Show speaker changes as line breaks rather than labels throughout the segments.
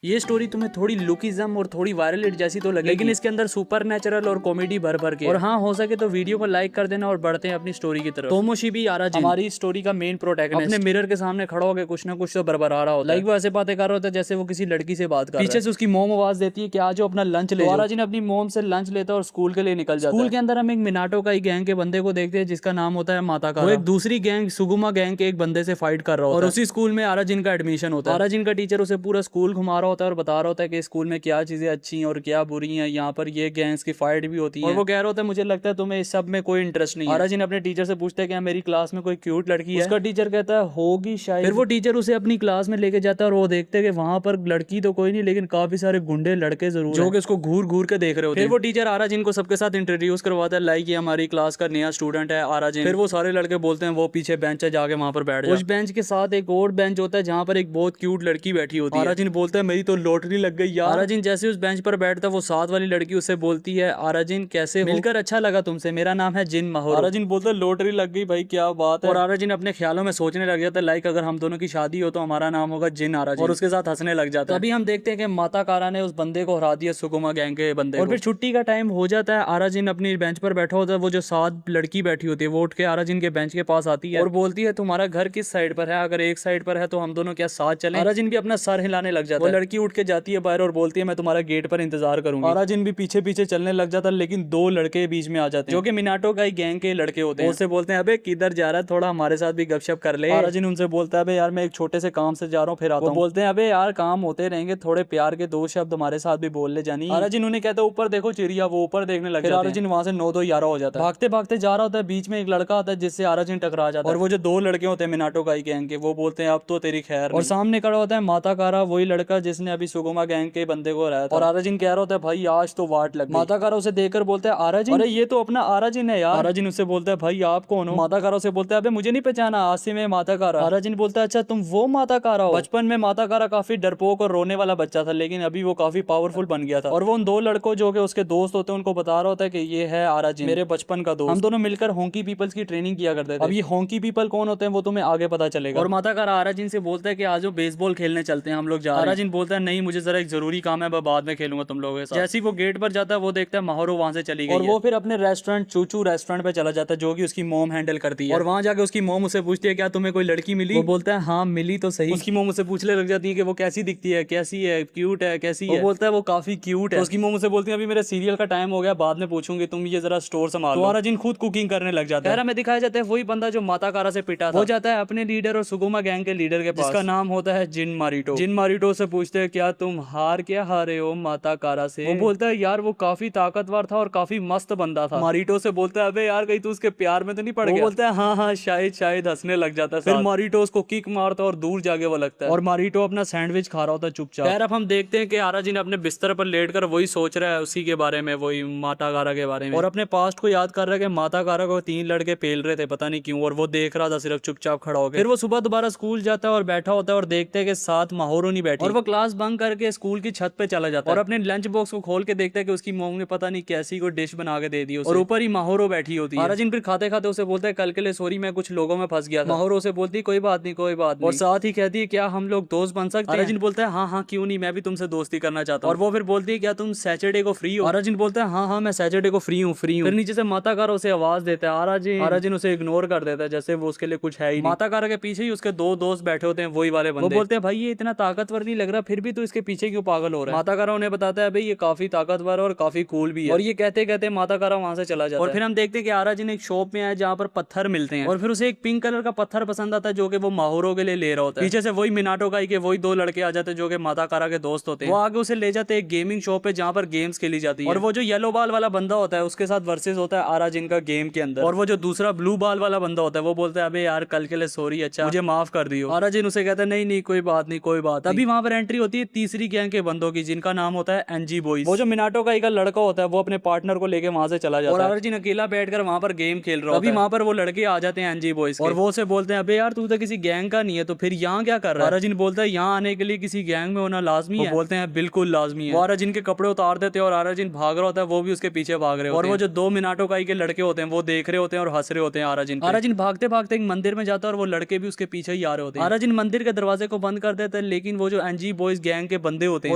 ये स्टोरी तुम्हें थोड़ी लुकिज्म और थोड़ी वायरल हिट जैसी तो लगेगी, लेकिन इसके अंदर सुपर नेचुरल और कॉमेडी भर भर के। और हाँ, हो सके तो वीडियो को लाइक कर देना और बढ़ते हैं अपनी स्टोरी की तरफ। तोमोशिबी आराजिन हमारी स्टोरी का मेन प्रोटैगनिस्ट अपने मिरर के सामने खड़ा होकर कुछ ना कुछ तो बरबरा रहा होता है। लाइक वो ऐसे बातें कर रहा होता है जैसे वो किसी लड़की से बात कर रहा है। पीछे से उसकी मोम आवाज देती है कि आज अपना लंच ले। आराजिन अपनी मोम से लंच लेता है और स्कूल के लिए निकल जाता है। स्कूल के अंदर हम एक मिनाटो का ही गैंग के बंदे को देखते हैं जिसका नाम होता है माता का। वो एक दूसरी गैंग सुगुमा गैंग के एक बंदे से फाइट कर रहा होता है और उसी स्कूल में आराजिन का एडमिशन होता है। आराजिन का टीचर उसे पूरा स्कूल घुमा रहा होता है और बता रहा होता है कि स्कूल में क्या चीजें अच्छी हैं और क्या बुरी हैं, यहाँ पर ये गैंग्स की फाइट भी होती है। और वो कह रहा होता है मुझे लगता है तुम्हें इस सब में कोई इंटरेस्ट नहीं है। आराजिन अपने टीचर से पूछता है कि मेरी क्लास में कोई क्यूट लड़की है। उसका टीचर कहता है होगी शायद। फिर वो टीचर उसे अपनी क्लास में लेके जाता है और वो देखते हैं कि वहां पर लड़की तो कोई नहीं लेकिन काफी सारे गुंडे लड़के जरूर जो कि उसको घूर घूर के देख रहे होते हैं। फिर वो टीचर आराजिन को सबके साथ इंट्रोड्यूस करवाता है, लाइक ये हमारी क्लास का नया स्टूडेंट है आराजिन। फिर वो सारे लड़के बोलते हैं वो पीछे बेंच है, जाके वहां पर बैठ जाओ। उस बेंच के साथ एक और बेंच होता है जहां पर एक बहुत क्यूट लड़की बैठी होती है। आराजिन बोलता है मेरी तो लॉटरी लग गई यार। आराजिन जैसे उस बेंच पर बैठता है वो साथ वाली लड़की उससे बोलती है आराजिन कैसे हो, मिलकर अच्छा लगा तुमसे, मेरा नाम है जिन माहौर। आराजिन बोलता है लॉटरी लग गई भाई, क्या बात है। और आराजिन अपने ख्यालों में सोचने लग जाता है लाइक अगर हम दोनों की शादी हो तो हमारा नाम होगा जिन आराजिन, और उसके साथ हंसने लग जाता है। तभी हम देखते हैं कि माता कारा ने उस बंदे को हरा दिया, सुगुमा गैंग के बंदे को। और फिर छुट्टी का टाइम हो जाता है, आराजिन अपनी बेंच पर बैठा होता है, वो जो साथ लड़की बैठी होती है वो उठ के आराजिन के बेंच के पास आती है और बोलती है तुम्हारा घर किस साइड पर है, अगर एक साइड पर है तो हम दोनों क्या साथ चलें। आराजिन भी अपना सर हिलाने लग जाता है। वो लड़की उठ के जाती है बाहर और बोलती है मैं तुम्हारा गेट पर इंतजार करूंगी। आराजिन भी पीछे पीछे चलने लग जाता है लेकिन दो लड़के बीच में आ जाते हैं जो कि मिनाटो का ही गैंग के लड़के होते हैं। उससे बोलते हैं अबे किधर जा रहा है, थोड़ा हमारे साथ भी गपशप कर ले। आराजिन उनसे बोलता है अबे यार मैं एक छोटे से काम से जा रहा हूँ फिर आता हूँ। बोलते हैं अबे यार काम होते रहेंगे, थोड़े प्यार के दो शब्द हमारे साथ भी बोल ले जानी। आराजिन उन्हें कहता है ऊपर देखो चिड़िया, वो ऊपर देखने लग जाते हैं। आराजिन वहां से 9-2-11 हो जाता है। भागते भागते जा रहा होता है, बीच में एक लड़का आता है जिससे आराजिन टकरा जाता है और वो जो दो लड़के होते हैं मिनाटो का ही गैंग के वो बोलते हैं अब तो तेरी खैर। और सामने खड़ा होता है माता कारा, वही लड़का जिसने अभी सुगुमा गैंग के बंदे को हराया था। और आराजिन कह रहा होता है भाई आज तो वाट लग गई। माता कारा उसे देखकर बोलता है आराजिन, अरे ये तो अपना आराजिन है यार। आराजिन उससे बोलता है भाई आप कौन हो। माता कारा उसे बोलता है अबे मुझे नहीं पहचाना, आसिम है माता कारा। आराजिन बोलता है अच्छा तुम वो माता कारा हो। बचपन में माता कारा काफी डरपोक और रोने वाला बच्चा था लेकिन अभी वो काफी पावरफुल बन गया था और वो उन दो लड़कों जो कि उसके दोस्त होते हैं उनको बता रहा होता है कि ये है आराजिन, मेरे बचपन का दोस्त, हम दोनों मिलकर होंकी पीपल्स की ट्रेनिंग किया करते थे। अब ये होंकी पीपल कौन होते हैं वो तुम्हें आगे पता चलेगा। और माता कारा आराजिन से बोलता है कि आज बेसबॉल खेलने चलते हैं, हम लोग जा रहे हैं। आराजिन बोलता है नहीं मुझे जरा एक जरूरी काम है, मैं बाद में खेलूंगा तुम लोगों के साथ। जैसे ही वो गेट पर जाता है वो देखता है माहौरो वहां से चली गई और वो फिर अपने रेस्टोरेंट चूचू रेस्टोरेंट पे चला जाता है जो कि उसकी मोम हैंडल करती है। और वहां जाके उसकी मोम उसे पूछती है क्या तुम्हें कोई लड़की मिली। वो बोलता है हाँ मिली तो सही। उसकी मोम उसे पूछने लग जाती है कि वो कैसी दिखती है, कैसी है, क्यूट है, कैसी है। वो बोलता है वो काफी क्यूट है। तो उसकी मोम उसे बोलती है अभी मेरे सीरियल का टाइम हो गया, बाद में पूछूंगी, तुम ये जरा स्टोर संभाल लो। आराजिन खुद कुकिंग करने लग जाता है। में दिखाया जाता है वही बंदा जो माता कारा से पिटा था, वो जाता है अपने लीडर और सुगुमा गैंग के लीडर के पास जिसका नाम होता है जिन मारिटो। जिन मारिटो से पूछते हैं क्या तुम क्या हारे हो माता कारा से। वो बोलता है यार वो काफी ताकतवर था और काफी मस्त बंदा था। मारिटो से बोलता है अबे यार कहीं तू उसके प्यार में तो नहीं पड़ गया। वो बोलता है हाँ हाँ शायद शायद, हंसने लग जाता है। फिर मारिटो उसको किक मारता है और दूर जाके वो लगता है और मारिटो अपना सैंडविच खा रहा होता है चुपचाप। खैर अब हम देखते हैं कि आराजिन अपने बिस्तर पर लेटकर वही सोच रहा है उसी के बारे में, वही माता कारा के बारे में, और अपने पास्ट को याद कर रहा है कि माता कारा को 3 लड़के पेल रहे थे पता नहीं क्यों, और वो देख रहा था सिर्फ चुपचाप खड़ा होकर। फिर वो सुबह दोबारा स्कूल जाता है और बैठा होता है और देखते हैं कि साथ माहौरो नहीं बैठी और वो क्लास बंक करके स्कूल की छत पे चला जाता है और अपने लंच बॉक्स को खोल के देखता है कि उसकी मॉम ने पता नहीं कैसी कोई डिश बना के दे दी और ऊपर ही माहौरो बैठी होती है। आराजिन फिर खाते खाते उसे बोलता है कल के लिए सॉरी मैं कुछ लोगों में फंस गया था। माहौरो उसे बोलती है कोई बात नहीं कोई बात नहीं, और साथ ही कहती है क्या हम लोग दोस्त बन सकते हैं। आराजिन बोलता है हाँ हाँ क्यों नहीं, मैं भी तुमसे दोस्ती करना चाहता हूँ। और वो फिर बोलती है क्या तुम सैटरडे को फ्री हो। आराजिन बोलता है हाँ हाँ मैं सैटरडे को फ्री हूँ फ्री हूँ। फिर नीचे से माता कारा उसे आवाज देता है आराजिन उसे इग्नोर कर देता है जैसे वो उसके लिए कुछ है ही नहीं। माता कारा के पीछे ही उसके 2 दोस्त बैठे होते हैं वही वाले बंदे। वो बोलते हैं भाई ये इतना ताकतवर नहीं लग रहा फिर भी तो इसके पीछे क्यों पागल हो रहा है। माता कारा उन्हें बताता है भाई ये काफी ताकतवर और काफी कूल भी है, और ये कहते कहते माता कारा वहां से चला जाता है। और फिर हम देखते हैं कि आराजिन एक शॉप में आया जहाँ पर पत्थर मिलते हैं और फिर उसे एक पिंक कलर का पत्थर पसंद आता है जो कि वो माहौरो के लिए ले रहा होता है। पीछे से वही मिनाटो का ही के वही 2 लड़के आ जाते हैं जो कि माता कारा के दोस्त होते हैं। वो आगे उसे ले जाते हैं एक गेमिंग शॉप पे जहाँ पर गेम्स खेली जाती है, और वो जो येलो बाल वाला बंदा होता है उसके साथ वर्सेस होता है आराजिन का गेम के अंदर, और वो जो दूसरा ब्लू बाल वाला बंदा होता है वो बोलता है अबे यार कल के लिए सॉरी, अच्छा मुझे माफ कर दियो। आराजिन उसे कहता है नहीं नहीं कोई बात नहीं कोई बात। तभी वहां पर एंट्री होती है तीसरी गैंग के बंदों की जिनका नाम होता है एनजी बॉयज। वो जो मिनाटो का एक लड़का होता है वो अपने पार्टनर को लेके वहां से चला जाता है और आराजिन अकेला बैठकर वहां पर गेम खेल रहा होता है। अभी वहां पर वो लड़के आ जाते हैं एनजी बॉयज और वो उसे बोलते हैं अबे यार तू तो किसी गैंग का नहीं है तो फिर यहाँ क्या कर रहा है। आराजिन बोलता है यहाँ आने के लिए किसी गैंग में होना लाजमी है। बोलते हैं बिल्कुल लाजमी है। वो आराजिन के कपड़े उतार देते हैं और आराजिन भाग रहा होता है, वो भी उसके पीछे भाग रहे होते हैं, और वो जो 2 मिनाटो का के लड़के होते हैं वो देख रहे होते हैं और हंस रहे होते हैं आराजिन भागते भागते एक मंदिर में जाता है और वो लड़के भी उसके पीछे ही आ रहे होते हैं। आराजिन मंदिर के दरवाजे को बंद कर देता है लेकिन वो जो एनजी बॉयज बॉयज गैंग के बंदे होते हैं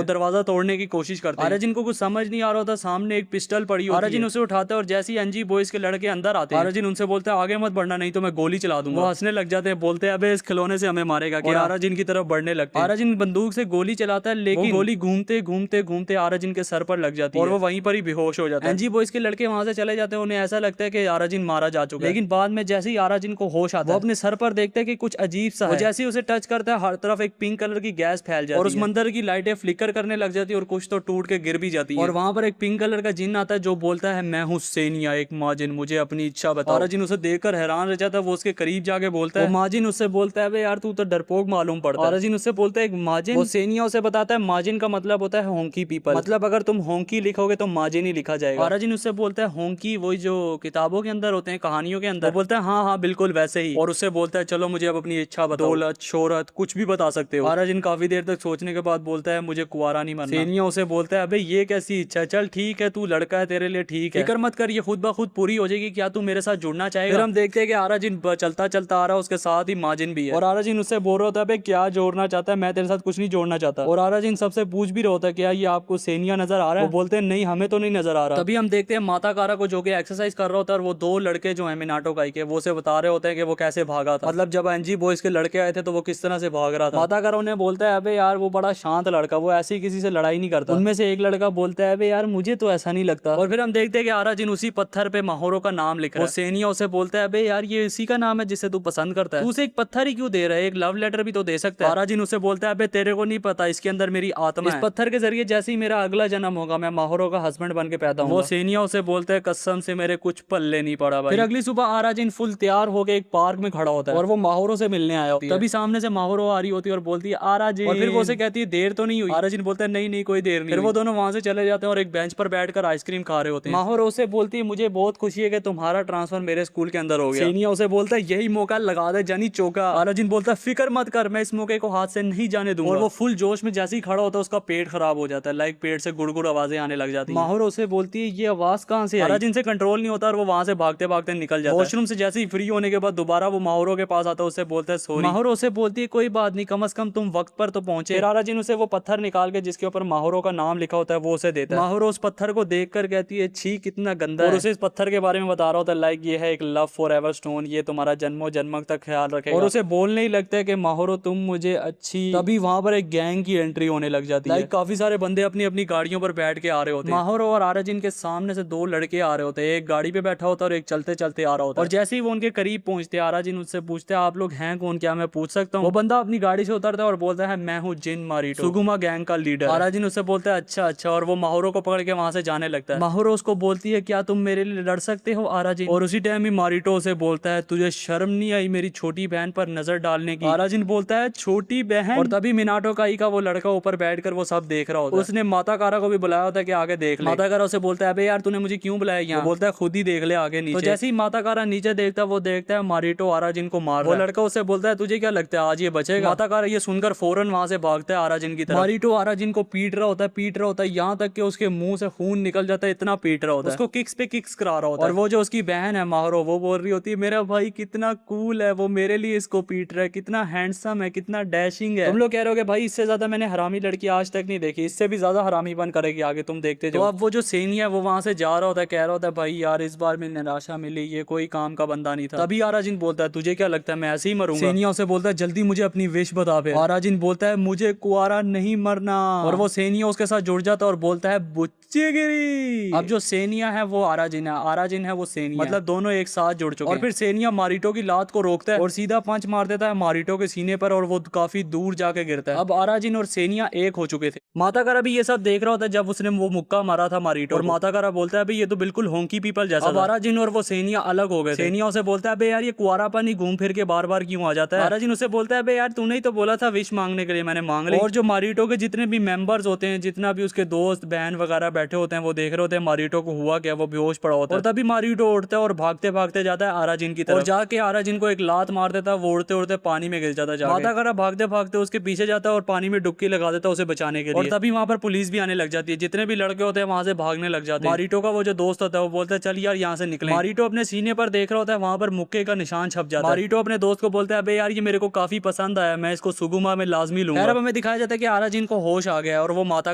वो दरवाजा तोड़ने की कोशिश करते हैं। आराजिन को कुछ समझ नहीं आ रहा होता, सामने एक पिस्टल पड़ी होती है। आराजिन उसे उठाता है और जैसे ही एनजी बॉयज के लड़के अंदर आते हैं आराजिन उनसे बोलता है आगे मत बढ़ना नहीं तो मैं गोली चला दूंगा। वो हंसने लग जाते हैं, बोलते हैं अबे इस खिलौने से हमें मारेगा क्या। आराजिन की तरफ बढ़ने लगते हैं। आराजिन बंदूक से गोली चलाता है लेकिन गोली घूमते घूमते घूमते आराजिन के सर पर लग जाती है और वो वहीं पर ही बेहोश हो जाता है। एनजी बॉयज के लड़के वहां से चले जाते हैं, उन्हें ऐसा लगता है कि आराजिन मारा जा चुका है। लेकिन बाद में जैसे ही आराजिन को होश आता है वो अपने सर पर देखते हैं कि कुछ अजीब सा है। जैसे ही उसे टच करता है हर तरफ एक पिंक कलर की गैस फैल जाती है और उस मंदिर की लाइटें फ्लिकर करने लग जाती है और कुछ तो टूट के गिर भी जाती है। और वहां पर एक पिंक कलर का जिन आता है जो बोलता है मैं हूँ सेनिया, एक माजिन, मुझे अपनी इच्छा बताओ। आराजिन उसे देखकर हैरान रह जाता है, वो उसके करीब जाके बोलता है, माजिन उससे बोलता है यार तू तो डरपोक मालूम पड़ता है। आराजिन उससे बोलता है माजिन, वो सेनिया उसे बताता है माजिन का मतलब होता है होंकी पीपल, मतलब अगर तुम होंकी लिखोगे तो माजिन ही लिखा जाएगा। आराजिन उससे बोलता है होंकी वही जो किताबों के अंदर होते हैं, कहानियों के अंदर। वो बोलता है हाँ हाँ बिल्कुल वैसे ही। और उससे बोलता है चलो मुझे अब अपनी इच्छा बताओ, दौलत शोहरत कुछ भी बता सकते हो। आराजिन काफी देर तक सोचने के बाद बोलता है मुझे कुंवारा नहीं मरना। सेनिया उसे बोलता है अबे ये कैसी इच्छा है, चल ठीक है तू लड़का है तेरे लिए ठीक है, फिक्र मत कर ये खुद ब खुद पूरी हो जाएगी, क्या तू मेरे साथ जुड़ना चाहेगा। फिर हम देखते हैं कि आराजिन चलता चलता आ रहा है, उसके साथ ही माजिन भी है और आराजिन उससे बोल रहा होता है क्या जोड़ना चाहता है, मैं तेरे साथ कुछ नहीं जोड़ना चाहता। और आराजिन सबसे पूछ भी रहा होता है क्या ये आपको सेनिया नजर आ रहा है। वो बोलते हैं नहीं हमें तो नहीं नजर आ रहा। तभी हम देखते हैं माता कारा को जो कि एक्सरसाइज कर रहा होता है और वो दो लड़के जो है मिनाटो काई के वो से बता रहे होते हैं कि वो कैसे भागा था, मतलब जब एनजी बॉयज के लड़के आए थे तो वो किस तरह से भाग रहा था। माता कारा उन्हें बोलता है अबे यार वो बड़ा शांत लड़का, वो ऐसे ही किसी से लड़ाई नहीं करता। उनमें से एक लड़का बोलता है अबे यार मुझे तो ऐसा नहीं लगता। और फिर हम देखते हैं कि आराजिन उसी पत्थर पे माहोरो का नाम लिख रहा है। सेनिया उसे बोलता है अबे यार ये इसी का नाम है जिसे तू पसंद करता है, तू उसे एक पत्थर ही क्यों दे रहा है, एक लव लेटर भी तो दे सकता है। आराजिन उसे बोलता है अबे तेरे को नहीं पता इसके अंदर मेरी आत्मा है, इस पत्थर के जरिए जैसे ही मेरा अगला जन्म होगा मैं माहोरो का हस्बैंड बन के पैदा होऊंगा। वो सेनिया उसे बोलता है कसम से मेरे कुछ पल्ले नहीं पड़ा भाई। फिर अगली सुबह आराजिन फुल तैयार होकर एक पार्क में खड़ा होता है और वो माहोरो से मिलने आया होता है। तभी सामने से माहोरो आ रही होती है और बोलती है आराजिन, और फिर वो उसे कहती है देर तो नहीं हुई। आराजिन बोलता है नहीं नहीं कोई देर नहीं। फिर वो दोनों वहां से चले जाते हैं और एक बेंच पर बैठकर आइसक्रीम खा रहे होते हैं। माहोरो उसे बोलती है मुझे बहुत खुशी है कि तुम्हारा ट्रांसफर मेरे स्कूल के अंदर हो गया। सेनिया उसे बोलता है यही मौका लगा दे जानी चौका। आराजिन बोलता है फिक्र मत कर मैं इस मौके को हाथ से नहीं जाने दूंगा। और वो फुल जोश में जैसे ही खड़ा होता है उसका पेट खराब हो जाता है, लाइक पेट से गुड़गुड़ आवाजें आने लग जाती है। माहोरो उसे बोलती है ये आवाज कहां से आई। आराजिन से कंट्रोल नहीं होता और वो वहां से भागते भागते निकल जाता है। वॉशरूम से जैसे ही फ्री होने के बाद दोबारा वो माहोरो के पास आता है, उससे बोलता है सॉरी। माहोरो उसे बोलती है कोई बात नहीं, कम से कम तुम वक्त पर तो पहुंचे। फिर आराजिन उसे वो पत्थर निकाल के जिसके ऊपर माहोरो का नाम लिखा होता है वो उसे देता है। माहोरो उस पत्थर को देखकर कहती है छी कितना गंदा है, और उसे इस पत्थर के बारे में बता रहा होता है लाइक ये है एक लव फॉर एवर स्टोन, ये तुम्हारा जन्मों जन्म तक ख्याल रखेगा। और उसे बोलने ही लगता है कि माहोरो तुम मुझे अच्छी। तभी वहां पर एक गैंग की एंट्री होने लग जाती है, काफी सारे बंदे अपनी अपनी गाड़ियों पर बैठ के आ रहे होते हैं। माहोरो और आराजिन के सामने से दो लड़के आ रहे होते हैं, एक गाड़ी पे बैठा होता है और एक चलते चलते आ रहा होता है। और जैसे ही वो उनके करीब पहुंचते हैं आराजिन उससे पूछते हैं आप लोग हैं कौन, क्या मैं पूछ सकता हूँ। वो बंदा अपनी गाड़ी से उतरता है और बोलता है मैं हूँ जिन मारिटो, सुगुमा गैंग का लीडर। आराजिन उससे बोलता है अच्छा अच्छा, और वो माहोरो को पकड़ के वहां से जाने लगता है। माहोरो उसको बोलती है क्या तुम मेरे लिए लड़ सकते हो आराजिन। और उसी टाइम ही मारिटो उसे बोलता है तुझे शर्म नहीं आई मेरी छोटी बहन पर नजर डालने की। आराजिन बोलता है छोटी बहन। और तभी मिनाटो काई का वो लड़का ऊपर बैठकर वो सब देख रहा होता है। उसने माता कारा को भी बुलाया होता है कि आगे देख ले। माता कारा उसे बोलता है अबे यार तूने मुझे क्यों बुलाया यहाँ। बोलता है खुद ही देख ले आगे नीचे। तो जैसे ही माता कारा नीचे देखता है वो देखता है मारिटो आराजिन को मार रहा है। वो लड़का उसे बोलता है तुझे क्या लगता है आज ये बचेगा। माता कारा ये सुनकर फौरन वहां से भागता है आराजिन की तरफ। मारिटो आराजिन को पीट रहा होता है यहाँ तक कि उसके मुंह से खून निकल जाता है, इतना पीट रहा होता है, उसको किक्स पे किक्स करा रहा होता है। और वो जो उसकी बहन है माहोरो वो बोल रही होती है मेरा भाई कितना कूल है, वो मेरे लिए इसको पीट रहा है, कितना हैंडसम है, कितना डैशिंग है। तुम लोग कह रहे हो कि भाई इससे ज्यादा मैंने हरामी लड़की आज तक नहीं देखी, इससे भी ज्यादा हरामी बन करेगी आगे, तुम देखते जाओ। तो अब वो जो सेनिया है वो वहां से जा रहा होता है, कह रहा होता है भाई यार इस बार में निराशा मिली, ये कोई काम का बंदा नहीं था। तभी आराजिन बोलता है तुझे क्या लगता है मैं ऐसे ही मरूंगा। सेनिया उसे बोलता है जल्दी मुझे अपनी विश बता। आराजिन बोलता है मुझे कुआरा नहीं मरना। और वो सेनिया उसके साथ जुड़ जाता है और बोलता है बुच्चीगिरी। अब जो सेनिया है वो आराजिन है, आराजिन है वो सेनिया, मतलब दोनों एक साथ जुड़ चुके हैं। और फिर सेनिया मारिटो की लात को रोकता है और सीधा पंच मार देता है मारिटो के सीने पर और वो काफी दूर जाके गिरता है। अब आराजिन और सेनिया एक हो चुके थे। माता कारा भी ये सब देख रहा होता है जब उसने वो मुक्का मारा था मारिटो, और माता कारा बोलता है भाई ये तो बिल्कुल होंकी पीपल जैसा। अब आराजिन और वो सेनिया अलग हो गए। सेनिया उसे बोलता है यार ये कुआरापन ही घूम फिर के बार बार क्यों आ जाता है। आराजिन उसे बोलता है यार तूने ही तो बोला था विश मांगने के लिए, मैंने मांग ली। और जो मारिटो के जितने भी मेंबर्स होते हैं, जितना भी उसके दोस्त बहन वगैरह बैठे होते हैं, वो देख रहे होते हैं मारिटो को हुआ क्या, वो बेहोश पड़ा होता है। और तभी मारिटो उठता है और भागते भागते जाता है आराजिन की तरफ, और जाके आराजिन को एक लात मार देता है, वो उड़ते उड़ते पानी में गिर जाता है। माता कारा भागते भागते उसके पीछे जाता है और पानी में डुबकी लगा देता है उसे बचाने के लिए। और तभी वहां पर पुलिस भी आने लग जाती है, जितने भी लड़के होते हैं वहां से भागने लग जाते हैं। मारिटो का वो जो दोस्त होता है वो बोलता है चल यार यहाँ से निकले। मारिटो अपने सीने पर देख रहा होता है, वहां पर मुक्के का निशान छप जाता है। मारिटो अपने दोस्त को बोलता है यार ये मेरे को काफी पसंद आया, मैं इसको सुगुमा में लाजमी लूंगा। हमें दिखाया जाता है कि आरा जिन को होश आ गया और वो माता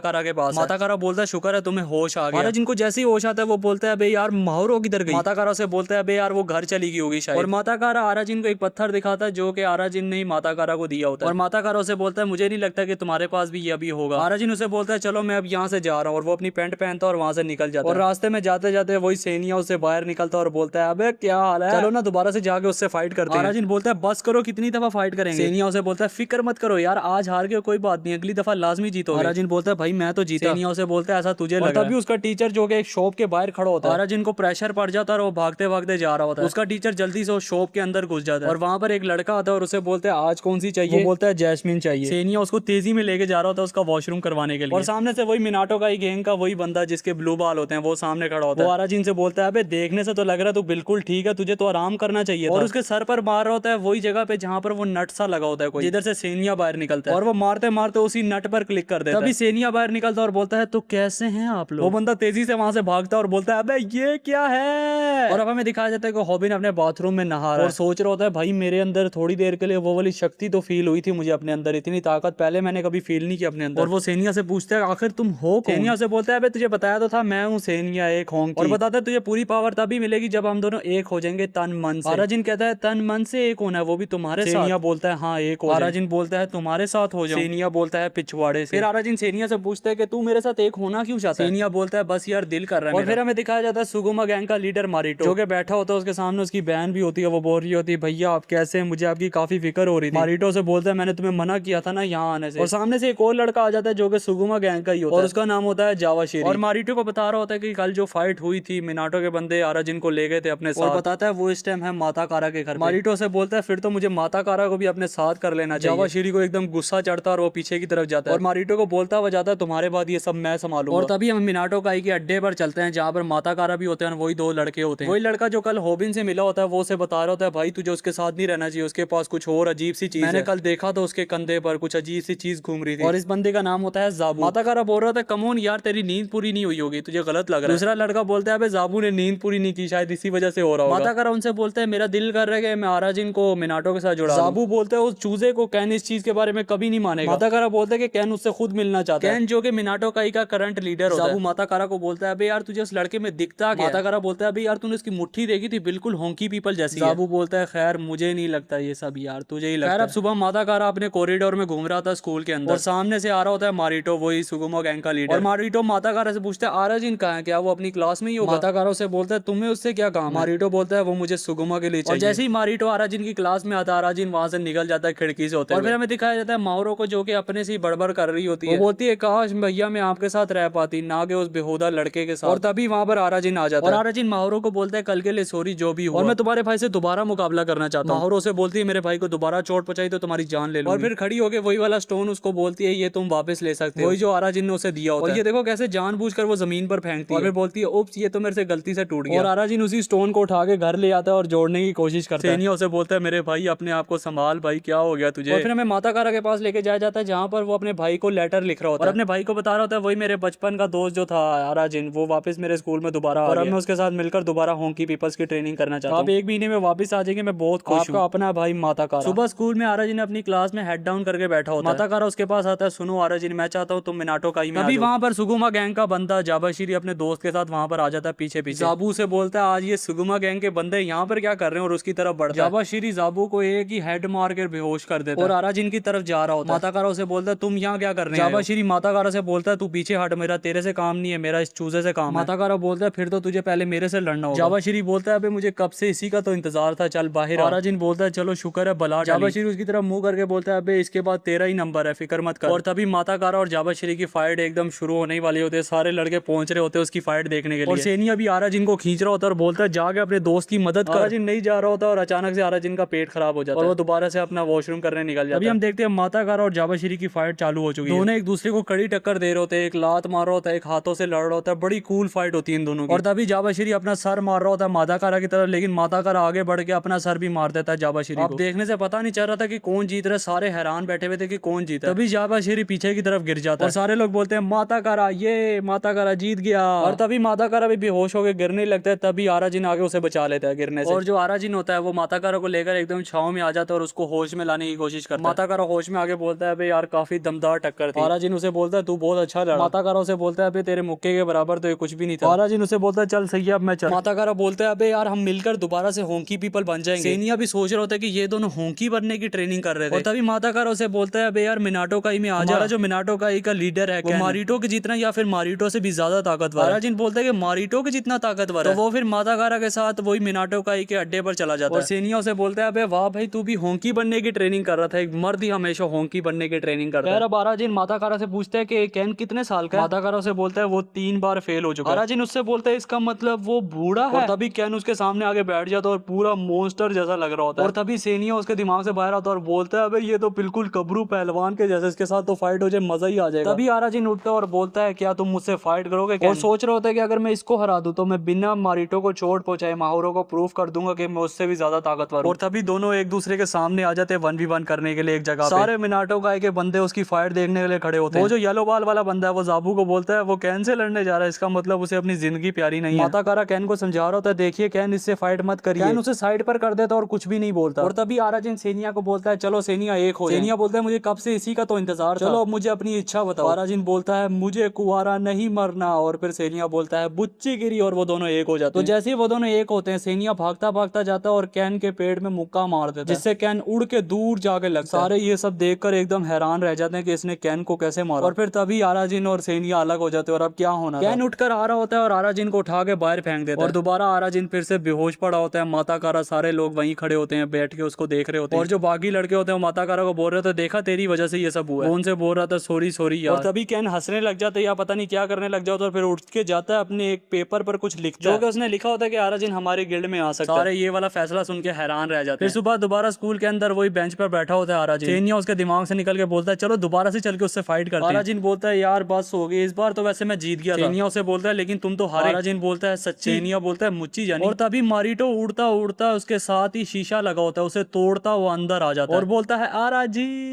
कारा के पास माता कारा बोलता है शुक्र है तुम्हें होश आ गया। आरा जिन को जैसे ही होश आता है वो बोलता है अबे यार माहौरो किधर गई। माता कारा से बोलता है अबे यार वो घर चली गई होगी शायद। और माता कारा आरा जिन को एक पत्थर दिखाता है जो कि आरा जिन ने माता कारा को दिया होता है। और माता कारा उसे बोलता है मुझे नहीं लगता कि तुम्हारे पास भी ये अभी होगा। आरा जिन उसे बोलता है चलो मैं अब यहाँ से जा रहा हूँ और वो अपनी पैंट पहनता है और वहां से निकल जाता है। और रास्ते में जाते जाते वही सेनिया उससे बाहर निकलता है और बोलता है अबे क्या हाल है, चलो ना दोबारा से जाके उससे फाइट करते हैं। आरा जिन बोलता है बस करो कितनी दफा फाइट करेंगे। सेनिया उसे बोलता है फिक्र मत करो यार आज हार गए कोई बात नहीं अगली दफा लाजमी जीतोगे। आरा जिन बोलता है भाई मैं तो जीता। सेनिया उसे बोलता है ऐसा तुझे लग रहा है। तभी उसका टीचर जो कि एक शॉप के बाहर खड़ा होता है। आरा जिन को प्रेशर पड़ जाता है और वो भागते भागते जा रहा होता है। उसका टीचर जल्दी से उस शॉप के अंदर घुस जाता है और वहां पर एक लड़का आता है और उसे बोलते हैं आज कौन सी चाहिए। वो बोलता है जैस्मिन चाहिए। सेनिया उसको तेजी में लेके जा रहा होता है उसका वॉशरूम करवाने के लिए। और सामने से वही मिनाटो का ही गैंग का वही बंदा जिसके ब्लू बाल होते हैं वो सामने खड़ा होता है। वो आरा जिन से बोलता है अबे देखने से तो लग रहा है तू बिल्कुल ठीक है तुझे तो आराम करना चाहिए था। और उसके सर पर मार रहा होता है वही जगह पे जहां पर वो नट सा लगा होता है कोई जिधर से सेनिया बाहर निकलता है। और वो मारते मारते उसी नट पर क्लिक कर देता है। तभी सेनिया बाहर निकलता है और बोलता है तो कैसे हैं आप लोग। वो बंदा तेजी से वहां से भागता है और बोलता है अबे ये क्या है। और अब हमें दिखाया जाता है कि हॉबिन अपने बाथरूम में नहा रहा है और सोच रहा होता है भाई मेरे अंदर थोड़ी देर के लिए वो वाली शक्ति तो फील हुई थी मुझे अपने अंदर इतनी ताकत पहले मैंने कभी फील नहीं की अपने अंदर। और वो सेनिया से पूछता है आखिर तुम हो कौन। सेनिया से बोलता है अबे तुझे बताया तो था मैं हूँ सेनिया एक होंगी। और बताता है तुझे पूरी पावर तभी मिलेगी जब हम दोनों एक हो जाएंगे तन मन से। आरा जिन कहता है तन मन से एक होना है वो भी तुम्हारे साथ। सेनिया बोलता है हाँ एक हो। आरा जिन बोलता है तुम्हारे साथ हो जाऊं। सेनिया बोलता है पिछवाड़े से। फिर आरा जिन सेनिया से पूछता है कि तू मेरे साथ एक होना क्यों चाहता है। सेनिया बोलता है बस यार दिल कर रहा है। और फिर हमें दिखाया जाता है सुगुमा गैंग का लीडर मारिटो जो कि बैठा होता है उसके सामने उसकी बहन भी होती है। वो बोल रही होती है भैया आप कैसे हैं मुझे आपकी काफी फिक्र हो रही थी। मारिटो से बोलता है मैंने तुम्हें मना किया था ना यहाँ आने से। और सामने से एक और लड़का आ जाता है जो कि सुगुमा गैंग का ही होता है और उसका नाम होता है जावाशिरी। और मारिटो को बता रहा होता है कि कल जो फाइट हुई थी मिनाटो के बंदे आरा जिन को ले गए थे अपने साथ। और बताता है वो इस टाइम है माता कारा के घर। मारिटो से बोलता है फिर तो मुझे माता कारा को भी अपने साथ कर लेना चाहिए। जावाशिरी को एकदम गुस्सा चढ़ता है और वो पीछे की तरफ जाता है। और मारिटो को बोलता हुआ जाता है तुम्हारे बाद ये सब मैं संभालूंगा। और तभी हम मिनाटो काई के अड्डे पर चलते हैं जहाँ पर माता कारा भी होते हैं वही दो लड़के होते हैं। वही लड़का जो कल हॉबिन से मिला होता है वो उसे बता रहा होता है भाई तुझे उसके साथ नहीं रहना चाहिए उसके पास कुछ और अजीब सी चीज मैंने कल देखा तो उसके कंधे पर कुछ अजीब सी चीज घूम रही थी और इस बंदे का नाम होता है जाबू। माता कारा बोल रहा था कमोन यार तेरी नींद पूरी नहीं हुई होगी तुझे गलत लग रहा है। दूसरा लड़का बोलता है जाबू ने नींद पूरी नहीं की शायद इसी वजह से हो रहा होगा। माता कारा उनसे बोलता है मेरा दिल कर रहा है कि मैं आरा जिन को मिनाटो के साथ जुड़ा। जाबू बोलता है उस चूजे को कैन इस चीज के बारे में कभी नहीं मानेगा। माता कारा बोलता है कि कैन उससे खुद मिलना चाहता है। कैन जो कि मिनाटो काई का करंट लीडर होता है। जाबू माता कारा को बोलता है अबे यार तुझे उस लड़के में दिखता क्या। माता कारा बोलता है अबे यार तूने उसकी मुट्ठी देखी थी बिल्कुल होंकी पीपल जैसी। जाबू बोलता है खैर मुझे नहीं लगता ये सब यार तुझे ही लगता है। अब सुबह माता कारा अपने कॉरिडोर में घूम रहा था स्कूल के अंदर और सामने से आ रहा होता है मारिटो वही सुगुमा गैंग का लीडर। और मारिटो माता कारा से पूछता है आरा जिन कहाँ है क्या वो अपनी क्लास में ही होगा। माता कारा से बोलता है तुम्हें उससे क्या काम। मारिटो बोलता है वो मुझे सुगुमा के लिए चाहिए। और जैसे ही मारिटो आरा जिन की क्लास में आता है आरा जिन वहां से निकल जाता है खिड़की से होता है। और फिर हमें दिखाया जाता है माओरो को जो कि अपने से बड़बड़ कर रही होती है। वो बोलती है काश भैया मैं आपके साथ रह पाती ना कि उस बेहुदा लड़के के साथ। और तभी वहां पर आरा जिन आ जाता है और आरा जिन माओरो को बोलता है कल के लिए सॉरी जो भी हुआ और मैं तुम्हारे भाई से दोबारा मुकाबला करना चाहता हूँ। माओरो से बोलती है मेरे भाई को दोबारा चोट पहुंचाई तो तुम्हारी जान ले लूंगी। और फिर खड़ी होकर वही वाला स्टोन उसको बोलती है ये तुम वापस ले सकते हो वही जो आरा जिन ने उसे दिया होता है। और ये देखो कैसे जानबूझकर वो जमीन पर फेंकती है और फिर बोलती है उप्स ये तो मेरे से गलती से टूट गया। और आरा जिन उसी स्टोन को उठा के घर ले आता है और जोड़ने की कोशिश करता है। सेनिया उसे बोलता है मेरे भाई अपने आप को संभाल भाई क्या हो गया तुझे। और फिर हमें माता कारा के पास लेके जाया जाता है जहाँ पर वो अपने भाई को लेटर लिख रहा होता है और अपने भाई को बता रहा होता है वही मेरे बचपन का दोस्त जो था आरा जिन वो वापस मेरे स्कूल में दोबारा और अब मैं उसके साथ मिलकर दोबारा होंकी पीपल्स की ट्रेनिंग करना चाहता हूँ। आप एक महीने में वापस आ जाएंगे मैं बहुत खुश हूँ। अपना भाई माता कारा। सुबह स्कूल में आरा जिन अपनी क्लास में हेड डाउन करके बैठा होता है। माता कारा उसके पास आता है सुनो आरा जिन मैं चाहता हूँ तुम मिनाटो काई में। अभी वहाँ पर सुगुमा गैंग का बंदा जाबाशिरी अपने दोस्त के साथ वहाँ पर आ जाता है पीछे पीछे। जाबू से बोलता है आज ये सुगुमा गैंग के बंदे यहाँ पर क्या कर रहे हैं और उसकी तरफ बढ़ता है। जाबाशिरी जाबू को एक ही हेड मार कर बेहोश कर देता है और आरा जिन की तरफ जा रहा होता है। माता कारा उसे बोलता है तुम यहाँ क्या कर रहे हो। जाबाशिरी माता कारा से बोलता है तू पीछे हट मेरा तेरे से काम नहीं है मेरा इस चूजे से काम। माता कारा बोलता है फिर तो तुझे पहले मेरे से लड़ना होगा। जाबाशिरी बोलता है अबे मुझे कब से इसी का तो इंतजार था चल बाहर। आरा जिन बोलता है चलो शुक्र है बला। जाबाशिरी उसकी तरफ मुंह करके बोलता है अबे इसके बाद तेरा ही नंबर है फिक्र मत कर। और तभी माता कारा और जाबाशिरी की फाइट एकदम शुरू होने वाली होती है। सारे लड़के पहुंच रहे होते हैं उसकी फाइट देखने के लिए और सेनिया भी आरा जिन को खींच रहा होता है और बोलता है जाके अपने दोस्त की मदद कर। आरा जिन नहीं जा रहा होता और अचानक से आरा जिन का पेट खराब हो जाता है और वो दोबारा से अपना वॉशरूम करने निकल जाता है। अभी हम देखते हैं माता कारा और जाबाशिरी की फाइट चालू हो चुकी है। दोनों एक दूसरे को कड़ी टक्कर दे रहे होते हैं एक लात मार रहा होता है एक हाथों से लड़ रहा होता है बड़ी कूल फाइट होती है इन दोनों की। और तभी जाबाशिरी अपना सर मार रहा होता है माता कारा की तरफ लेकिन माता कारा आगे बढ़ के अपना सर भी मार देता है जाबाशिरी को। देखने से पता नहीं चल रहा था कि कौन जीत रहा है सारे हैरान बैठे हुए थे कि कौन जीता। तभी जाबाशिरी पीछे की तरफ गिर जाता है और सारे लोग बोलते हैं माता कारा ये माता कारा जीत गया। और तभी माता कारा भी बेहोश होकर गिरने लगता है तभी आरा जिन आगे उसे बचा लेता है गिरने से। और जो आरा जिन होता है वो माता कारा को लेकर एकदम छांव में आ जाता है और उसको होश में लाने की कोशिश करता है। माता कारा होश में आगे बोलता है अबे यार काफी दमदार टक्कर थी। आराजिन उसे बोलता है तू बहुत अच्छा लड़ा। माताकारा उसे बोलता है अबे तेरे मुक्के के बराबर तो ये कुछ भी नहीं था। आराजिन उसे बोलता है चल सही है अब मैं चल। माताकारा बोलता है अबे यार हम मिलकर दोबारा से होंकी पीपल बन जाएंगे। सेनिया भी सोच रहा होता है कि ये दोनों होंकी बनने की ट्रेनिंग कर रहे थे और तभी माताकारा उसे बोलता है अबे यार मिनाटो काई में आ जा। हमारा जो मिनाटो काई का लीडर है वो मारिटो के जितना या फिर मारिटो से भी ज्यादा ताकतवर। आराजिन बोलता है कि मारिटो के जितना ताकतवर है तो वो फिर माताकारा के साथ वही मिनाटो काई के अड्डे पर चला जाता है और सेनिया उसे बोलता है अबे वाह भाई तू भी होंकी बनने की ट्रेनिंग कर रहा था। एक मर्द ही हमेशा होंकी बनने की ट्रेनिंग करता है। अब आराजिन माताकारा से पूछता है कि कैन कितने साल का है। माताकारा उसे बोलता है वो 3 बार फेल हो चुका है। आराजिन उससे बोलता है इसका मतलब वो बूढ़ा है और तभी कैन उसके सामने आके बैठ जाता है और पूरा मॉन्स्टर जैसा लग रहा होता है और तभी सेनिया उसके दिमाग से बाहर आता है और बोलता है अबे ये तो बिल्कुल कबरू पहलवान के जैसे, इसके साथ तो फाइट हो जाए मजा ही आ जाएगा। तभी आराजिन उठता है और बोलता है क्या तुम मुझसे फाइट करोगे और सोच रहा होता है कि अगर मैं इसको हरा दूं तो मैं बिना मारिटो को चोट पहुंचाए माहुरो को प्रूफ कर दूंगा कि मैं उससे भी ज्यादा ताकतवर हूं। और तभी दोनों एक दूसरे के सामने आ जाते हैं 1v1 करने के लिए एक जगह। सारे मिनाटो काई के बंदे उसकी फाइट देखने के लिए खड़े होते हैं। वो जो येलो बाल वाला बंदा है वो जाबू को बोलता है वो कैन से लड़ने जा रहा है, इसका मतलब उसे अपनी जिंदगी प्यारी नहीं है। माताकारा कैन को समझा रहा होता है देखिए कैन इससे फाइट मत करिए। कैन उसे साइड पर कर देता और कुछ भी नहीं बोलता और तभी आराजिन सेनिया को बोलता है चलो सेनिया एक हो। सेनिया बोलता है मुझे कब से इसी का तो इंतजार था, चलो अब मुझे अपनी इच्छा बताओ। आराजिन बोलता है मुझे कुंवारा नहीं मरना और फिर सेनिया बोलता है बुच्ची गिरी और वो दोनों एक हो जाते हैं। तो जैसे ही वो दोनों एक होते हैं सेनिया भागता भागता जाता है और कैन के पेड़ में मुक्का मार देता है जिससे कैन उड़ के दूर जाके लगता है। सारे ये सब देखकर एकदम हैरान रह जाते हैं कि इसने कैन को कैसे मारा और फिर तभी आराजिन और सेनिया अलग हो जाते हैं और अब क्या होना। कैन उठकर आ रहा होता है और आराजिन को उठा के बाहर फेंक देता है और दोबारा आराजिन फिर से बेहोश पड़ा होता है। माताकारा सारे लोग वहीं खड़े होते हैं बैठ के उसको देख रहे होते हैं और जो बाकी लड़के होते हैं वो माताकारा को बोल रहे होते देखा तेरी वजह से ये सब हुआ है। वो उनसे बोल रहा था सॉरी सॉरी यार और तभी कैन हंसने लग जाता है या पता नहीं क्या करने लग जाता है और फिर उठ के जाता है अपने एक पेपर पर कुछ लिखता है जो कि उसने लिखा होता है कि आराजिन हमारे गिल्ड में आ सकता है। सारे ये वाला फैसला सुन के हैरान रह जाते हैं। फिर सुबह दोबारा स्कूल के अंदर वही बेंच पर बैठा होता है आराजिन। सेनिया उसके दिमाग से निकल के बोलता है चलो दोबारा से चल के उससे फाइट करते हैं। आराजिन बोलता है यार बस हो गई इस बार तो वैसे मैं जीत गया था। सेनिया उसे बोलता है लेकिन तुम तो हारे। आराजिन बोलता है सच्ची। सेनिया बोलता है मुच्ची जानी। और तभी मारिटो उड़ता उड़ता उसके साथ ही शीशा लगा होता है उसे तोड़ता वो अंदर आ जाता है और बोलता है आराजिन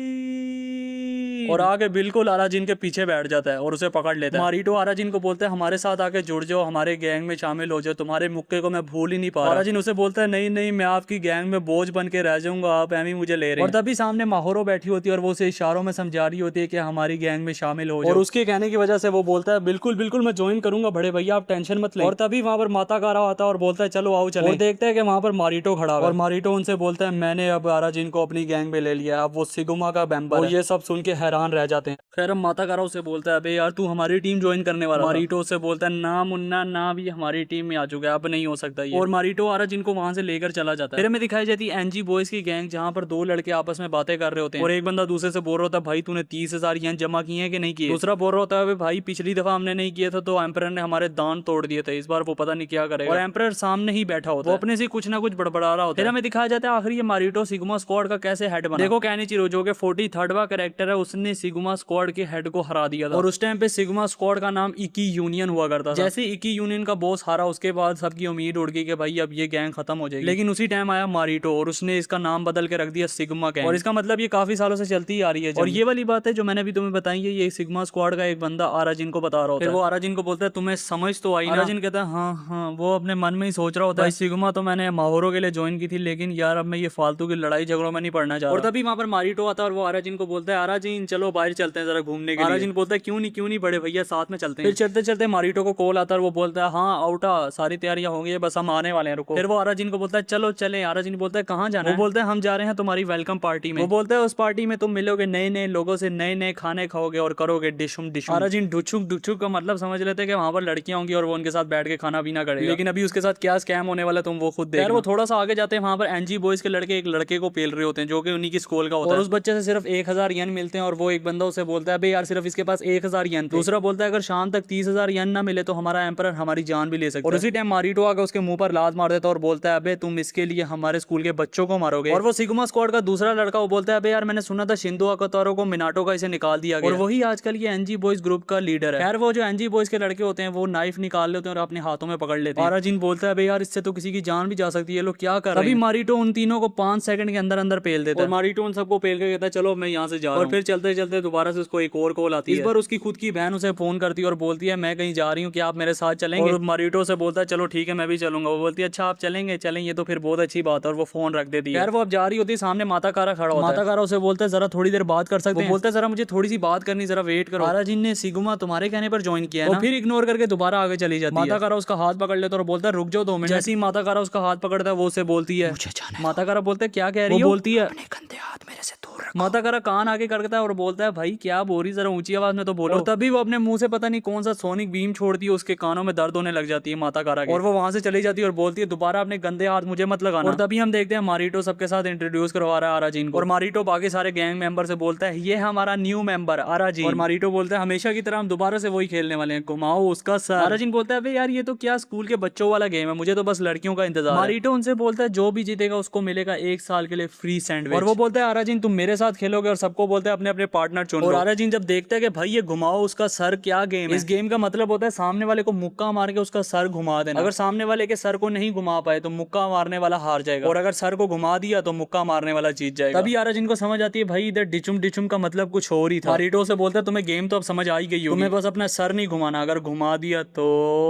और आगे बिल्कुल आराजिन के पीछे बैठ जाता है और उसे पकड़ लेता है। मारिटो आराजिन को बोलता है हमारे साथ आके जुड़ जाओ हमारे गैंग में शामिल हो जाओ तुम्हारे मुक्के को मैं भूल ही नहीं पा रहा। आराजिन उसे बोलता है नहीं नहीं मैं आपकी गैंग में बोझ बन के रह जाऊंगा आप एमी मुझे ले रहे हैं। और तभी सामने माहुरो बैठी होती है और वो उसे इशारों में समझा रही होती है कि हमारी गैंग में शामिल हो जाओ और उसके कहने की वजह से वो बोलता है बिल्कुल बिल्कुल मैं ज्वाइन करूंगा बड़े भैया आप टेंशन मत लें। और तभी वहां पर माताकारा आता है और बोलता है चलो आओ चलें और देखते हैं कि वहां पर मारिटो खड़ा है और मारिटो उनसे बोलता है मैंने अब आराजिन को अपनी गैंग में ले लिया अब वो सिगमा का मेंबर है। ये सब सुन के हैरान रह जाते हैं। खैर माताकारा उसे बोलता है अबे यार तू हमारी टीम ज्वाइन करने वाला। मारिटो से बोलता है ना मुन्ना ना भी हमारी टीम में आ चुका है अब नहीं हो सकता ये। और मारिटो आराजिन को वहां से लेकर चला जाता है। फिर हमें दिखाई जाती है एनजी बॉयज की गैंग जहां पर दो लड़के आपस में बातें कर रहे होते हैं और एक बंदा दूसरे से बोल रहा होता है भाई तूने 30,000 येन जमा किए हैं कि नहीं किए। दूसरा बोल रहा होता है भाई पिछली दफा हमने नहीं किए थे तो एम्परर ने हमारे दांत तोड़ दिए थे इस बार वो पता नहीं क्या करेगा। और एम्परर सामने ही बैठा होता है वो अपने से कुछ ना कुछ बड़बड़ा रहा होता है। फिर हमें दिखाया जाता है आखिर ये मारिटो सिग्मा स्क्वाड का कैसे हेड बना। देखो कैनिचिरो जो कि 43वां कैरेक्टर है उसने सिग्मा स्क्वाड के हेड को हरा दिया था और उस टाइम पे सिग्मा स्क्वाड का नाम इकी यूनियन हुआ करता था। जैसे इकी यूनियन का बॉस हारा उसके बाद सबकी उम्मीद उड़ गई कि भाई अब ये गैंग खत्म हो जाएगी। लेकिन उसी टाइम आया मारिटो और उसने इसका नाम बदल के रख दिया सिग्मा गैंग और इसका मतलब ये काफी सालों से चलती ही आ रही है। और ये वाली बात है जो मैंने अभी तुम्हें बताई है ये सिग्मा स्क्वाड का एक बंदा आराजिन को बता रहा होता है। फिर वो आराजिन को बोलता है तुम्हें समझ तो आई ना। आराजिन कहता है हाँ हाँ। वो अपने मन में ही सोच रहा होता है सिग्मा तो मैंने माहुरो के लिए ज्वाइन की थी लेकिन यार अब मैं ये फालतू की लड़ाई झगड़ों में नहीं पड़ना चाह रहा। और तभी वहां पर मारिटो आता है और वो आराजिन को बोलता है आराजिन चलो बाहर चलते हैं जरा घूमने के लिए। आराजिन बोलता है क्यों नहीं बड़े भैया साथ में चलते हैं। फिर चलते चलते मारिटो को कॉल आता है और वो बोलता है हाँ आउटा सारी तैयारियां हो गई है बस हम आने वाले हैं रुको। फिर वो आराजिन को बोलता है चलो चले। आराजिन बोलता है कहाँ जाना है। वो बोलता है हम जा रहे हैं तुम्हारी वेलकम पार्टी में। वो बोलता है उस पार्टी में तुम मिलोगे नए नए लोगों से नए नए खाने खाओगे और करोगे डिशुम डिशुम। आराजिन डुचुक डुचुक का मतलब समझ लेते हैं कि वहां पर लड़कियां होंगी और वो उनके साथ बैठ के खाना पीना करेगा। लेकिन अभी उसके साथ क्या स्कैम होने वाला तुम वो खुद देखो। वो थोड़ा सा आगे जाते हैं वहां पर एनजी बॉयज के लड़के एक लड़के को पेल रहे होते हैं जो कि उन्हीं की स्कूल का होता है और उस बच्चे से सिर्फ 1000 येन मिलते हैं और वो एक बंदा उसे बोलता है यार सिर्फ इसके पास 1000 येन। दूसरा बोलता है अगर शाम तक 30,000 येन ना मिले तो हमारा एम्परर हमारी जान भी ले सकता है। और उसी टाइम मारिटो आकर उसके मुंह पर लात मार देता है और बोलता है अबे तुम इसके लिए हमारे स्कूल के बच्चों को मारोगे। और वो सिग्मा स्क्वाड का दूसरा लड़का वो बोलता है अबे यार मैंने सुना था शिंदो अकातारो को मिनाटो का इसे निकाल दिया गया और वही आजकल ये एनजी बॉयज ग्रुप का लीडर है। खैर वो जो एनजी बॉयज के लड़के होते हैं वो नाइफ निकाल लेते हैं और अपने हाथों में पकड़ लेते हैं। आराजिन बोलता है अबे यार इससे तो किसी की जान भी जा सकती है लोग क्या कर रहे हैं। मारिटो उन तीनों को 5 सेकंड के अंदर अंदर पेल देता है और मारिटो उन सबको पेल के कहता है चलो मैं यहाँ से जा रहा हूँ। और फिर चलते चलते चलते दोबारा से उसको एक और कॉल आती है। इस बार उसकी खुद की बहन उसे फोन करती है और बोलती है मैं कहीं जा रही हूँ, क्या आप मेरे साथ चलेंगे? और मारिटो से बोलता है चलो ठीक है मैं भी चलूंगा। वो बोलती है अच्छा आप चलेंगे, चलेंगे तो फिर बहुत अच्छी बात है। और वो फोन रख देती है। यार वो अब जा रही होती है, सामने माता कारा खड़ा होता है। माता कारा उसे बोलता है जरा थोड़ी देर बात कर सकते हैं? बोलता है जरा मुझे थोड़ी सी बात करनी, जरा वेट करो। आराजिन ने सिगमा तुम्हारे कहने पर ज्वाइन किया है ना? फिर इग्नोर करके दोबारा आगे चली जाती है। माता कारा उसका हाथ पकड़ लेता है और बोलता है रुक जाओ 2 मिनट। जैसे ही माता कारा उसका हाथ पकड़ता है वो उसे बोलती है मुझे जाना है। माता कारा बोलते है क्या कह रही हो? बोलती है अपने गंदे हाथ मेरे से दूर रखो। माता कारा कान आगे करता है और बोलता है भाई क्या बोल रही, जरा ऊंची आवाज में तो बोलो। और तभी वो अपने मुंह से पता नहीं कौन सा सोनिक बीम छोड़ती है, उसके कानों में दर्द होने लग जाती है माता कारा के। और वो वहां से चली जाती है और बोलती है दोबारा अपने गंदे हाथ मुझे मत लगाना। और तभी हम देखते हैं मारिटो सबके साथ इंट्रोड्यूस करवा रहा है आराजिन को। और मारिटो बाकी सारे गैंग मेंबर से बोलता है ये हमारा न्यू मेंबर आराजिन। और मारिटो बोलता है हमेशा की तरह हम दोबारा से वही खेलने वाले हैं, घुमाओ उसका सर। आराजिन बोलता है यार ये तो क्या स्कूल के बच्चों वाला गेम है, मुझे तो बस लड़कियों का इंतजार है। मारिटो उनसे बोलता है जो भी जीतेगा उसको मिलेगा 1 साल के लिए फ्री सैंडविच। और वो बोलता है आराजिन तुम मेरे साथ खेलोगे, और सबको बोलता है अपने अपने पार्टनर चुन लो। और आराजिन जब देखता है कि भाई ये घुमाओ उसका सर क्या गेम है, इस गेम का मतलब होता है सामने वाले को मुक्का मार के उसका सर घुमा देना। अगर सामने वाले के सर को नहीं घुमा पाए तो मुक्का मारने वाला हार जाएगा, और अगर सर को घुमा दिया तो मुक्का मारने वाला जीत जाएगा। तभी आराजिन को समझ आती है भाई इधर डिचुम डिचुम का मतलब कुछ और ही था। मारिटो से बोलता है तुम्हें गेम तो अब समझ आ ही गई होगी, तुम्हें बस अपना सर नहीं घुमाना, अगर घुमा दिया तो।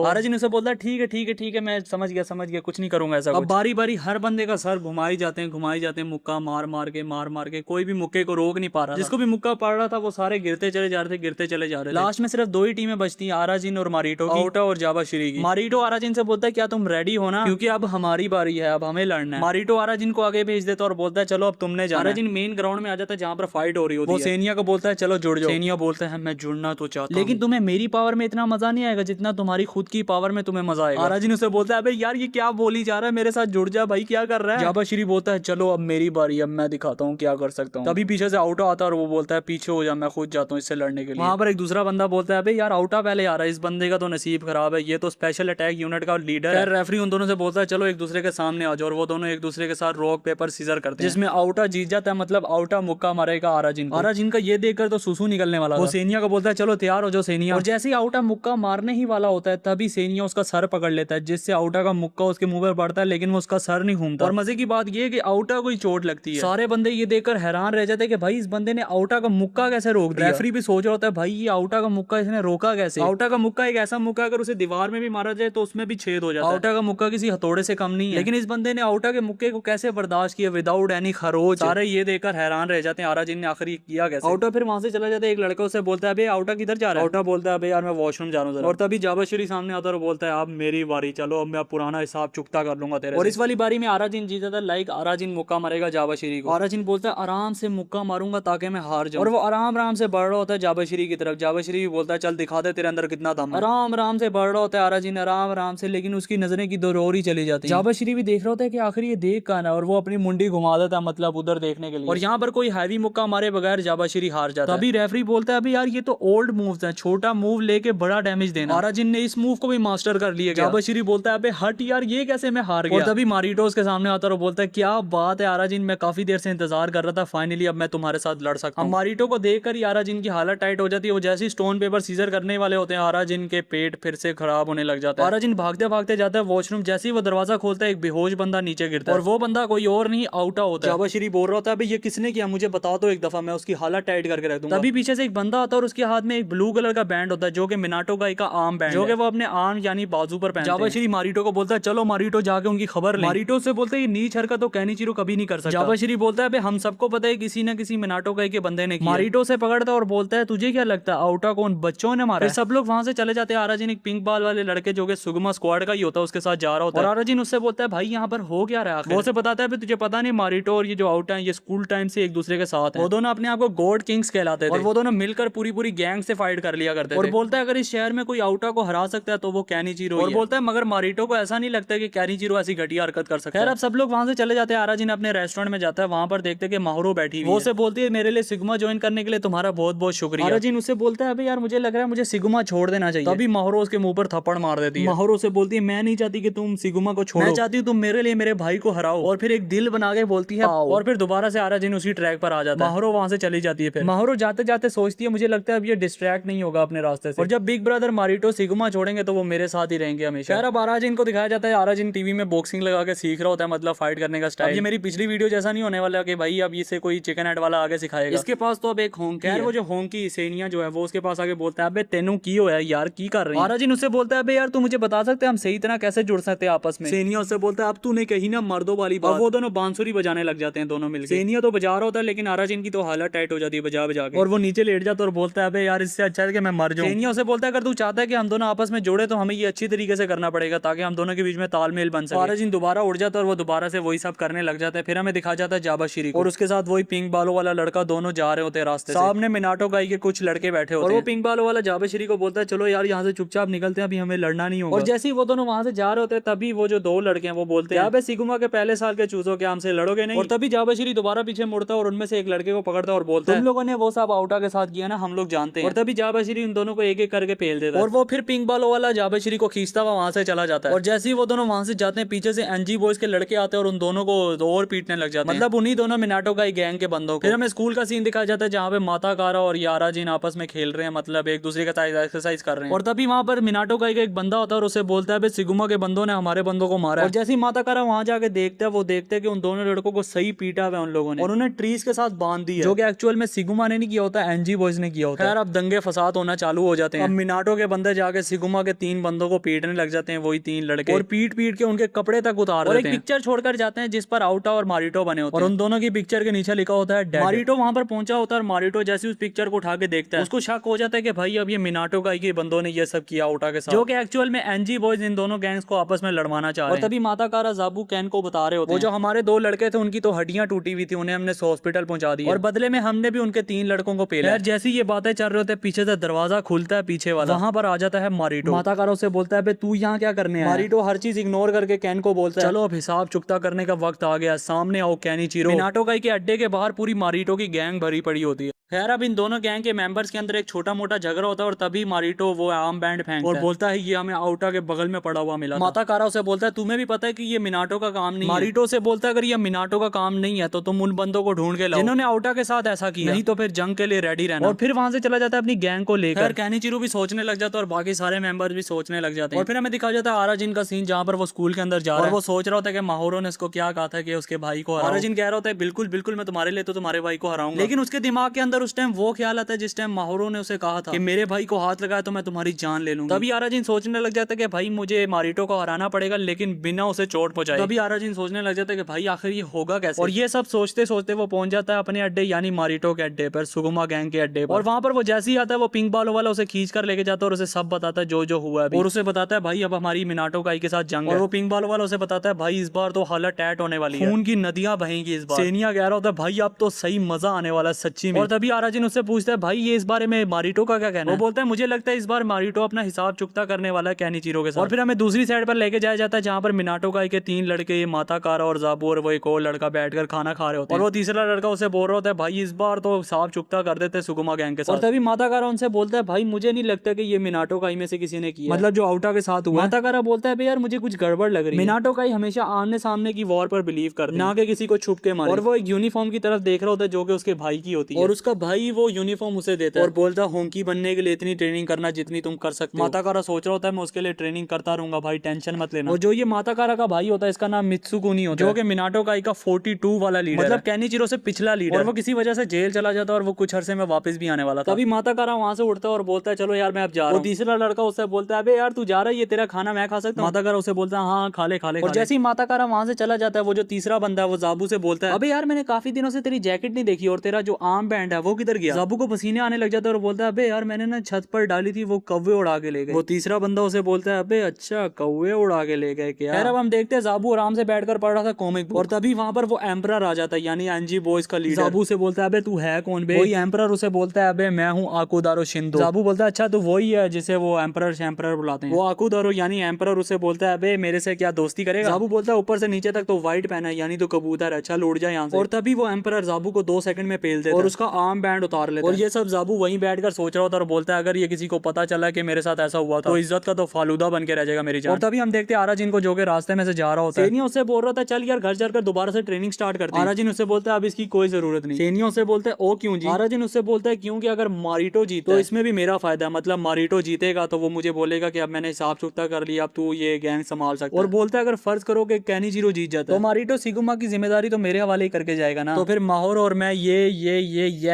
आराजिन उसे बोलता है ठीक है ठीक है ठीक है मैं समझ गया कुछ नहीं करूंगा ऐसा। अब बारी बारी हर बंदे का सर घुमाई जाते हैं मुक्का मार मार के कोई भी मुक्के को रोक नहीं पा रहा। जिसको भी मुक्का पड़ रहा था वो सारे गिरते चले जा रहे थे। लास्ट में सिर्फ 2 ही टीमें बचती हैं, आराजिन और मारिटो की, आउटा और जाबाशिरी की। मारिटो आराजिन से बोलता है क्या तुम रेडी हो ना, क्योंकि अब हमारी बारी है, अब हमें लड़ना है। मारिटो आराजिन को आगे भेज देता और बोलता है चलो अब तुमने जाना। आराजिन मेन ग्राउंड में आ जाता है जहाँ पर फाइट हो रही होती है। वो सेनिया को बोलता है चलो जुड़ जाओ। सेनिया बोलता है मैं जुड़ना तो चाहता हूं, लेकिन तुम्हें मेरी पावर में इतना मजा नहीं आएगा जितना तुम्हारी खुद की पावर में तुम्हें मजा आएगा। आराजिन उसे बोलता है अबे यार ये क्या बोली जा रहा है, मेरे साथ जुड़ जा भाई, क्या कर रहा है? जाबाशिरी बोलता है चलो अब मेरी बारी, अब मैं दिखाता हूँ क्या कर सकता हूँ। तभी पीछे से आउटा आता है और वो बोलता है पीछे हो जा, मैं खुद जाता हूँ इससे लड़ने के लिए। वहां पर एक दूसरा बंदा बोलता है अबे यार आउटा पहले आ रहा है, इस बंदे का तो नसीब खराब है, ये तो स्पेशल अटैक यूनिट का लीडर है। रेफरी उन दोनों से बोलता है चलो एक दूसरे के सामने आ जाओ, और वो दोनों एक दूसरे के साथ रॉक पेपर सीजर करते हैं, जिसमें आउटा जीत जाता है, मतलब आउटा मुक्का मारेगा आराजिन को। आराजिन का ये देखकर तो सुसु निकलने वाला था। वो सेनिया को बोलता है चलो तैयार हो जाओ सेनिया। और जैसे ही आउटा मुक्का मारने ही वाला होता है तभी सेनिया उसका सर पकड़ लेता है, जिससे आउटा का मुक्का उसके मुंह पर पड़ता है, लेकिन वो उसका सर नहीं घूमता। और मजे की बात ये है कि आउटा को ही चोट लगती है। सारे बंदे ये देखकर हैरान रह जाते हैं कि भाई इस बंदे ने आउटा का मुक्का कैसे रोक दिया। रेफरी भी सोच रहा होता है भाई ये आउटा का मुक्का इसने रोका कैसे। आउटा का मुक्का एक ऐसा मुक्का अगर उसे दीवार में भी मारा जाए तो उसमें भी छेद हो जाता है। आउटा का मुक्का किसी हथौड़े से कम नहीं है, लेकिन इस बंदे ने आउटा के मुक्के को कैसे बर्दाश्त किया विदाउट एनी खरोच। सारे ये देखकर हैरान रह जाते हैं आराजिन ने आखिर किया कैसे। आउटा फिर वहां से चला जाता है, एक लड़का उसे बोलता है अबे आउटा किधर जा रहा है। आउटा बोलता है अबे यार मैं वॉशरूम जा रहा हूं। और तभी जाबाशिरी सामने आता है और बोलता है अब मेरी बारी, चलो अब मैं पुराना हिसाब चुकता कर लूंगा तेरे। और इस वाली बारी में आराजिन जीता था, लाइक आराजिन मुक्का मारेगा जाबाशिरी को। आराजिन बोलता है आराम से मुक्का मारूंगा ताकि मैं हार जाऊं। और वो आराम आराम से बढ़ रहा होता है जाबाशिरी की तरफ। जाबाशिरी भी बोलता है चल दिखा दे तेरे अंदर कितना दम है। आराम आराम से बढ़ रहा होता है आराजिन आराम आराम से, लेकिन उसकी नजरें की दो और ही चली जाती है। जाबाशिरी भी देख रहा होता है कि आखिर ये देख कहां है, और वो अपनी मुंडी घुमा देता है मतलब उधर देखने के लिए। और यहाँ पर कोई हैवी मुक्का मारे बगैर जाबाशिरी हार जाता है। तभी रेफरी बोलता है अभी यार ये तो ओल्ड मूव्स हैं, छोटा मूव लेके बड़ा डैमेज देना। आराजिन ने इस मूव को भी मास्टर कर लिया। जाबाशिरी बोलता है अबे हट यार ये कैसे मैं हार गया। और तभी मारिटो उसके सामने आता है और बोलता है क्या बात है आराजिन, मैं काफी देर से इंतजार कर रहा था, फाइनली अब मैं तुम्हारे साथ लड़ सकता हूं। मारिटो को देखकर ही आराजिन की हालत टाइट हो जाती है। वो जैसे ही स्टोन पेपर सीजर करने वाले होते हैं आराजिन के पेट फिर से खराब होने लग जाता है। आराजिन भागते भागते जाता है वॉशरूम। जैसे ही वो दरवाजा खोलता है एक बेहोश बंदा नीचे गिरता है, और वो बंदा कोई और नहीं आउटा होता है। जाबाशिरी बोल रहा होता है अबे ये किसने किया, मुझे बता दो एक दफा, मैं उसकी हालत टाइट करके रख दूंगा। तभी पीछे से एक बंदा आता है और उसके हाथ में एक ब्लू कलर का बैंड होता है जो कि मिनाटो गाई का आर्म बैंड, जो कि वो अपने आर्म यानी बाजू पर पहनते हैं। जाबाशिरी मारिटो को बोलता है चलो मारिटो जाके उनकी खबर ले। मारिटो से बोलता है ये नीच हरकत तो कैनिचिरो कभी नहीं कर सकता। जाबाशिरी बोलता है हम सबको पता है किसी न किसी मिनाटो गाई के बंदे ने किया। मारिटो से पकड़ता है और बोलता है तुझे क्या लगता है आउटा को उन बच्चों ने मारा। सब लोग वहां से चले जाते हैं। आराजिन एक पिंक बाल वाले लड़के जो कि सुगमा स्क्वाड का ही होता है उसके साथ जा रहा होता है। और आराजिन उससे बोलता है भाई यहाँ पर हो क्या रहा है। वो से बताता है तुझे पता नहीं मारिटो और ये जो आउटा है ये स्कूल टाइम से एक दूसरे के साथ है। वो दोनों अपने आप को गॉड किंग्स कहलाते थे और वो दोनों मिलकर पूरी गैंग से फाइट कर लिया करते थे। और बोलता है अगर इस शहर में कोई आउटा को हरा सकता है तो वो कैनिचिरो। और बोलता है मगर मारिटो को ऐसा नहीं लगता कि कैनिचिरो ऐसी घटिया हरकत कर सकता है। खैर अब सब लोग वहां से चले जाते हैं। आराजिन अपने रेस्टोरेंट में जाता है, वहां पर देखते हैं कि माहरो बैठी हुई है। वो से बोलती है मेरे लिए सिग्मा ज्वाइन करने के लिए तुम्हारा बहुत बहुत शुक्रिया। आराजिन उससे बोलता है अबे यार मुझे लग रहा है मुझे सिग्मा छोड़ देना चाहिए। तभी माहरो उसके मुंह पर थप्पड़ मार देती है। माहरो से बोलती है मैं नहीं चाहती कि तुम सिग्मा को छोड़ो, मैं चाहती हूँ तुम मेरे लिए मेरे भाई को हराओ। और फिर एक दिल बना के बोलती है और फिर दोबारा से आराजिन उसी ट्रैक पर आ जाता है। माहरो वहां से चली जाती है। फिर माहरो जाते जाते सोचती है मुझे लगता है अब ये डिस्ट्रैक्ट नहीं होगा अपने रास्ते से, और जब बिग ब्रदर मारिटो सिग्मा छोड़ेंगे तो वो मेरे साथ ही रहेंगे हमेशा। यार अब आराजिन को दिखाया जाता है, आराजिन टीवी में बॉक्सिंग लगा के सीख रहा होता है, मतलब फाइट करने का स्टाइल। ये मेरी पिछली वीडियो जैसा नहीं होने वाला कि भाई अब इसे कोई चिकन हेड वाला आगे सिखाएगा। इसके पास पास तो अब एक होंकी है। वो जो होंकी सेनिया जो है वो उसके पास आके बोलता है अबे तेनू की होया यार, की कर रहे हैं। आराजिन उससे बोलता है अबे यार तू मुझे बता सकते हम सही तरह कैसे जुड़ सकते हैं आपस में। सेनिया उससे बोलता है अब तूने कही ना मर्दों वाली बात। और वो दोनों बांसुरी बजाने लग जाते हैं दोनों मिलकर। सेनिया तो बजा रहा होता है लेकिन आराजिन की तो हालत टाइट हो जाती है बजा बजा के, और वो नीचे लेट जाता है और बोलता है अबे यार इससे अच्छा है कि मैं मर जाऊं। सेनिया उसे बोलता है अगर तू चाहता है कि हम दोनों आपस में जुड़े तो हमें ये अच्छी तरीके से करना पड़ेगा ताकि हम दोनों के बीच में तालमेल बन सके। आराजिन दोबारा उड़ जाता है और वो दोबारा से वही सब करने लग जाता है। फिर हमें दिखा जाता है जाबाशिरी और उसके साथ वही पिंक बालों वाला लड़का, दोनों जा रहे होते हैं रास्ते से। सामने मिनाटो गाई के कुछ लड़के बैठे होते हैं और वो पिंक बालों वाला जाबाशिरी को बोलता है चलो यार यहाँ से चुपचाप निकलते हैं, अभी हमें लड़ना नहीं होगा। और जैसे ही वो दोनों वहां से जा रहे होते हैं तभी वो जो दो लड़के हैं वो बोलते हैं अबे सिगुमा के पहले साल के चूसो क्या हमसे लड़ोगे नहीं। और तभी जाबाशिरी दोबारा पीछे मुड़ता है और उनमें से एक लड़के को पकड़ता है और बोलता है तुम लोगों ने वो सब आउटा के साथ किया ना, हम लोग जानते हैं। और तभी जाबाशिरी उन दोनों को एक एक करके फेल देता है और वो फिर पिंक बालों वाला जाबाशिरी को खींचता हुआ वहां से चला जाता है। और जैसे ही वो दोनों वहां से जाते हैं पीछे से एनजी बॉयज के लड़के आते हैं और उन दोनों को और पीटने लग जाते हैं, मतलब उन्हीं दोनों मिनाटो का गैंग के बंदों को। फिर हमें स्कूल का सीन दिखाया जाता है जहाँ पे माता कारा और यारा जिन आपस में खेल रहे हैं, मतलब एक दूसरे के साथ एक्सरसाइज कर रहे हैं। और तभी वहां पर मिनाटो का एक बंदा होता है और उसे बोलता है सिगुमा के बंदों ने हमारे बंदों को मारा। और जैसे ही माता कारा वहां जाके देखते हैं वो देखते हैं कि उन दोनों लड़कों को सही पीटा हुआ उन लोगों ने और उन्हें ट्रीज के साथ बांध दिया, जो कि एक्चुअल में सिगुमा ने नहीं किया होता, एनजी बॉयज ने किया होता है। खैर अब दंगे फसाद होना चालू हो जाते हैं। अब मिनाटो के बंदे जाके सिगुमा के 3 बंदों को पीटने लग जाते हैं, वही 3 लड़के, और पीट पीट के उनके कपड़े तक उतार देते हैं। और एक पिक्चर छोड़कर जाते हैं जिस पर आउटा और मारिटो बने होते हैं और उन दोनों की पिक्चर के नीचे लिखा होता है मारिटो वहां पर पहुंचा होता है और मारिटो जैसे उस पिक्चर को उठा के देखता है उसको शक हो जाता है कि भाई अब ये मिनाटो का ही बंदों ने ये सब किया आउटा के साथ, जो कि एक्चुअल में एनजी बॉयज इन दोनों गैंग्स को आपस में लड़वाना चाह रहे हैं। और तभी माता कारा जाबू कैन को बता रहे होते हैं वो जो हमारे 2 लड़के थे उनकी तो हड्डियां टूटी हुई थी, उन्हें हमने हॉस्पिटल पहुंचा दिया और बदले में हमने भी उनके 3 लड़कों को पेला। जैसी ये बातें चल रहे होते पीछे से दरवाजा खुलता है पीछे वाला, वहां पर आ जाता है मारिटो। माता कारा से बोलता है तू यहाँ क्या करने आया? मारिटो हर चीज इग्नोर करके कैन को बोलता है चलो अब हिसाब चुकता करने का वक्त आ गया, सामने आओ केनिचिरो। मिनाटो काई के अड्डे के बाहर पूरी मारिटो की गैंग भरी पड़ी होती है। खैर अब इन दोनों गैंग के मेंबर्स के अंदर एक छोटा मोटा झगड़ा होता है और तभी मारिटो वो आर्म बैंड फेंकता है और बोलता है ये हमें आउटा के बगल में पड़ा हुआ मिला। माता कारा उसे बोलता है तुम्हें भी पता है कि ये मिनाटो का काम नहीं है। मारिटो से बोलता है अगर ये मिनाटो का काम नहीं है तो तुम उन बंदों को ढूंढ के लाओ जिन्होंने आउटा के साथ ऐसा किया, नहीं तो फिर जंग के लिए रेडी रहना। और फिर वहां से चला जाता है अपनी गैंग को लेकर। केनिचिरो भी सोचने लग जाता है और बाकी सारे मेंबर्स भी सोचने लग जाते हैं। और फिर हमें दिखा जाता है आराजिन का सीन जहाँ पर वो स्कूल के अंदर जा रहा है और वो सोच रहा होता है कि माहोरो ने उसको क्या कहा था कि उसके भाई को हराओ। आराजिन कह रहा होता है बिल्कुल बिल्कुल मैं तुम्हारे लिए तो तुम्हारे भाई को हराऊंगा, लेकिन उसके दिमाग के अंदर उस टाइम वो ख्याल आता है जिस टाइम माहोरो ने उसे कहा था कि मेरे भाई को हाथ लगाया तो मैं तुम्हारी जान ले लूंगा। तभी आराजिन सोचने लग जाता है कि भाई मुझे मारिटो को हराना पड़ेगा लेकिन बिना उसे चोट पहुंचाए। तभी आराजिन सोचने लग जाता है कि भाई आखिर ये होगा कैसे। और ये सब सोचते सोचते वो पहुंच जाता है अपने अड्डे यानी मारिटो के अड्डे पर, सुगुमा गैंग के अड्डे पर। और वहां पर वो जैसे ही आता है वो पिंक बालों वाला उसे खींच कर लेके जाता है और उसे सब बताता है जो हुआ है और उसे बताता है भाई अब हमारी मिनाटो काई के साथ जंग है। और वो पिंक बालों वाला उसे बताता है भाई इस बार तो हालत टैट होने वाली है, खून की नदियां बहेंगी इस बार। सेनिया कह रहा होता है भाई अब तो सही मजा आने वाला सच्ची में। और तभी आराजिन उससे पूछता है भाई ये इस बारे में मारिटो का क्या कहना है? वो बोलता है मुझे लगता है इस बार मारिटो अपना हिसाब चुकता करने वाला है केनिचिरो के साथ। और फिर हमें दूसरी साइड पर लेके जाया जाता है जहाँ पर मिनाटो काई के 3 लड़के माता कारा और जाबू और वो एक और लड़का बैठकर खाना खा रहे होते हैं और वो तीसरा लड़का उसे बोल रहा होता है भाई इस बार तो हिसाब चुकता कर देते सुगुमा गैंग के साथ। और तभी माता कारा उनसे बोलता है भाई मुझे नहीं लगता कि ये मिनाटो काई में से किसी ने किया, मतलब जो आउटा के साथ हुआ। माता कारा बोलता है यार मुझे कुछ गड़बड़ लग रही है। मिनाटो काई हमेशा आमने सामने की वॉर पर बिलीव करते हैं, ना कि किसी को छुप के मारे। और वो एक यूनिफॉर्म की तरफ देख रहा होता है जो कि उसके भाई की होती है और उसका भाई वो यूनिफॉर्म उसे देता है और बोलता है होंकी बनने के लिए इतनी ट्रेनिंग करना जितनी तुम कर सकते हो। माता कारा सोच रहा होता है मैं उसके लिए ट्रेनिंग करता रहूंगा भाई, टेंशन मत लेना। और जो ये माता कारा का भाई होता है इसका नाम मित्सुकुनी होता है, जो कि मिनाटो काई का 42 वाला लीडर, मतलब केनिचिरो से पिछला लीडर। और वो किसी वजह से जेल चला जाता है और वो कुछ अरसे में वापस भी आने वाला था। तभी माता कारा वहां से उठता है और बोलता है चलो यार मैं अब जा रहा हूं। तीसरा लड़का उससे बोलता है अबे यार तू जा रहा है, ये तेरा खाना मैं खा सकता हूं? माता कारा उसे बोलता है हाँ खा ले खा ले। और जैसे ही माता कारा वहां से चला जाता है वो जो तीसरा बंदा है वो जाबू से बोलता है अबे यार मैंने काफी दिनों से तेरी जैकेट नहीं देखी और तेरा जो आर्म बैंड है वो किधर गया? जाबू को पसीने आने लग जाता है और बोलता है अबे यार मैंने ना छत पर डाली थी, वो कौवे उड़ा के ले गए। वो तीसरा बंदा उसे बोलता है अबे अच्छा कौवे उड़ा के ले गए क्या? खैर अब हम देखते हैं जाबू आराम से बैठकर पढ़ रहा था कॉमिक बुक और तभी वहां पर वो एम्परर आ जाता है यानी एनजी बॉयज का लीडर। जाबू से बोलता है अबे तू है कौन बे? वही एम्परर उसे बोलता है अबे मैं हूँ आकुदारो शिंदो। जाबू बोलता है अच्छा तो वही है जिसे वो एम्परर शैम्परर बुलाते हैं। वो आकुदारो यानी एम्परर उसे बोलता है अबे मेरे से क्या दोस्ती करेगा? जाबू बोलता है ऊपर से नीचे तक तो व्हाइट पहना है यानी तो कबूतर है, चल उड़ जा यहाँ से। और तभी वो एम्परर जाबू को 2 सेकंड में पेल देता है और उसका आर्म बैंड उतार लेता है। और ये सब जाबू वहीं बैठकर सोच रहा होता है और बोलता है अगर ये किसी को पता चला कि मेरे साथ ऐसा हुआ तो इज्जत का तो फालूदा बन के रह जाएगा मेरी जान। और तभी हम देखते हैं आराजिन को जो कि रास्ते में से जा रहा होता है। सेनिया उससे बोल रहा था चल यार घर जाकर दोबारा से ट्रेनिंग स्टार्ट करते हैं। आराजिन उससे बोलता है अब इसकी कोई जरूरत नहीं। सेनिया उससे बोलता है ओ क्यों जी? आराजिन उससे बोलता है क्योंकि अगर मारिटो जीता तो इसमें भी मेरा फायदा है, मतलब मारिटो जीतेगा तो वो मुझे बोलेगा कि अब मैंने हिसाब चुकता कर लिया, अब तू ये गैंग संभाल सकता है। और बोलता है अगर फर्ज करो कि केनिचिरो जीत जाता है तो मारिटो सिगुमा की जिम्मेदारी तो मेरे हवाले ही करके जाएगा ना, तो फिर माहोरो और मैं ये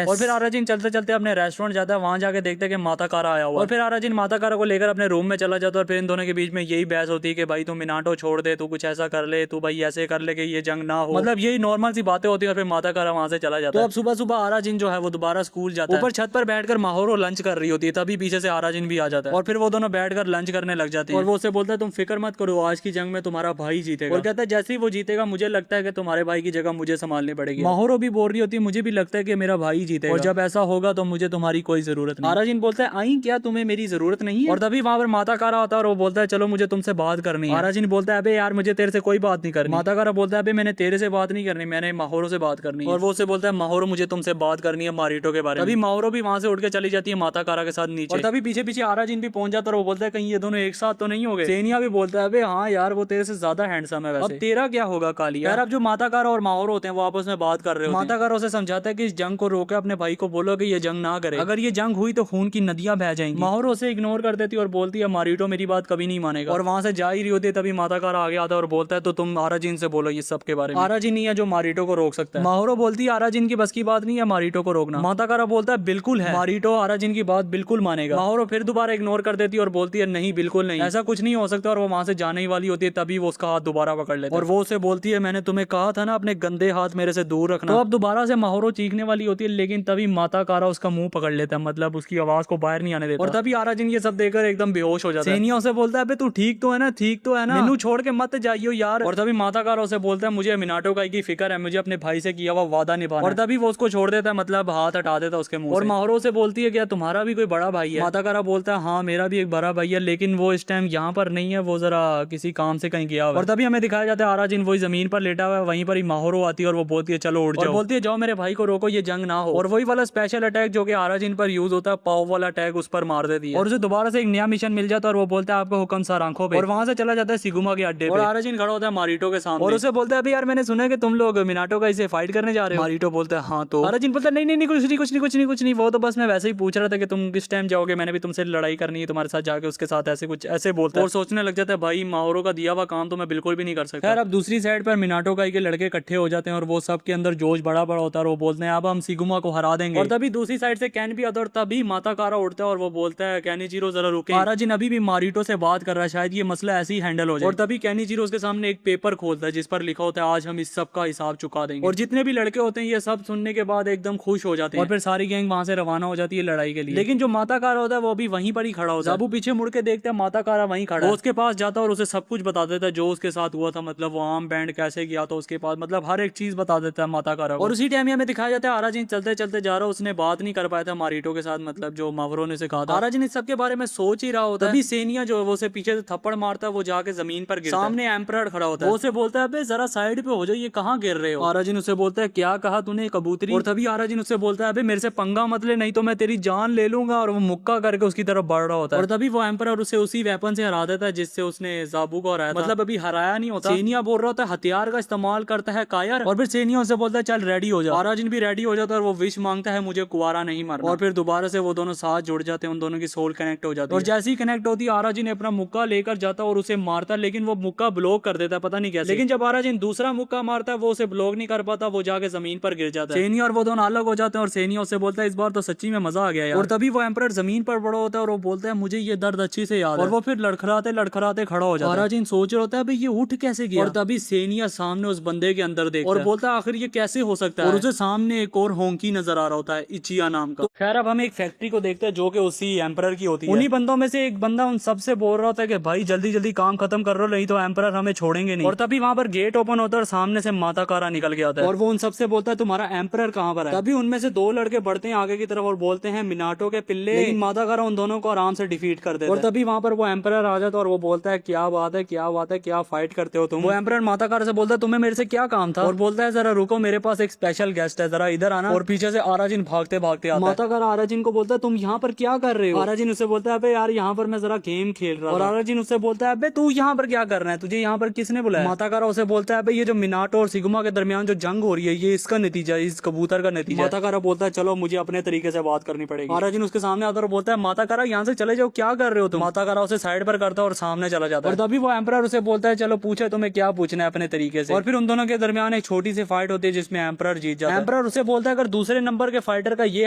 यस। और फिर आराजिन चलते चलते अपने रेस्टोरेंट जाता है, वहां जाके देखते हैं कि माता कारा आया हुआ, और फिर आराजिन माता कारा को लेकर अपने रूम में चला जाता है। और फिर इन दोनों के बीच में यही बहस होती है कि भाई तू मिनाटो छोड़ दे, तू कुछ ऐसा कर ले, तू भाई ऐसे कर ले कि ये जंग ना हो, मतलब यही नॉर्मल सी बातें होती है। और फिर माता कारा वहां से चला जाता है। तो अब सुबह सुबह आराजिन जो है वो दोबारा स्कूल जाता है। ऊपर छत पर बैठकर माहोरो लंच कर रही होती है, तभी पीछे से आराजिन भी आ जाता है और फिर वो दोनों बैठकर लंच करने लग जाते हैं। और वो उसे बोलता है तुम फिक्र मत करो, आज की जंग में तुम्हारा भाई जीतेगा। और कहता है जैसे ही वो जीतेगा मुझे लगता है कि तुम्हारे भाई की जगह मुझे संभालनी पड़ेगी। माहोरो भी बोल रही होती है मुझे भी लगता है कि मेरा भाई जीतेगा, और जब ऐसा होगा तो मुझे तुम्हारी कोई जरूरत नहीं। आराजिन बोलता है आई क्या तुम्हें मेरी जरूरत नहीं है? और तभी वहां पर माता कारा आता है और वो बोलता है चलो मुझे तुमसे बात करनी है। आराजिन बोलता है अबे यार मुझे तेरे से कोई बात नहीं करनी। माता कारा बोलता है अबे मैंने तेरे से बात नहीं करनी, मैंने माहोरो से बात करनी है। और वो उसे बोलता है माहोरो मुझे तुमसे बात करनी है मारिटो के बारे में। तभी माहोरो भी वहां से उठ के चली जाती है माता कारा के साथ नीचे, और तभी पीछे पीछे आराजिन भी पहुंच जाता है और वो बोलता है कहीं ये दोनों एक साथ तो नहीं हो गए। सेनिया भी बोलता है अबे हाँ यार वो तेरे से ज्यादा हैंडसम है वैसे, अब तेरा क्या होगा कालिया। यार अब जो माता कारा और माहोरो होते हैं वो आपस में बात कर रहे होते हैं। माता कारा उसे समझाता है कि इस जंग को रोके, अपने भाई को बोलो कि ये जंग ना करे, अगर ये जंग हुई तो खून की नदियां बह जाएंगी। माहोरो उसे इग्नोर कर देती है और बोलती है मारिटो मेरी बात कभी नहीं मानेगा। और वहां से जा ही रही होती है तभी माता कारा आगे आता है और बोलता है तो तुम आराजिन से बोलो ये सब के बारे में, आराजिन ही है जो मारिटो को रोक सकता है। माहोरो बोलती है आराजिन की बस की बात नहीं है मारिटो को रोकना। माता कारा बोलता है बिल्कुल है, मारिटो आराजिन की बात बिल्कुल मानेगा। माहोरो फिर दोबारा इग्नोर कर देती है और बोलती है नहीं बिल्कुल नहीं, ऐसा कुछ नहीं हो सकता। और वो वहां से जाने ही वाली होती है तभी वो उसका हाथ दोबारा पकड़ लेता है और वो उसे बोलती है मैंने तुम्हें कहा था ना अपने गंदे हाथ मेरे से दूर रखना। तो अब दोबारा से माहोरो चीखने वाली होती है लेकिन तभी माता कारा उसका मुंह पकड़ लेता है, मतलब उसकी आवाज को बाहर नहीं आने देता। और तभी आराजिन ये सब देखकर एकदम बेहोश हो जाता है। सेनिया उसे बोलता है तू ठीक तो है ना, ठीक तो है ना, मेनू छोड़ के मत जाइयो यार। और तभी माता कारा उसे बोलता है मुझे मिनाटो का की फिक्र है, मुझे अपने भाई से किया हुआ वादा निभाना। और तभी वो उसको छोड़ देता है, मतलब हाथ हटा देता है उसके मुंह से। और माहोरो से बोलती है क्या तुम्हारा भी कोई बड़ा भाई है? माता कारा बोलता है हाँ मेरा भी एक बड़ा भाई है लेकिन वो इस टाइम यहाँ पर नहीं है, वो जरा किसी काम से कहीं गया हुआ है। और तभी हमें दिखाया जाता है आराजिन वही जमीन पर लेटा हुआ है, वहीं पर ही माहोरो आती है और वो बोलती है चलो उठ जाओ, और बोलती है जाओ मेरे भाई को रोको ये जंग ना हो। और वही वाला स्पेशल अटैक जो कि आराजिन पर यूज होता है, पाव वाला अटैक, उस पर मार देती है और उसे दोबारा से एक नया मिशन मिल जाता है और वो बोलता है आपको हुक्म सर आंखों पे। और वहां से चला जाता है सिगुमा के अड्डे पे और आराजिन खड़ा होता है मारिटो के सामने और उसे बोलता है अभी यार मैंने सुना है कि तुम लोग मिनाटो का इसे फाइट करने जा रहे हो। मारिटो बोलता है हाँ तो। आराजिन बोलता है नहीं नहीं नहीं कुछ नहीं कुछ नहीं कुछ नहीं कुछ नहीं, वो तो बस मैं वैसे ही पूछ रहा था कि तुम किस टाइम जाओगे, मैंने भी तुमसे लड़ाई करनी है तुम्हारे साथ जाके उसके साथ, ऐसे कुछ ऐसे बोलता है। और सोचने लग जाता है भाई माहोरो का दिया हुआ काम तो मैं बिल्कुल भी नहीं कर सकता। यार अब दूसरी साइड पर मिनाटो का के लड़के इकट्ठे हो जाते हैं और वो सब के अंदर जोश बड़ा बड़ा होता है और वो बोलते हैं अब हम सिगुमा को हरा देंगे। और तभी दूसरी साइड से कैन भी आता है और तभी माता कारा उठता है और वो बोलता है कैनिचिरो जरा रुके, आराजिन अभी भी मारिटो से बात कर रहा है, शायद ये मसला ऐसे ही हैंडल हो जाए। और तभी कैनिचिरो उसके सामने एक पेपर खोलता है जिस पर लिखा होता है आज हम इस सब का हिसाब चुका देंगे। और जितने भी लड़के होते हैं ये सब सुनने के बाद एकदम खुश हो जाते हैं और फिर सारी गैंग वहां से रवाना हो जाती है लड़ाई के लिए। लेकिन जो माता कारा होता है वो भी वहीं पर ही खड़ा होता है। जाबू पीछे मुड़ के देखते हैं माता कारा वहीं खड़ा है, वो उसके पास जाता है और उसे सब कुछ बता देता है जो उसके साथ हुआ था, मतलब वो आर्म बैंड कैसे गया था उसके पास, मतलब हर एक चीज बता देता है माता कारा। और उसी टाइम हमें दिखाया जाता है आराजिन चलते चलते जा रहा है, उसने बात नहीं कर पाया था मारिटो के साथ, मतलब जो मावरो ने सिखा था। आराजिन इस सब के बारे में सोच ही रहा होता है तभी सेनिया जो है वो उसे पीछे से थप्पड़ मारता है, वो जाके जमीन पर गिरता है। सामने एम्परर खड़ा होता है, वो उसे बोलता है जरा साइड पे हो जाओ, ये कहाँ गिर रहे हो? आराजिन उसे बोलता है क्या कहा तूने कबूतरी? और तभी आराजिन उसे बोलता है अबे मेरे से पंगा मत ले नहीं तो मैं तेरी जान ले लूंगा, और वो मुक्का करके उसकी तरफ बढ़ रहा होता है। और तभी वो एम्परर उसे उसी वेपन से हरा देता है जिससे उसने जाबू को हराया था, मतलब अभी हराया नहीं होता। सेनिया बोल रहा होता है हथियार का इस्तेमाल करता है कायर, और फिर सेनिया उसे बोलता है चल रेडी हो जा। आराजिन भी रेडी हो जाता है और वो विश मांगता है मुझे कुंवारा नहीं मरना, और फिर दोबारा से वो दोनों साथ जुड़ जाते हैं, उन दोनों की सोल कनेक्ट हो जाती है। और जैसे ही कनेक्ट होती है आराजिन अपना मुक्का लेकर जाता है और उसे मारता है, लेकिन वो मुक्का ब्लॉक कर देता है पता नहीं कैसे। लेकिन जब आराजिन दूसरा मुक्का मारता है वो उसे ब्लॉक नहीं कर पाता, वो जाके जमीन पर गिर जाता है। सेनिया और वो दोनों अलग हो जाते हैं और सेनिया उसे बोलता है इस बार तो सच्ची में मजा आ गया यार। और तभी वो एम्परर जमीन पर पड़ा होता है और वो बोलता है मुझे ये दर्द अच्छी से याद है, और वो फिर लड़खड़ाते लड़खड़ाते खड़ा हो जाता है। आराजिन सोच रहा होता है भाई ये उठ कैसे गया, और तभी सेनिया सामने उस बंदे के अंदर देखता है और बोलता है आखिर ये कैसे हो सकता है, और उसे सामने एक और होंकी नजर आ रहा होता है इचिया नाम का। खैर अब हम एक फैक्ट्री को देखते हैं जो कि उसी एम्परर की होती है। उन्हीं बंदों में से एक बंदा उन सबसे बोल रहा होता है कि भाई जल्दी जल्दी काम खत्म कर लो नहीं तो एम्परर हमें छोड़ेंगे नहीं। और तभी वहां पर गेट ओपन होता है और सामने से माता कारा निकल के आता है और वो उन सबसे बोलता है तुम्हारा एम्परर कहाँ पर है। तभी उनमें से दो लड़के बढ़ते हैं आगे की तरफ और बोलते हैं मिनाटो के पिल्ले, लेकिन माता कारा उन दोनों को आराम से डिफीट कर देता है। और तभी वहां पर वो एम्परर आ जाता है और वो बोलता है क्या बात है क्या बात है, क्या फाइट करते हो तुम। वो एम्परर माता कारा से बोलता है तुम्हें मेरे से क्या काम था, और बोलता है जरा रुको मेरे पास एक स्पेशल गेस्ट है जरा इधर आना। और पीछे से आराजिन भागते भागते आता है। माता कारा आराजिन को बोलता है तुम यहाँ पर क्या कर रहे हो। आराजिन उससे बोलता है अबे यार यहाँ पर मैं जरा गेम खेल रहा हूँ। और आराजिन उससे बोलता है अबे तू यहाँ पर क्या कर रहा है, तुझे यहाँ पर किसने बुलाया। माता कारा उसे बोलता है अबे ये जो मिनाटो और सिगुमा के दरमियान जो जंग हो रही है ये इसका नतीजा, इस कबूतर का नतीजा। माता कारा बोलता है चलो मुझे अपने तरीके से बात करनी पड़ेगी। आराजिन उसके सामने आता है और बोलता है माता कारा यहाँ से चले जाओ क्या कर रहे हो तुम। माता कारा उसे साइड पर करता है और सामने चला जाता है। और तभी वो एम्परर उसे बोलता है चलो पूछे तुम्हें क्या पूछना है अपने तरीके से। और फिर उन दोनों के दरमियान एक छोटी सी फाइट होती है जिसमें एम्परर जीत जाता है। एम्परर उसे बोलता है अगर दूसरे दूसरे नंबर के फाइटर का ये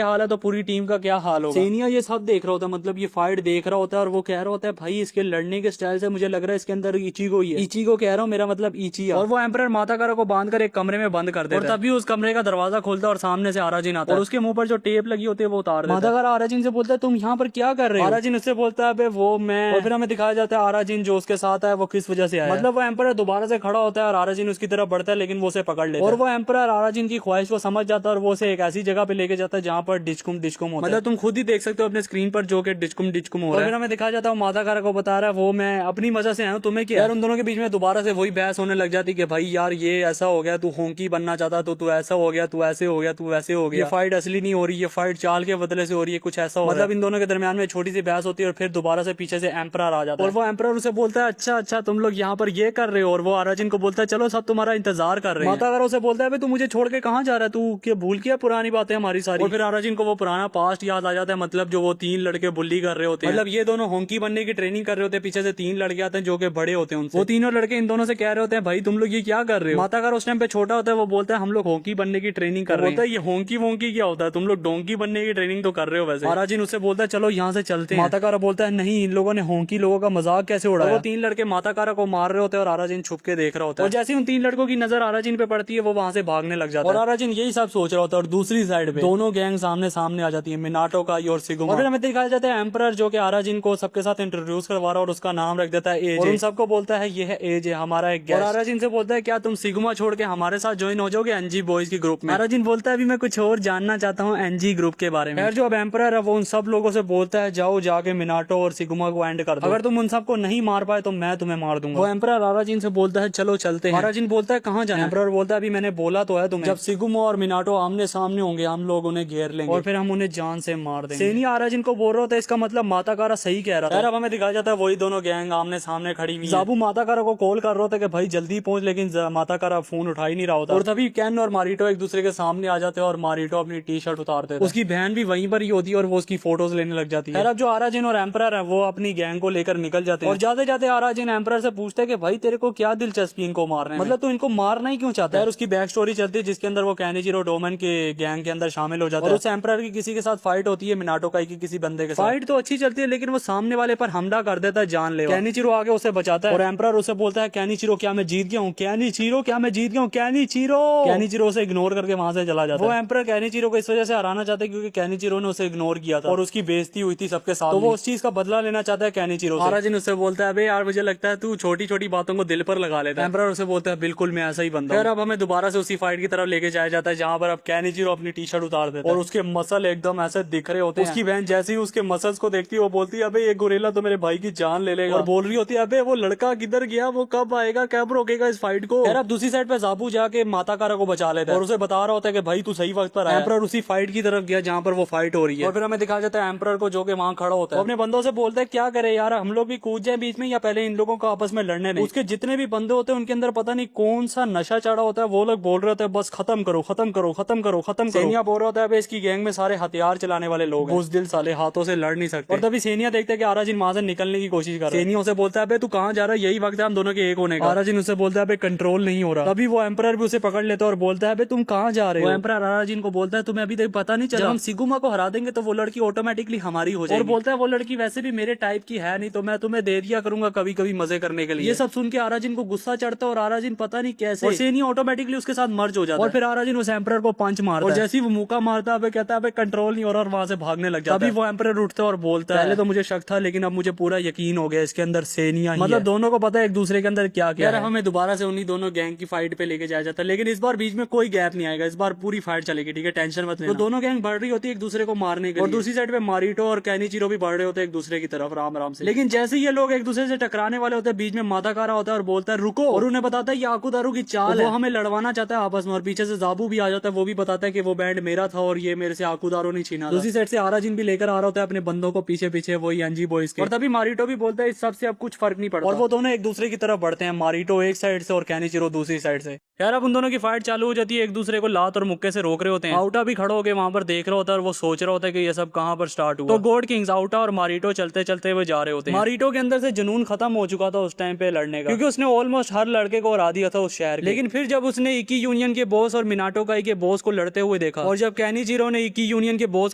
हाल है तो पूरी टीम का क्या हाल होगा। सेनिया ये सब देख रहा होता है, मतलब ये फाइट देख रहा होता है और वो कह रहा होता है भाई इसके लड़ने के स्टाइल से मुझे लग रहा है इसके अंदर इचिगो ही है। इचिगो कह रहा हूँ, मेरा मतलब इचिया। और वो एम्परर माताकारा को बांध कर एक कमरे में बंद कर देता है और तभी उस कमरे का दरवाजा खोलता है और सामने से आराजिन आता है और उसके मुंह पर जो टेप लगी होती है वो उतार देता है। माताकारा आराजिन से बोलता है तुम यहाँ पर क्या कर रहे हो। आराजिन उससे बोलता है वो मैं, और फिर हमें दिखाया जाता है आराजिन जो उसके साथ है वो किस वजह से आया। मतलब वो एम्परर दोबारा से खड़ा होता है और आराजिन उसकी तरफ बढ़ता है लेकिन वो उसे पकड़ लेता है और वो एम्परर आराजिन की ख्वाहिश को समझ जाता है और वो उसे एक ऐसी जगह पे लेके जाता है जहाँ पर डिचकुम डिचकुम होता है। मतलब तुम खुद ही देख सकते हो अपने स्क्रीन पर जो कि डिचकुम डिचकुम हो रहा है। फिर हमें दिखाया जाता है माताकारा को बता रहा है वो मैं अपनी मजा से आया हूँ, तुम्हें क्या। यार उन दोनों के बीच में दोबारा से वही बहस होने लग जाती कि भाई यार ये ऐसा हो गया, तू होंकी बनना चाहता तो तू ऐसा हो गया, तू ऐसे हो गया, तू वैसे हो गया, ये फाइट असली नहीं हो रही, ये फाइट चाल के बदले से हो रही है, कुछ ऐसा हो। मतलब इन दोनों के दरमियान में छोटी सी बहस होती है और फिर दोबारा से पीछे से एम्परर आ जाता है और वो एम्परर उसे बोलता है अच्छा अच्छा तुम लोग यहाँ पर ये कर रहे हो, और वो आराजिन को बोलता है चलो सब तुम्हारा इंतजार कर रहे हैं। माताकारा उसे बोलता है तू मुझे छोड़ के कहाँ जा रहा है, तू क्या भूल किया पुरानी बातें हमारी सारी। और फिर आराजिन को वो पुराना पास्ट याद आ जाता है, मतलब जो वो 3 लड़के बुल्ली कर रहे होते हैं, मतलब ये दोनों होंकी बनने की ट्रेनिंग कर रहे होते हैं, पीछे से 3 लड़के आते हैं जो कि बड़े होते हैं उनसे। वो तीनों लड़के इन दोनों से कह रहे होते हैं भाई तुम लोग ये क्या कर रहे हो। माताकारा उस टाइम पे छोटा होता है, वो बोलता है हम लोग होंकी बनने की ट्रेनिंग कर रहे हैं। ये होंकी वोंकी क्या होता है, तुम लोग डोंकी बनने की ट्रेनिंग तो कर रहे हो वैसे। आराजिन उससे बोलता है चलो यहाँ से चलते हैं। माताकारा बोलता है नहीं, इन लोगों ने होंकी लोगों का मजाक कैसे उड़ाया। वो 3 लड़के माताकारा को मार रहे होते हैं और आराजिन छुप के देख रहा होता है और जैसे उन 3 लड़कों की नजर आराजिन पे पड़ती है वो वहां से भागने लग जाता है और आराजिन यही सब सोच रहा होता है। और दूसरी साइड पे दोनों गैंग सामने सामने आ जाती है, मिनाटो का और सिगुमा। और फिर हमें दिखाया जाता है एम्परर जो कि आराजिन को सबके साथ इंट्रोड्यूस करवा रहा है और उसका नाम रख देता है एज, और उन सबको बोलता है ये है एज है हमारा एक गेस्ट। और आराजिन से बोलता है क्या तुम सिगुमा छोड़ के हमारे साथ ज्वाइन हो जाओगे एनजी बॉयज की ग्रुप में। आराजिन बोलता है अभी मैं कुछ और जानना चाहता हूँ एनजी ग्रुप के बारे में। जो अब एम्परर है वो उन सब लोगों से बोलता है जाओ जाके मिनाटो और सिगुमा को एंड कर दो, अगर तुम उन सबको नहीं मार पाए तो मैं तुम्हें मार दूंगा। वो एम्परर आराजिन से बोलता है चलो चलते हैं। आराजिन बोलता है कहाँ जाना। एम्परर बोलता है अभी मैंने बोला तो है तुम्हें, जब सिगुमा और मिनाटो आमने सामने होंगे हम लोग उन्हें घेर लेंगे और फिर हम उन्हें जान से मार देंगे। सेनिया आराजिन को बोल रहा होता है इसका मतलब माताकारा सही कह रहा था। अब हमें दिखाया जाता है वही दोनों गैंग आमने सामने खड़ी हुई है। जाबू माताकारा को कॉल कर रहा होता है कि भाई जल्दी पहुंच, लेकिन माताकारा फोन उठा ही नहीं रहा होता और तभी कैन और मारिटो एक दूसरे के सामने आ जाते हैं और मारिटो अपनी टी शर्ट उतारते हैं। उसकी बहन भी वहीं पर ही होती है और वो उसकी फोटोज लेने लग जाती है। अब जो आराजिन और एम्परर है वो अपनी गैंग को लेकर निकल जाते हैं और जाते जाते आराजिन एम्परर से पूछते हैं कि भाई तेरे को क्या दिलचस्पी इनको मारने में, मतलब तू इनको मारना ही क्यों चाहता है। उसकी बैक स्टोरी चलती है जिसके अंदर वो कैनिचिरो डोमन के गैंग के अंदर शामिल हो जाता है और उस एम्परर की किसी के साथ फाइट होती है मिनाटो काई की किसी बंदे के साथ। फाइट तो अच्छी चलती है लेकिन वो सामने वाले पर हमला कर देता है जानलेवा। कैनिचिरो आगे उसे बचाता है और एम्परर उसे बोलता है कैनिचिरो क्या मैं जीत गया हूँ, कैनिचिरो क्या मैं जीत गया हूँ, कैनिचिरो उसे इग्नोर करके वहां से चला जाता है। वो एम्परर कैनिचिरो को इस वजह से हराना चाहता है क्योंकि कैनिचिरो ने उसे इग्नोर किया था और उसकी बेइज्जती हुई थी सबके साथ, तो वो उस चीज का बदला लेना चाहता है कैनिचिरो से। आराजिन उससे बोलता है अबे यार मुझे लगता है तू छोटी छोटी बातों को दिल पर लगा लेता है। एम्परर उसे बोलता है बिल्कुल मैं ऐसा ही बंदा हूं। अब हमें दोबारा से उसी फाइट की तरफ लेके जाया जाता है जहां पर अब कैनिचिरो अपनी टी शर्ट उतार देता है और उसके मसल एकदम ऐसे दिख रहे होते हैं। उसकी बहन जैसे ही उसके मसल्स को देखती है वो बोलती है अबे ये गोरेला तो मेरे भाई की जान ले लेगा और बोल रही होती है अबे वो लड़का किधर गया, वो कब आएगा, कब रोकेगा इस फाइट को। अब दूसरी साइड पे जाबू जाके माताकारा को बचा लेता है और उसे बता रहा होता है कि भाई तू सही वक्त पर आया। एम्परर उसी फाइट की तरफ गया जहां पर वो फाइट हो रही है और फिर हमें दिखाया जाता है एम्परर को जो कि वहां खड़ा होता है, अपने बंदों से बोलता है क्या करे यार हम लोग भी कूद जाए बीच में या पहले इन लोगों को आपस में लड़ने नहीं। उसके जितने भी बंदे होते हैं उनके अंदर पता नहीं कौन सा नशा चढ़ा होता है, वो लोग बोल रहे होते हैं बस खत्म करो खत्म करो खत्म करो खत्म करो। सेनिया बोल रहा होता है इसकी गैंग में सारे हथियार चलाने वाले लोग बुज़दिल साले हाथों से लड़ नहीं सकते। और तभी सेनिया देखता है कि आराजिन वहां से निकलने की कोशिश कर रहा है। सेनिया उसे बोलता है तू कहाँ जा रहा है, यही वक्त है हम दोनों के एक होने का। आराजिन उसे बोलता है कंट्रोल नहीं हो रहा। तभी वो एम्परर भी उसे पकड़ लेता है और बोलता है तुम कहाँ जा रहे हो। एम्परर आराजिन को बोलता है तुम्हें अभी तक पता नहीं चला, हम सिगुमा को हरा देंगे तो वो लड़की ऑटोमेटिकली हमारी हो जाएगी। और बोलता है वो लड़की वैसे भी मेरे टाइप की है नहीं तो मैं तुम्हें दे दिया करूंगा कभी कभी मजे करने के लिए। ये सब सुन के आराजिन को गुस्सा चढ़ता है और आराजिन पता नहीं कैसे सेनिया ऑटोमेटिकली उसके साथ मर्ज हो जाता है और फिर आराजिन उस एम्परर को पंच मारता है और जैसे ही वो मुका मारता है कहता है कंट्रोल नहीं हो रहा और वहां से भागने लग जाता है। अभी वो एम्परर उठता है और बोलता है पहले तो मुझे शक था लेकिन अब मुझे पूरा यकीन हो गया इसके अंदर सेनिया ही मतलब दोनों को पता है एक दूसरे के अंदर क्या क्या है। हमें दोबारा से उन्हीं दोनों गैंग की फाइट पे लेके जाया जाता है लेकिन इस बार बीच में कोई गैप नहीं आएगा, इस बार पूरी फाइट चलेगी ठीक है, टेंशन मत लेना। तो दोनों गैंग बढ़ रही होती है एक दूसरे को मारने के लिए और दूसरी साइड पे मारिटो और कैनिचिरो भी बढ़ रहे होते हैं एक दूसरे की तरफ राम राम से। लेकिन जैसे ये लोग एक दूसरे से टकराने वाले होते हैं बीच में माताकारा होता है और बोलता है रुको और उन्हें बताता है ये आकुदारू की चाल है, वो हमें लड़वाना चाहता है आपस में। और पीछे से जाबू भी आ जाता है, वो भी बताता है कि वो बैंड मेरा था और ये मेरे से आकुदारू नहीं छीना। दूसरी साइड से आराजिन भी लेकर आ रहा होता है अपने बंदों को पीछे पीछे वही एनजी बॉयज के। और तभी मारिटो भी बोलता है इस सबसे अब कुछ फर्क नहीं पड़ता और वो दोनों एक दूसरे की तरफ बढ़ते हैं, मारिटो एक साइड से और कैनिचिरो दूसरी साइड से। यार अब उन दोनों की फाइट चालू हो जाती है, एक दूसरे को लात और मुक्के से रोक रहे होते हैं। आउटा भी खड़ा होकर वहां पर देख रहा होता है और वो सोच रहा होता है कि ये सब कहां पर स्टार्ट हुआ। तो गॉड किंग्स आउटा और मारिटो चलते चलते हुए जा रहे होते हैं। मारिटो के अंदर से जुनून खत्म हो चुका था उस टाइम पे लड़ने का, क्योंकि उसने ऑलमोस्ट हर लड़के को हरा दिया था उस शहर के। लेकिन फिर जब उसने इकी यूनियन के बॉस और मिनाटो काई के बॉस को लड़ते हुए देखा, और जब केनिचिरो ने इकी यूनियन के बॉस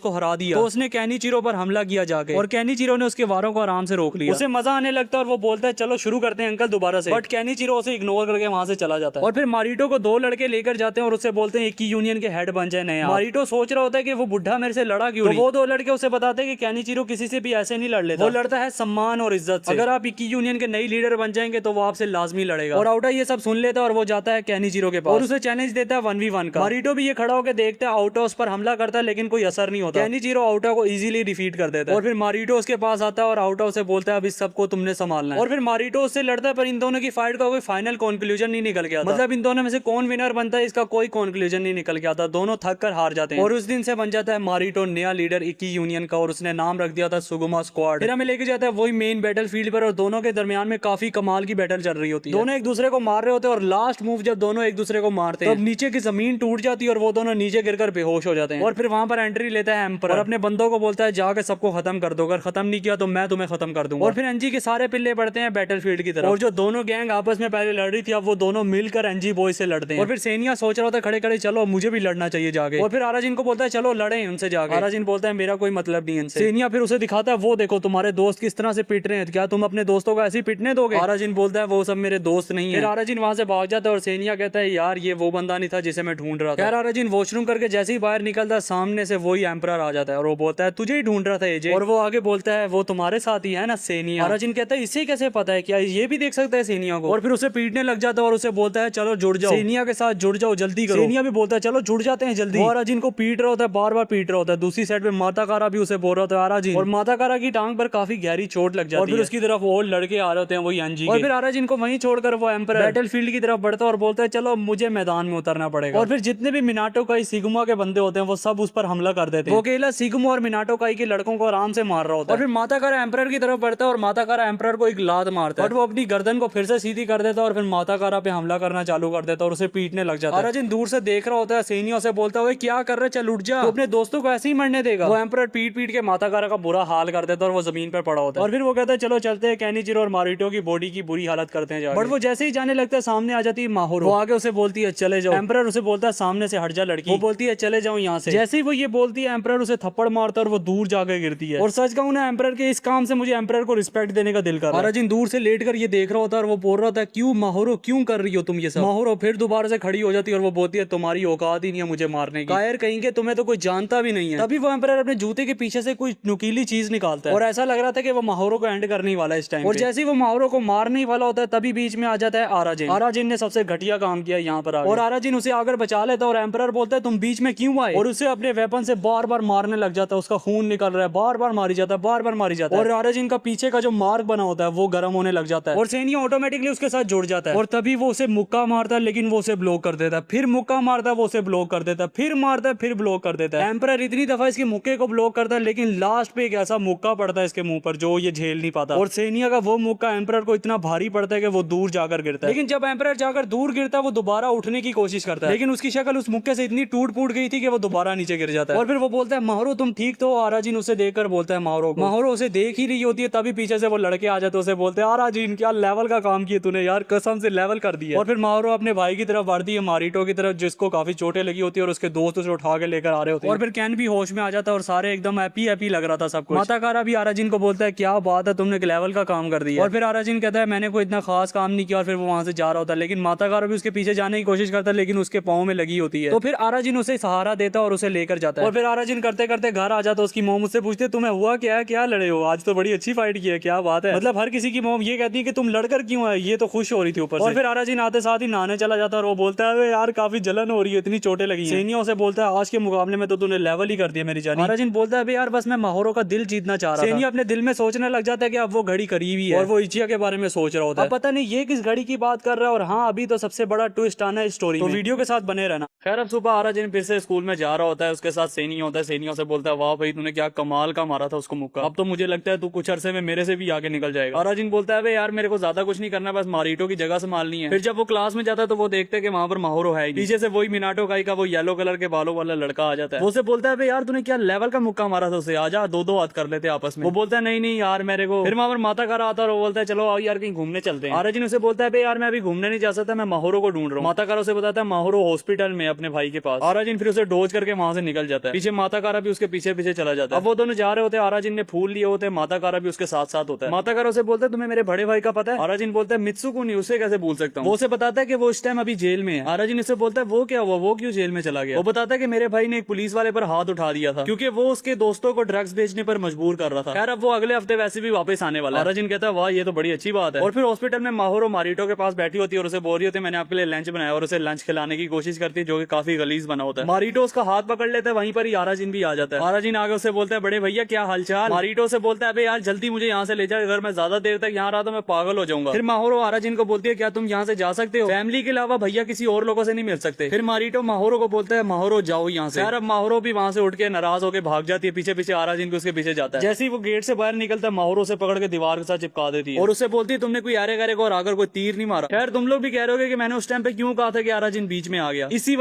को हरा दिया, तो उसने केनिचिरो पर हमला किया जाके, और केनिचिरो ने उसके वारों को आराम से रोक लिया। उसे मजा आने लगता है और वो बोलता है चलो शुरू करते हैं अंकल दोबारा से, बट केनिचिरो उसे इग्नोर करके वहां से चला जाता है। और फिर मारिटो को दो लड़के लेकर जाते हैं और उससे बोलते हैं इकी यूनियन के हेड बन जाए नया। मारिटो सोच रहा होता है कि वो बुढ़ा मेरे से लड़ा क्यों नहीं। वो दो लड़के उसे बताते हैं कि केनिचिरो किसी से भी ऐसे नहीं लड़ लेता, वो लड़ता है सम्मान और इज्जत से। अगर आप इकी यूनियन के नई लीडर बन जाएंगे तो वो आपसे लाजमी लड़ेगा। और आउटा ये सब सुन लेता है और वो जाता है केनिचिरो के पास और उसे चैलेंज देता है 1v1 का। मारिटो भी ये खड़ा होकर देखता है, आउटा उस पर हमला करता है लेकिन कोई असर नहीं होता। केनिचिरो आउटा को इजीली डिफीट कर देता है। और फिर मारिटो उसके पास आता है और आउटा उसे बोलता है अब इस सबको तुमने संभालना है। और फिर मारिटो उससे लड़ता है, पर इन दोनों की फाइट का कोई फाइनल कंक्लूजन नहीं निकल के आता। मतलब इन दोनों में से कौन विनर बनता है इसका कोई कंक्लूजन नहीं निकल के आता। दोनों थक कर हार जाते हैं और उस दिन से बन जाता है मारिटो नया लीडर इकी यूनियन का, और उसने नाम रख दिया था सुगुमा स्क्वाड। फिर हमें लेके जाता है वही मेन बैटल फील्ड पर, और दोनों के दरमियान में काफी कमाल की बैटल चल रही होती है। दोनों एक दूसरे को मार रहे होते हैं और लास्ट मूव जब दोनों एक दूसरे को मारते हैं तब नीचे की जमीन टूट जाती है और वो दोनों नीचे गिरकर बेहोश हो जाते हैं। और फिर वहां पर एंट्री लेता है एम्परर और अपने बंदों को बोलता है जाकर सबको खत्म कर दो, अगर खत्म नहीं किया तो मैं तुम्हें खत्म कर दूंगा। और फिर एनजी के सारे पिल्ले पड़ते हैं बैटल फील्ड की तरफ, और जो दोनों गैंग आपस में पहले लड़ रही थी अब वो दोनों मिलकर एनजी बॉय से लड़ते हैं। और फिर सेनिया सोच रहा होता है खड़े खड़े चलो मुझे भी लड़ना चाहिए जाके, और फिर आराजिन को बोलता है चलो लड़े उनसे जाके। आराजिन बोलता है मेरा कोई मतलब नहीं इनसे। सेनिया फिर उसे दिखाता है वो देखो तुम्हारे दोस्त किस तरह से पिट रहे हैं, क्या तुम अपने दोस्तों को ऐसे ही पिटने दोगे। आराजिन बोलता है वो सब मेरे दोस्त नहीं है। फिर आराजिन वहां से भाग जाता है और सेनिया कहता है यार ये वो बंदा नहीं था जिसे मैं ढूंढ रहा था। यार आराजिन वॉशरूम करके जैसे ही बाहर निकलता है सामने से वही एम्परर आ जाता है और वो बोलता है तुझे ही ढूंढ रहा था एजे, और वो आगे बोलता है वो तुम्हारे साथ ही है ना सेनिया। आराजिन कहता है इसे कैसे पता है, क्या ये भी देख सकता है सेनिया को, और फिर उसे पीटने लग जाता है और उसे बोलता है चलो जुड़ जाओ सेनिया के साथ, जुड़ जाओ जल्दी करो। सेनिया भी बोलता है चलो जुड़ जाते हैं जल्दी। आराजिन को पीट रहा होता है, बार बार पीट रहा होता है। दूसरी साइड पे माताकारा भी उसे बोल रहा होता है आराजिन, और माताकारा की टांग पर काफी गहरी चोट लग जाती है और फिर उसकी तरफ और लड़के आ रहे होते हैं वही एनजी, और फिर आराजिन को वहीं छोड़कर वो एम्परर बैटल फील्ड की तरफ बढ़ता है और बोलता है चलो मुझे मैदान में उतरना पड़ेगा। और फिर जितने भी मिनाटो काई सिगुमा के बंदे होते हैं वो सब उस पर हमला कर देते हैं। वो अकेला सिगुमा और मिनाटो काई के लड़कों को आराम से मार रहा होता है। और फिर माताकारा एम्परर की तरफ बढ़ता है और माताकारा एम्परर को एक लात मारता है, और वो अपनी गर्दन को फिर से सीधी कर देता है और फिर माताकारा पे हमला करना चालू कर देता है और उसे पीटने लग जाता है। आराजिन दूर से देख रहा होता है, सेनिया से बोलता है क्या कर रहे, चल उठ जा, तो अपने दोस्तों को ऐसे ही मरने देगा। वो एम्परर पीट पीट के माताकारा का बुरा हाल कर देता है और वो जमीन पर पड़ा होता है। और फिर वो कहता है चलो चलते हैं, केनिचिरो और मारिटो की बॉडी की बुरी हालत करते हैं जाके। बट वो जैसे ही जाने लगता है सामने आ जाती है माहोरो, वो आगे उसे बोलती है चले जाओ। एम्परर उसे बोलता है सामने से हट जा लड़की, वो बोलती है चले जाओ यहाँ से। जैसे ही वो ये बोलती है एम्परर उसे थप्पड़ मारता है और वो दूर जाकर गिरती है। और सच कहूं ना एम्परर के इस काम से मुझे एम्परर को रिस्पेक्ट देने का दिल कर रहा है। आराजिन दूर से लेट कर ये देख रहा होता है और वो बोल रहा था क्यों माहोरो क्यों कर रही हो तुम ये सब। माहोरो फिर दोबारा से खड़ी हो जाती है और वो बोलती है तुम्हारी औकात ही नहीं है मुझे मारने की, कायर कहेंगे तुम्हें तो कोई जानता भी नहीं है। तभी वो एम्परर अपने जूते के पीछे से कोई नुकीली चीज निकालता है और ऐसा लग रहा था कि वो माहोरो को एंड करने वाला है इस टाइम। और जैसे ही वो माहोरो को मारने वाला होता है तभी बीच में आ जाता है आराजिन। आराजिन ने सबसे घटिया काम किया यहाँ पर और आराजिन उसे आकर बचा लेता है और एम्परर बोलता है तुम बीच में क्यों आए, और उसे अपने वेपन से बार बार मारने लग जाता है। उसका खून निकल रहा है, बार बार मारी जाता है, बार बार मारी जाता है, और आराजिन का पीछे का जो मार्क बना होता है वो गर्म होने लग जाता है और सेनिया ऑटोमेटिकली उसके साथ जुड़ जाता है। और तभी वो उसे मुक्का मारता है लेकिन वो उसे ब्लॉक कर देता है, फिर मुक्का मारता है वो उसे ब्लॉक कर देता है, फिर मारता है फिर ब्लॉक कर देता है। एम्परर इतनी दफा इसके मुक्के को ब्लॉक करता है लेकिन लास्ट पे एक ऐसा मुक्का पड़ता है इसके मुंह पर जो ये झेल नहीं पाता, और सेनिया का वो मुक्का एम्परर को इतना भारी पड़ता है कि वो दूर जाकर गिरता है। लेकिन जब एम्परर जाकर दूर गिरता है वो दोबारा उठने की कोशिश करता है लेकिन उसकी शक्ल उस मुक्के से इतनी टूट फूट गई थी कि वो दोबारा नीचे गिर जाता है। और फिर वो बोलता है माहोरो तुम ठीक तो। आराजिन उसे देखकर बोलता है माहोरो उसे देख ही रही होती है तभी पीछे से वो लड़के आ जाते हैं। उसे बोलते हैं आराजिन क्या लेवल का काम किया तूने यार, कसम से लेवल कर दिया। और फिर माहोरो अपने भाई की तरफ बढ़ती है, मारिटो की तरफ जिसको काफी चोटें लगी होती है और उसके दोस्त उसे उठा के लेकर आ रहे होते हैं। और फिर कैन भी होश में आ जाता है और सारे एकदम हैप्पी हैप्पी लग रहा था सब कुछ। माताकारा भी आराजिन को बोलता है क्या बात है तुमने लेवल का काम कर दिया। और फिर आराजिन कहता है मैंने कोई इतना खास काम नहीं किया, और फिर वो वहां से जा रहा होता है लेकिन माताकारा भी उसके पीछे जाने की कोशिश करता है लेकिन उसके पाँव में लगी होती है। तो फिर आराजिन उसे सहारा देता है और उसे लेकर जाता है। और फिर आराजिन करते करते घर आ जाता है। उसकी मोम उससे पूछते तुम्हें हुआ क्या है, क्या लड़े हो, आज तो बड़ी अच्छी फाइट की है, क्या बात है। मतलब हर किसी की मोम ये कहती है कि तुम लड़कर क्यों आए, ये तो खुश हो रही थी ऊपर से। और फिर आराजिन आते साथ ही नहाने चला जाता है और वो बोलता है यार काफी जलन हो रही है, इतनी चोटें लगी हैं। सेनिया उसे बोलता है आज के मुकाबले में तो तूने लेवल ही कर दिया मेरी जान। आराजिन बोलता है यार बस मैं माहोरो का दिल जीतना चाह रहा था। सेनिया अपने दिल में सोचने लग जाता है कि अब वो घड़ी करीब ही है और वो इचिया के बारे में सोच रहा होता है। अब पता नहीं ये किस घड़ी की बात कर रहा है। और हाँ अभी तो सबसे बड़ा ट्विस्ट आना है स्टोरी में, तो वीडियो के साथ बने रहना। खैर अब सुबह आराजिन फिर से स्कूल में जा रहा होता है, उसके साथ सेनिया होता है। सेनिया से बोलता है वाह भाई तूने क्या कमाल का मारा था उसको मुक्का, अब तो मुझे लगता है तू कुछ अरसे में मेरे से भी आगे निकल जाएगा। आराजिन बोलता है यार मेरे को ज्यादा कुछ नहीं करना, बस मारिटो की जगह संभालनी है। फिर जब वो क्लास में जाता है तो तो वो देखते हैं कि वहां पर माहोरो है ही नहीं। पीछे से वही मिनाटो काई का वो येलो कलर के बालों वाला लड़का आ जाता है। वो उसे बोलता है यार तूने क्या लेवल का मुक्का मारा था उसे, आजा दो दो हाथ कर लेते आपस में। वो बोलता है नहीं यार मेरे को। फिर वहां पर माता कारा आता है और वो बोलता है चलो आओ यार कहीं घूमने चलते हैं। आराजिन उसे बोलता है यार मैं अभी घूमने नहीं जा सकता, मैं माहोरो को ढूंढ रहा हूँ। माता कारा उसे बताता है माहोरो हॉस्पिटल में अपने भाई के पास। आराजिन फिर उसे डोज करके वहां से निकल जाता है। पीछे माता कारा भी उसके पीछे पीछे चला जाता है। अब वो दोनों जा रहे होते हैं, आराजिन ने फूल लिए होते हैं, माता कारा भी उसके साथ साथ होता है। माता कारा उसे बोलता है तुम्हें मेरे बड़े भाई का पता है? आराजिन बोलता है मित्सुको नहीं, उसे कैसे भूल सकता हूँ। वो उसे बताता है कि वो इस टाइम अभी जेल में है। आराजिन उसे बोलता है वो क्या हुआ, वो क्यों जेल में चला गया? वो बताता है कि मेरे भाई ने एक पुलिस वाले पर हाथ उठा दिया था क्योंकि वो उसके दोस्तों को ड्रग्स बेचने पर मजबूर कर रहा था। खैर अब वो अगले हफ्ते वैसे भी वापस आने वाला है। आराजिन कहता है वाह ये तो बड़ी अच्छी बात है। और फिर हॉस्पिटल में माहोरो मारिटो के पास बैठी होती है और उसे बोल रही होती है मैंने आपके लिए लंच बनाया, और उसे लंच खिलाने की कोशिश करती है जो कि काफी गलीज बना होता है। मारिटो उसका हाथ पकड़ लेता है, वहीं पर ही आराजिन भी आ जाता है। आराजिन आगे उसे बोलता है बड़े भैया क्या हालचाल? मारिटो से बोलता है अबे यार जल्दी मुझे यहाँ से ले जा, अगर मैं ज्यादा देर तक यहाँ रहा तो मैं पागल हो जाऊंगा। फिर माहोरो आराजिन को बोलती है क्या तुम यहाँ से जा सकते हो? फैमिली के अलावा भैया किसी और लोगों से नहीं मिल सकते। फिर मारिटो माहोरो को बोलता है माहोरो जाओ यहाँ से। यार अब माहोरो भी वहां से उठ के नाराज होकर भाग जाती है, पीछे पीछे आराजिन भी उसके पीछे जाता है। जैसे ही वो गेट से बाहर निकलता है माहोरो से पकड़ के दीवार के साथ चिपका देती है और उससे बोलती है तुमने कोई आरे गारे को और आकर कोई तीर नहीं मारा। खैर तुम लोग भी कह रहे हो कि मैंने उस टाइम पे क्यों कहा था कि आराजिन बीच में आ गया, इसी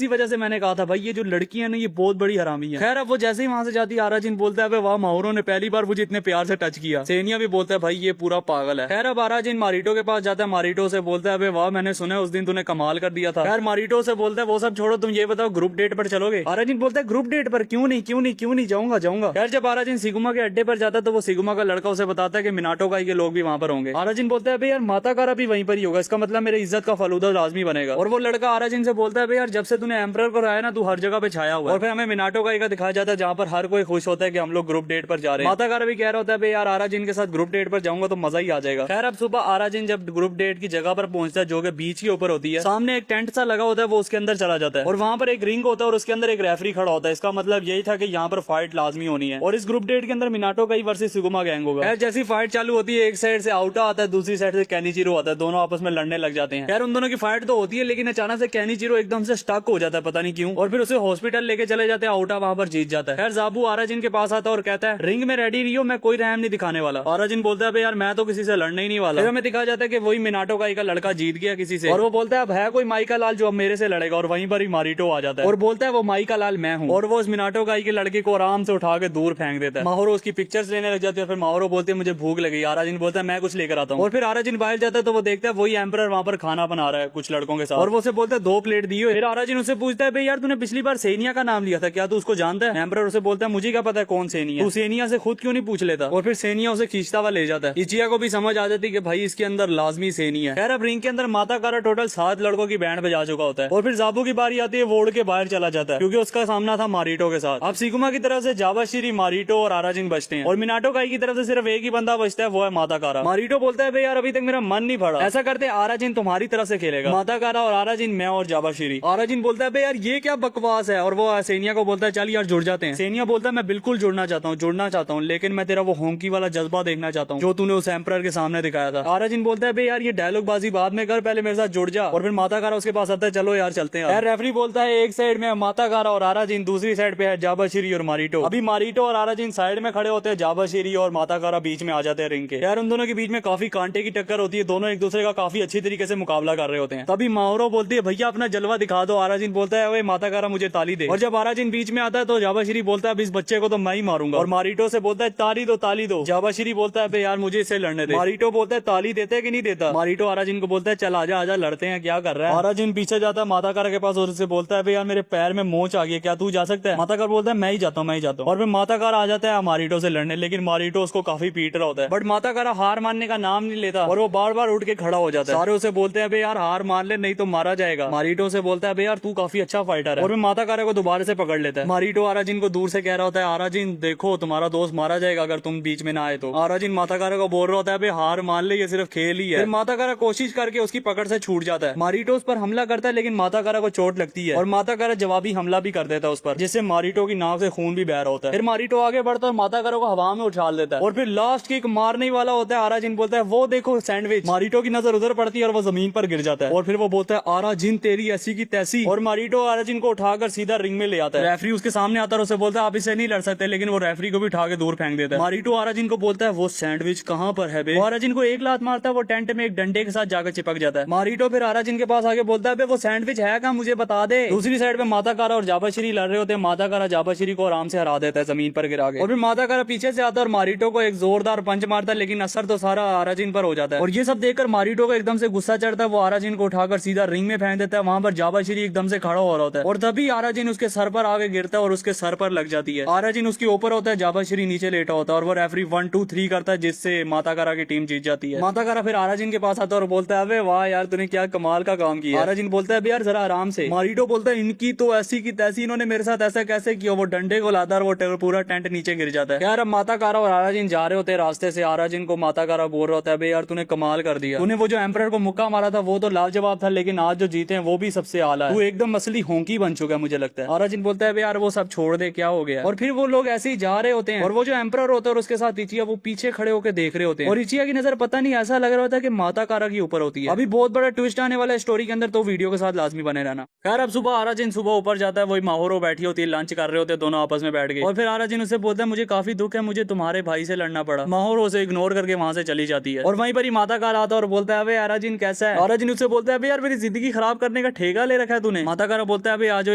वजह से मैंने कहा था भाई ये जो लड़की है ना ये बहुत बड़ी हरामी है। खैर अब वो जैसे ही वहां से जाती है आराजिन बोलता है वाह माहोरो ने पहली बार मुझे इतने प्यार से टच किया। सेनिया भी बोलता है भाई ये पूरा पागल है। खैर अब आराजिन मारिटो के पास जाता है, मारिटो से बोलता है वाह मैंने सुना उस दिन तूने कमाल कर दिया था। खैर मारिटो से बोलता है वो सब छोड़ो तुम ये बताओ ग्रुप डेट पर चलोगे? आराजिन बोलता है ग्रुप डेट पर क्यों नहीं जाऊंगा। खैर जब आराजिन सिगुमा के अड्डे पर जाता है तो वो सिगुमा का लड़का उसे बताता है कि मिनाटो काई के लोग भी वहां पर होंगे। आराजिन बोलता है यार माता कारा भी वहीं पर ही होगा, इसका मतलब मेरी इज्जत का फलूदा लाजमी बनेगा। और वो लड़का आराजिन से बोलता है यार जब से तूने एम्परर को आया ना तू हर जगह पे छाया हुआ है। और फिर हमें मिनाटो काई का दिखाया जाता है जहाँ पर हर कोई खुश होता है कि हम लोग ग्रुप डेट पर जा रहे हैं। माता कारा भी कह रहा होता है यार आराजिन के साथ ग्रुप डेट पर जाऊंगा तो मजा ही आ जाएगा। खैर अब सुबह आराजिन जब ग्रुप डेट की जगह पर पहुंचता है जो कि बीच के ऊपर होती है, सामने एक टेंट सा लगा होता है, वो उसके अंदर चला जाता है और वहां पर एक रिंग होता है और उसके अंदर एक रेफरी खड़ा होता है। इसका मतलब यही था कि यहाँ पर फाइट लाजमी होनी है और इस ग्रुप डेट के अंदर मिनाटो काई वर्सेस सिगुमा गैंग होगा। खैर जैसी फाइट चालू होती है एक साइड से आउटा आता है, दूसरी साइड से केनिचिरो आता है, दोनों आपस में लड़ने लग जाते हैं। खैर उन दोनों की फाइट तो होती है लेकिन अचानक से केनिचिरो एकदम से स्टक हो जाता है पता नहीं क्यों, और फिर उसे हॉस्पिटल लेके चले जाते हैं। आउटा वहां पर जीत जाता है। खैर जाबू आराजिन के पास आता है और कहता है रिंग में रेडी रहियो, मैं कोई रहम नहीं दिखाने वाला। आराजिन बोलता है यार मैं तो किसी से लड़ने ही नहीं वाला। फिर हमें दिखाया जाता है कि वही मिनाटो काई का लड़का जीत गया किसी से और वो बोलता है अब है कोई माइका लाल जो अब मेरे से लड़ेगा, और वहीं पर ही मारिटो आ जाता है और बोलता है वो माइका लाल मैं हूँ, और वो उस मिनाटो काई के लड़के को आराम से उठा के दूर फेंक देता है। माहोरो उसकी पिक्चर्स लेने लग जाती है। फिर माहोरो बोलते है मुझे भूख लगी। आराजिन बोलता है मैं कुछ लेकर आता हूँ, और फिर आराजिन बाहर जाता है तो वो देखता है वही एम्परर वहां पर खाना बना रहा है कुछ लड़कों के साथ, और वो उसे बोलता है 2 प्लेट दियो। फिर आराजिन उसे पूछता है यार तूने पिछली बार सेनिया का नाम लिया था, क्या तू उसको जानता है? एम्परर उसे बोलता है मुझे क्या पता है कौन सेनिया, तू सेनिया से खुद क्यों नहीं पूछ लेता? और फिर सेनिया उसे खींचता हुआ ले जाता है। इचिया को भी समझ आ जाती है कि भाई इसके अंदर लाजमी सेनिया है। खैर अब रिंग के अंदर माता कारा टोटल 7 लड़कों की बैंड बजा चुका होता है और फिर जाबू की बारी आती है, वो उड़ के बाहर चला जाता है क्योंकि उसका सामना था मारिटो के साथ। अब सिगुमा की तरफ से जाबाशिरी, मारिटो और आराजिन बचते हैं और मिनाटो काई की तरफ से सिर्फ एक ही बंदा बचता है, वो है माता कारा। मारिटो बोलता है यार अभी तक मेरा मन नहीं भरा, ऐसा करते आराजिन तुम्हारी तरफ से खेलेगा, माता कारा और आराजिन मैं और जाबाशिरी। आराजिन बोलता है यार ये क्या बकवास है, और वो सेनिया को बोलता है चल यार जुड़ जाते हैं। सेनिया बोलता है मैं बिल्कुल जुड़ना चाहता हूँ लेकिन मैं तेरा वो होंकी वाला जज्बा देखना चाहता हूँ जो तूने उस एम्परर के सामने दिखाया था। आराजिन बोलता है यार ये डायलॉग बाजी बाद में कर, पहले मेरे साथ जुड़ जा। और फिर माता कारा उसके पास आता है चलो यार चलते हैं। यार रेफरी बोलता है एक साइड में माता कारा और आराजिन, दूसरी साइड पे है जाबाशिरी और मारिटो। अभी मारिटो और आराजिन साइड में खड़े होते हैं, जाबाशिरी और माता कारा बीच में आ जाते हैं रिंग के। यार उन दोनों के बीच में काफी कांटे की टक्कर होती है, दोनों एक दूसरे का काफी अच्छी तरीके से मुकाबला कर रहे होते हैं। तभी माहोरो बोलती है भैया अपना जलवा दिखा दो। आराजिन बोलता है माता कारा मुझे ताली दे, और जब आराजिन बीच में आता है तो जाबाशिरी बोलता है अब इस बच्चे को तो मैं ही मारूंगा, और मारिटो से बोलता है ताली दो। जाबाशिरी बोलता है यार मुझे इससे लड़ने दे। मारिटो बोलता है ताली देते है कि नहीं देता? मारिटो आराजिन को बोलता है चल आजा लड़ते हैं, क्या कर रहा है? आराजिन पीछे जाता है माता कारा के पास और उससे बोलता है यार मेरे पैर में मोच आ गई, क्या तू जा सकता है? माता कारा बोलता है मैं ही जाता हूँ। और फिर माता कारा आ जाता है मारिटो से लड़ने, लेकिन मारिटो उसको काफी पीट रहा होता है, बट माता कारा हार मानने का नाम नहीं लेता और वो बार बार उठ के खड़ा हो जाता है। सारे उसे बोलते हैं यार हार मान ले नहीं तो मारा जाएगा। मारिटो से बोलता है यार तू काफी अच्छा फाइटर है, और फिर माता कारा को दोबारा से पकड़ लेता है। मारिटो आराजिन को दूर से कह रहा होता है आराजिन देखो तुम्हारा दोस्त मारा जाएगा अगर तुम बीच में ना आए तो। आराजिन माता कारा को बोल रहा होता है हार मान ले ये सिर्फ खेल ही है। फिर माता कारा कोशिश करके उसकी पकड़ से छूट जाता है। मारिटो उस पर हमला करता है लेकिन माता कारा को चोट लगती है और माता कारा जवाबी हमला भी कर देता है उस पर, जिससे मारिटो की नाक से खून भी बह रहा होता है। फिर मारिटो आगे बढ़ता है और माता कारा को हवा में उछाल देता है और फिर लास्ट किक मारने वाला होता है। आराजिन बोलता है वो देखो सैंडविच। मारिटो की नजर उधर पड़ती है और वो जमीन पर गिर जाता है और फिर वो बोलता है आराजिन तेरी ऐसी की तैसी, और मारिटो आराजिन को उठाकर सीधा रिंग में ले आता है। रेफरी उसके सामने आता है और उसे बोलता है आप इसे नहीं लड़ सकते, लेकिन वो रेफरी को भी उठा के दूर फेंक देता है। मारिटो आराजिन को बोलता है वो सैंडविच कहाँ पर है बे? आराजिन को एक लात मारता है, वो टेंट में एक डंडे के साथ जाकर चिपक जाता है। मारिटो फिर आराजिन के पास आके बोलता है वो सैंडविच है कहाँ, मुझे बता दे। दूसरी साइड पे माताकारा और जाबाश्री लड़ रहे होते हैं। माताकारा जाबाश्री को आराम से हरा देता है जमीन पर गिरा के, और फिर माताकारा पीछे से आता है और मारिटो को एक जोरदार पंच मारता है, लेकिन असर तो सारा आराजिन पर हो जाता है। और ये सब देखकर मारिटो को एकदम से गुस्सा चढ़ता है। वो आराजिन को उठाकर सीधा रिंग में फेंक देता है। वहां पर जाबाश्री एकदम से खड़ा हो रहा होता है और तभी आराजिन उसके सर पर आगे गिरता है और उसके सर पर लग जाती है। आराजिन उसके ऊपर होता है, जाबाश्री नीचे लेटा होता है और वो रेफरी 1 2 3 करता है, जिससे माताकारा की टीम जीत जाती है। माताकारा फिर आराजिन के पास आता है और बोलता है अबे वाह यार तूने क्या कमाल का काम किया। आराजिन बोलता है यार जरा आराम से। मारिटो बोलता है इनकी तो ऐसी की तैसी, इन्होंने मेरे साथ ऐसा कैसे किया। वो डंडे को लाता है और वो पूरा टेंट नीचे गिर जाता है। यार अब माताकारा और आराजिन जा रहे होते हैं रास्ते से। आराजिन को माताकारा बोल रहा होता है यार तूने कमाल कर दिया, तूने वो जो एम्परर को मुक्का मारा था वो तो लाजवाब था, लेकिन आज जो जीते हैं वो भी सबसे आला है, तू एकदम असली होंकी बन चुका है मुझे लगता है। आराजिन बोलता है यार वो सब छोड़ दे, क्या हो गया। और फिर वो लोग ऐसे ही जा रहे होते हैं और वो जो एम्परर होता है और उसके साथ इचिया वो पीछे खड़े होकर देख रहे होते हैं और इचिया की नजर पता नहीं ऐसा लग रहा होता है कि माताकारा के ऊपर होती है। अभी बहुत बड़ा ट्विस्ट आने वाला है स्टोरी के अंदर, तो वीडियो के साथ लाजमी बने रहना। खैर अब सुबह आराजिन सुबह ऊपर जाता है, वही माहोरो बैठी होती है, लंच कर रहे होते हैं दोनों आपस में बैठ के, और फिर आराजिन उससे बोलता है मुझे काफी दुख है, मुझे तुम्हारे भाई से लड़ना पड़ा। माहोरो उसे इग्नोर करके वहां से चली जाती है और वहीं पर ही माताकारा आता है और बोलता है आराजिन कैसा है। आराजिन उससे बोलता है यार मेरी जिंदगी खराब करने का ठेका ले रखा है तूने। माताकारा बोलता है आ जाओ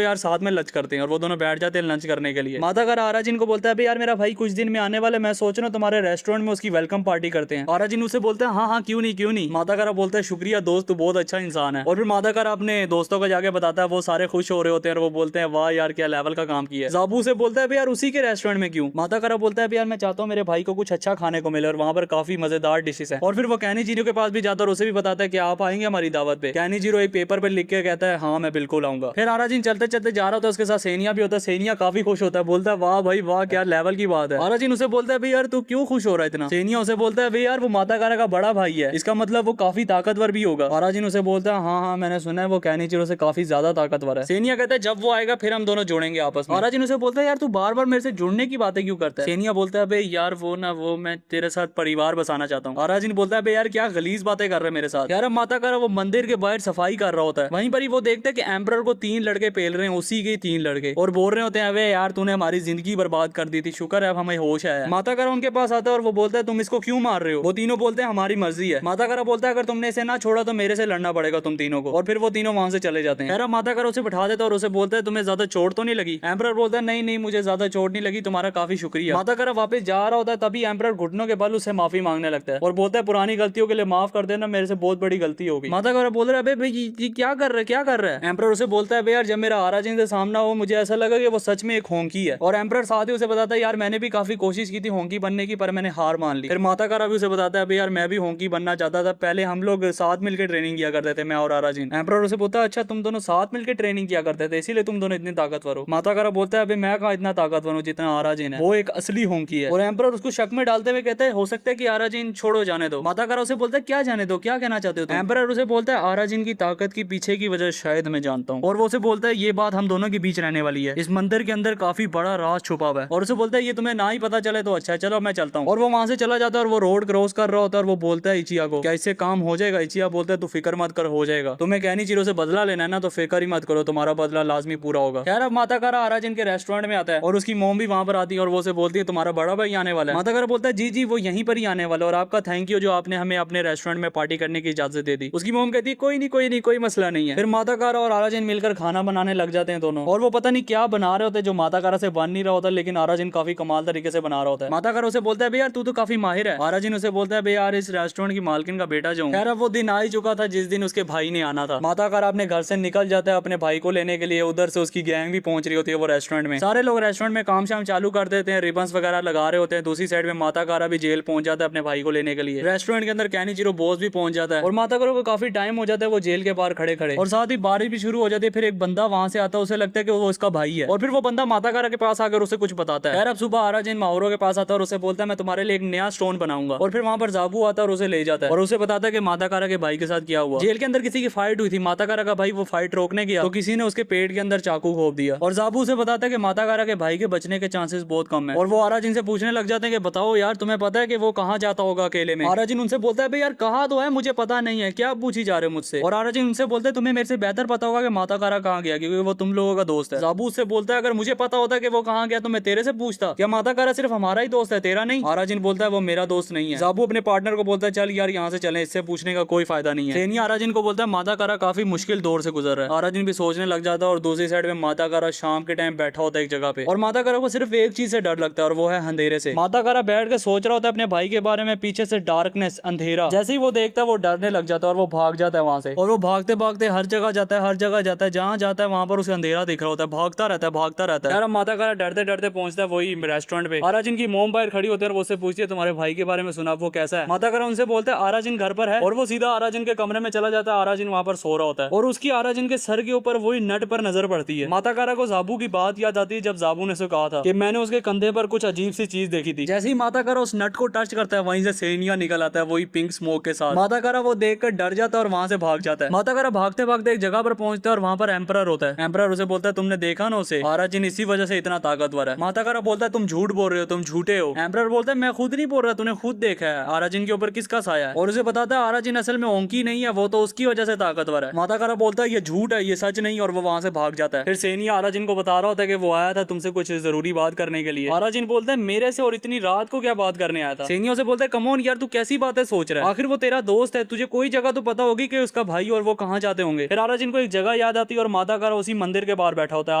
यार साथ में लंच करते हैं, और वो दोनों बैठ जाते हैं लंच करने के लिए। माताकारा आराजिन को बोलता है यार मेरा भाई कुछ दिन में आने वाला है, मैं सोच रहा हूँ तुम्हारे रेस्टोरेंट में उसकी वेलकम पार्टी करते हैं। आराजिन उससे बोलता है हाँ क्यों नहीं। माताकारा बोलता है शुक्रिया दोस्त, तू बहुत अच्छा इंसान है। और फिर माताकारा अपने दोस्तों को जाके बताता है, वो सारे खुश हो रहे होते हैं और वो बोलते हैं वाह यार क्या लेवल का काम किया है। जाबू से बोलता है यार उसी के रेस्टोरेंट में क्यों। माताकारा बोलता है यार मैं चाहता हूँ मेरे भाई को कुछ अच्छा खाने को मिले और वहाँ पर काफी मजेदार डिशेस है। और फिर वो कैनी जीरो के पास भी जाता है और उसे भी बताता है कि आप आएंगे हमारी दावत पे। कैनी जीरो एक पेपर पे लिख के कहता है हाँ मैं बिल्कुल आऊंगा। फिर आराजिन चलते चलते जा रहा होता है, उसके साथ सेनिया भी होता है। सेनिया काफी खुश होता है, बोलता है वाह भाई वाह क्या लेवल की बात है। आराजिन उसे बोलता है यार तू क्यों खुश हो रहा है इतना। सेनिया उसे बोलता है यार वो माताकारा का बड़ा भाई है, इसका मतलब वो काफी ताकतवर भी होगा। आराजिन उसे बोलता है हाँ मैंने सुना है वो कैनी जीरो से काफी ज्यादा ताकतवर है। सेनिया कहता है जब वो आएगा फिर हम दोनों जोड़ेंगे आपस में। आराजिन उसे बोलता है यार तू बार बार मेरे से जुड़ने की बातें क्यों करता है। सेनिया बोलता है यार वो मैं तेरे साथ परिवार बसाना चाहता हूँ। आराजिन बोलता है यार क्या गलीज बातें कर रहे हैं मेरे साथ। यार माताकारा वो मंदिर के बाहर सफाई कर रहा होता है, वहीं पर ही वो देखते हैं कि एम्परर को 3 लड़के पेल रहे हैं, उसी के 3 लड़के, और बोल रहे होते हैं यार तूने हमारी जिंदगी बर्बाद कर दी थी, शुक्र है अब हमें होश आया। माताकारा उनके पास आता है और वो बोलता है तुम इसको क्यों मार रहे हो। वो तीनों बोलते हैं हमारी मर्जी है। माताकारा बोलता है अगर तुमने इसे ना छोड़ा तो मेरे से लड़ना पड़ेगा तुम तीनों को। और फिर वो तीनों वहां से चले जाते हैं। माताकारा उसे बैठा देता है और उसे बोलता है तुम्हें ज्यादा चोट तो नहीं लगी। एम्परर बोलता है नहीं मुझे ज्यादा चोट नहीं लगी, तुम्हारा काफी शुक्रिया। माताकारा वापस जा रहा होता है, तभी एम्परर घुटनों के बल उससे माफी मांगने लगता है और बोलता है पुरानी गलतियों के लिए माफ कर देना, मेरे से बहुत बड़ी गलती होगी। माताकारा बोल रहा है भाई ये क्या कर रहा है। एम्परर उसे बोलता है यार जब मेरा आराजिन से सामना हो मुझे ऐसा लगा कि वो सच में एक होंकी है। और एम्परर साथ ही उसे बताता है यार मैंने भी काफी कोशिश की थी होंकी बनने की, पर मैंने हार मान ली। फिर माताकारा भी उसे बताता है यार मैं भी होंकी बनना चाहता था, पहले हम लोग साथ मिलकर ट्रेनिंग किया करते थे मैं और आराजिन। एम्परर उसे बोलता है अच्छा तुम दोनों साथ मिलकर ट्रेनिंग किया करते थे इसीलिए तुम दोनों इतने ताकतवर हो। माताकारा बोलता है मैं कहाँ इतना ताकतवर हूँ जितना आराजिन है, वो एक असली होंकी है। और एम्परर उसको शक में डालते हुए कहते हैं हो सकता है कि आराजिन छोड़ो जाने दो। माताकारा उसे बोलता है क्या जाने दो, क्या कहना चाहते हो तुम। एम्परर उसे बोलता है आराजिन की ताकत की पीछे की वजह शायद मैं जानता हूँ। और वो उसे बोलता है ये बात हम दोनों के बीच रहने वाली है, इस मंदिर के अंदर काफी बड़ा राज छुपा हुआ है। और उसे बोलता है ये तुम्हें ना ही पता चले तो अच्छा है, चलो मैं चलता हूँ। और वो वहां से चला जाता है और वो रोड क्रॉस कर रहा होता है और वो बोलता है इचिया को क्या इससे काम हो जाएगा। इचिया बोलता है तू फिक्र मत कर हो जाएगा, तुम्हें कैनी जीरो से बदला लेना है ना तो फिक्र ही मत करो, तुम्हारा बदला लाजमी पूरा होगा। खैर अब माताकारा आराजिन के रेस्टोरेंट में आता है और उसकी मॉम भी वहां पर आती है और वो उसे बोलती है तुम्हारा बड़ा भाई आने वाला है। माताकारा बोलता है जी वो यहीं पर ही आने वाला है और आपका थैंक यू जो आपने हमें अपने रेस्टोरेंट में पार्टी करने की इजाजत दे दी। उसकी मॉम कहती है कोई नहीं कोई मसला नहीं है। फिर माताकारा और आराजिन मिलकर खाना बनाने लग जाते हैं दोनों, और वो पता नहीं क्या बना रहे होते हैं जो माताकारा से बन नहीं रहा होता, लेकिन आराजिन काफी कमाल तरीके से बना रहा होता है। माताकारा उसे बोलता है यार तू तो काफी माहिर है। आराजिन उसे बोलता है यार इस रेस्टोरेंट की मालकिन का बेटा जो खैर वो दिन आ ही चुका था जिस दिन उसके भाई ने आना था। माताकारा अपने घर से निकल जाता है अपने भाई को लेने के लिए, उधर से उसकी गैंग भी पहुंच रही होती है वो रेस्टोरेंट में। सारे लोग रेस्टोरेंट में काम शाम चालू कर देते हैं, रिबन्स वगैरह लगा रहे होते हैं। दूसरी साइड में माताकारा भी जेल पहुंच जाता है अपने भाई को लेने के लिए। रेस्टोरेंट के अंदर कैनी जीरो बॉस भी पहुंच जाता है और माताकारा को काफी टाइम हो जाता है वो जेल के बाहर खड़े खड़े, और साथ ही बारिश भी शुरू हो जाती है। फिर एक बंदा वहां से आता है, उसे लगता है कि वो इसका भाई है, और फिर वो बंदा माताकारा के पास आकर उसे कुछ बताता है। खैर अब सुबह आराजिन माहोरो के पास आता है और उसे बोलता है मैं तुम्हारे लिए एक नया स्टोन बनाऊंगा। और फिर वहां पर जाबू आता है और उसे ले जाता है और उसे बताता है कि माताकारा के भाई के साथ क्या हुआ। जेल के अंदर किसी की फाइट हुई थी, माताकारा का भाई वो फाइट रोकने गया तो किसी ने उसके पेट के अंदर चाकू घोंप दिया। और जाबू उसे बताता है कि माताकारा के भाई के बचने के चांसेस बहुत कम है। और वो आराजिन से पूछने लग जाते हैं कि बताओ यार तुम्हें पता है कि वो कहाँ जाता होगा अकेले में। आराजिन उनसे बोलता है भाई यार कहा तो है मुझे पता नहीं है, क्या पूछी जा रहे हो मुझसे। और आराजिन उनसे बोलते हैं तुम्हें मेरे से बेहतर पता होगा कि माताकारा कहाँ गया, क्योंकि वो तुम लोगों का दोस्त है। जाबू उससे बोलता है अगर मुझे पता होता कि वो कहाँ गया तो मैं तेरे से पूछता, क्या माताकारा सिर्फ हमारा ही दोस्त है तेरा नहीं। आराजिन बोलता है वो मेरा दोस्त नहीं है। जाबू अपने पार्टनर को बोलता है चल यार यहाँ से चलें, इससे पूछने का कोई फायदा नहीं है। सेनिया आराजिन को बोलता है मादाकारा काफी मुश्किल दौर से गुजर रहा है। आराजिन भी सोचने लग जाता है और दूसरी साइड में मादाकारा शाम के टाइम बैठा होता है एक जगह पे और मादाकारा को सिर्फ एक चीज से डर लगता है और वो है अंधेरे से। मादाकारा बैठ के सोच रहा होता है अपने भाई के बारे में, पीछे से डार्कनेस, अंधेरा। जैसे ही वो देखता है वो डरने लग जाता है और वो भाग जाता है वहां से और वो भागते भागते हर जगह जाता है, हर जगह जाता है, जहां जाता है वहां पर उसे अंधेरा दिख रहा होता है, भागता रहता है, भागता रहता है। यार मादाकारा डरते डरते पहुंचता है वही रेस्टोरेंट पे। आराजिन की मोम बाहर खड़ी होती है और वो उससे पूछती है तुम्हारे भाई के बारे में सुना, वो कैसा है। मादाकारा उनसे बोलता है आराजिन घर पर है और वो सीधा आराजिन के कमरे में चला जाता है। आराजिन वहां पर सो रहा होता है और उसकी आराजिन के सर के ऊपर वही नट पर नजर पड़ती है। मादाकारा को जाबू की बात याद आती है जब जाबू ने उसे कहा था कि मैंने उसके कंधे पर कुछ अजीब सी चीज देखी थी। जैसे ही मादाकारा उस नट को टच करता है वहीं से सेनिया निकल आता है वही पिंक स्मोक के साथ। मादाकारा वो देखकर डर जाता है और वहां से भाग जाता है। मादाकारा भागते भागते एक जगह पर पहुंचता है और वहां पर एम्परर होता है। एम्परर उसे बोलता है तुमने देखा ना उसे, आराजिन इसी वजह से इतना ताकतवर है। मादाकारा बोलता है तुम झूठ बोल रहे हो, तुम झूठे हो। एम्परर बोलता है मैं खुद नहीं बोल रहा, तूने खुद देखा है, आराजिन के ऊपर किसका साया है। और उसे बताता है आराजिन असल में ओंकी नहीं है, वो तो उसकी वजह से ताकतवर है। मादाकारा बोलता है ये झूठ है, ये सच नहीं, और वो वहां से भाग जाता है। फिर सेनिया आराजिन को बता रहा होता है कि वो आया था तुमसे कुछ जरूरी बात करने के लिए। आराजिन बोलता है मेरे से और इतनी रात को क्या बात करने आया था। सेनिया उसे बोलता है कम ऑन यार, तू कैसी बातें सोच रहा है, आखिर वो तेरा दोस्त है, तुझे कोई जगह तो पता होगी कि उसका भाई और वो कहाँ जाते होंगे। फिर आराजिन को एक जगह याद आती है और मादाकारा उसी मंदिर के बाहर बैठा होता है।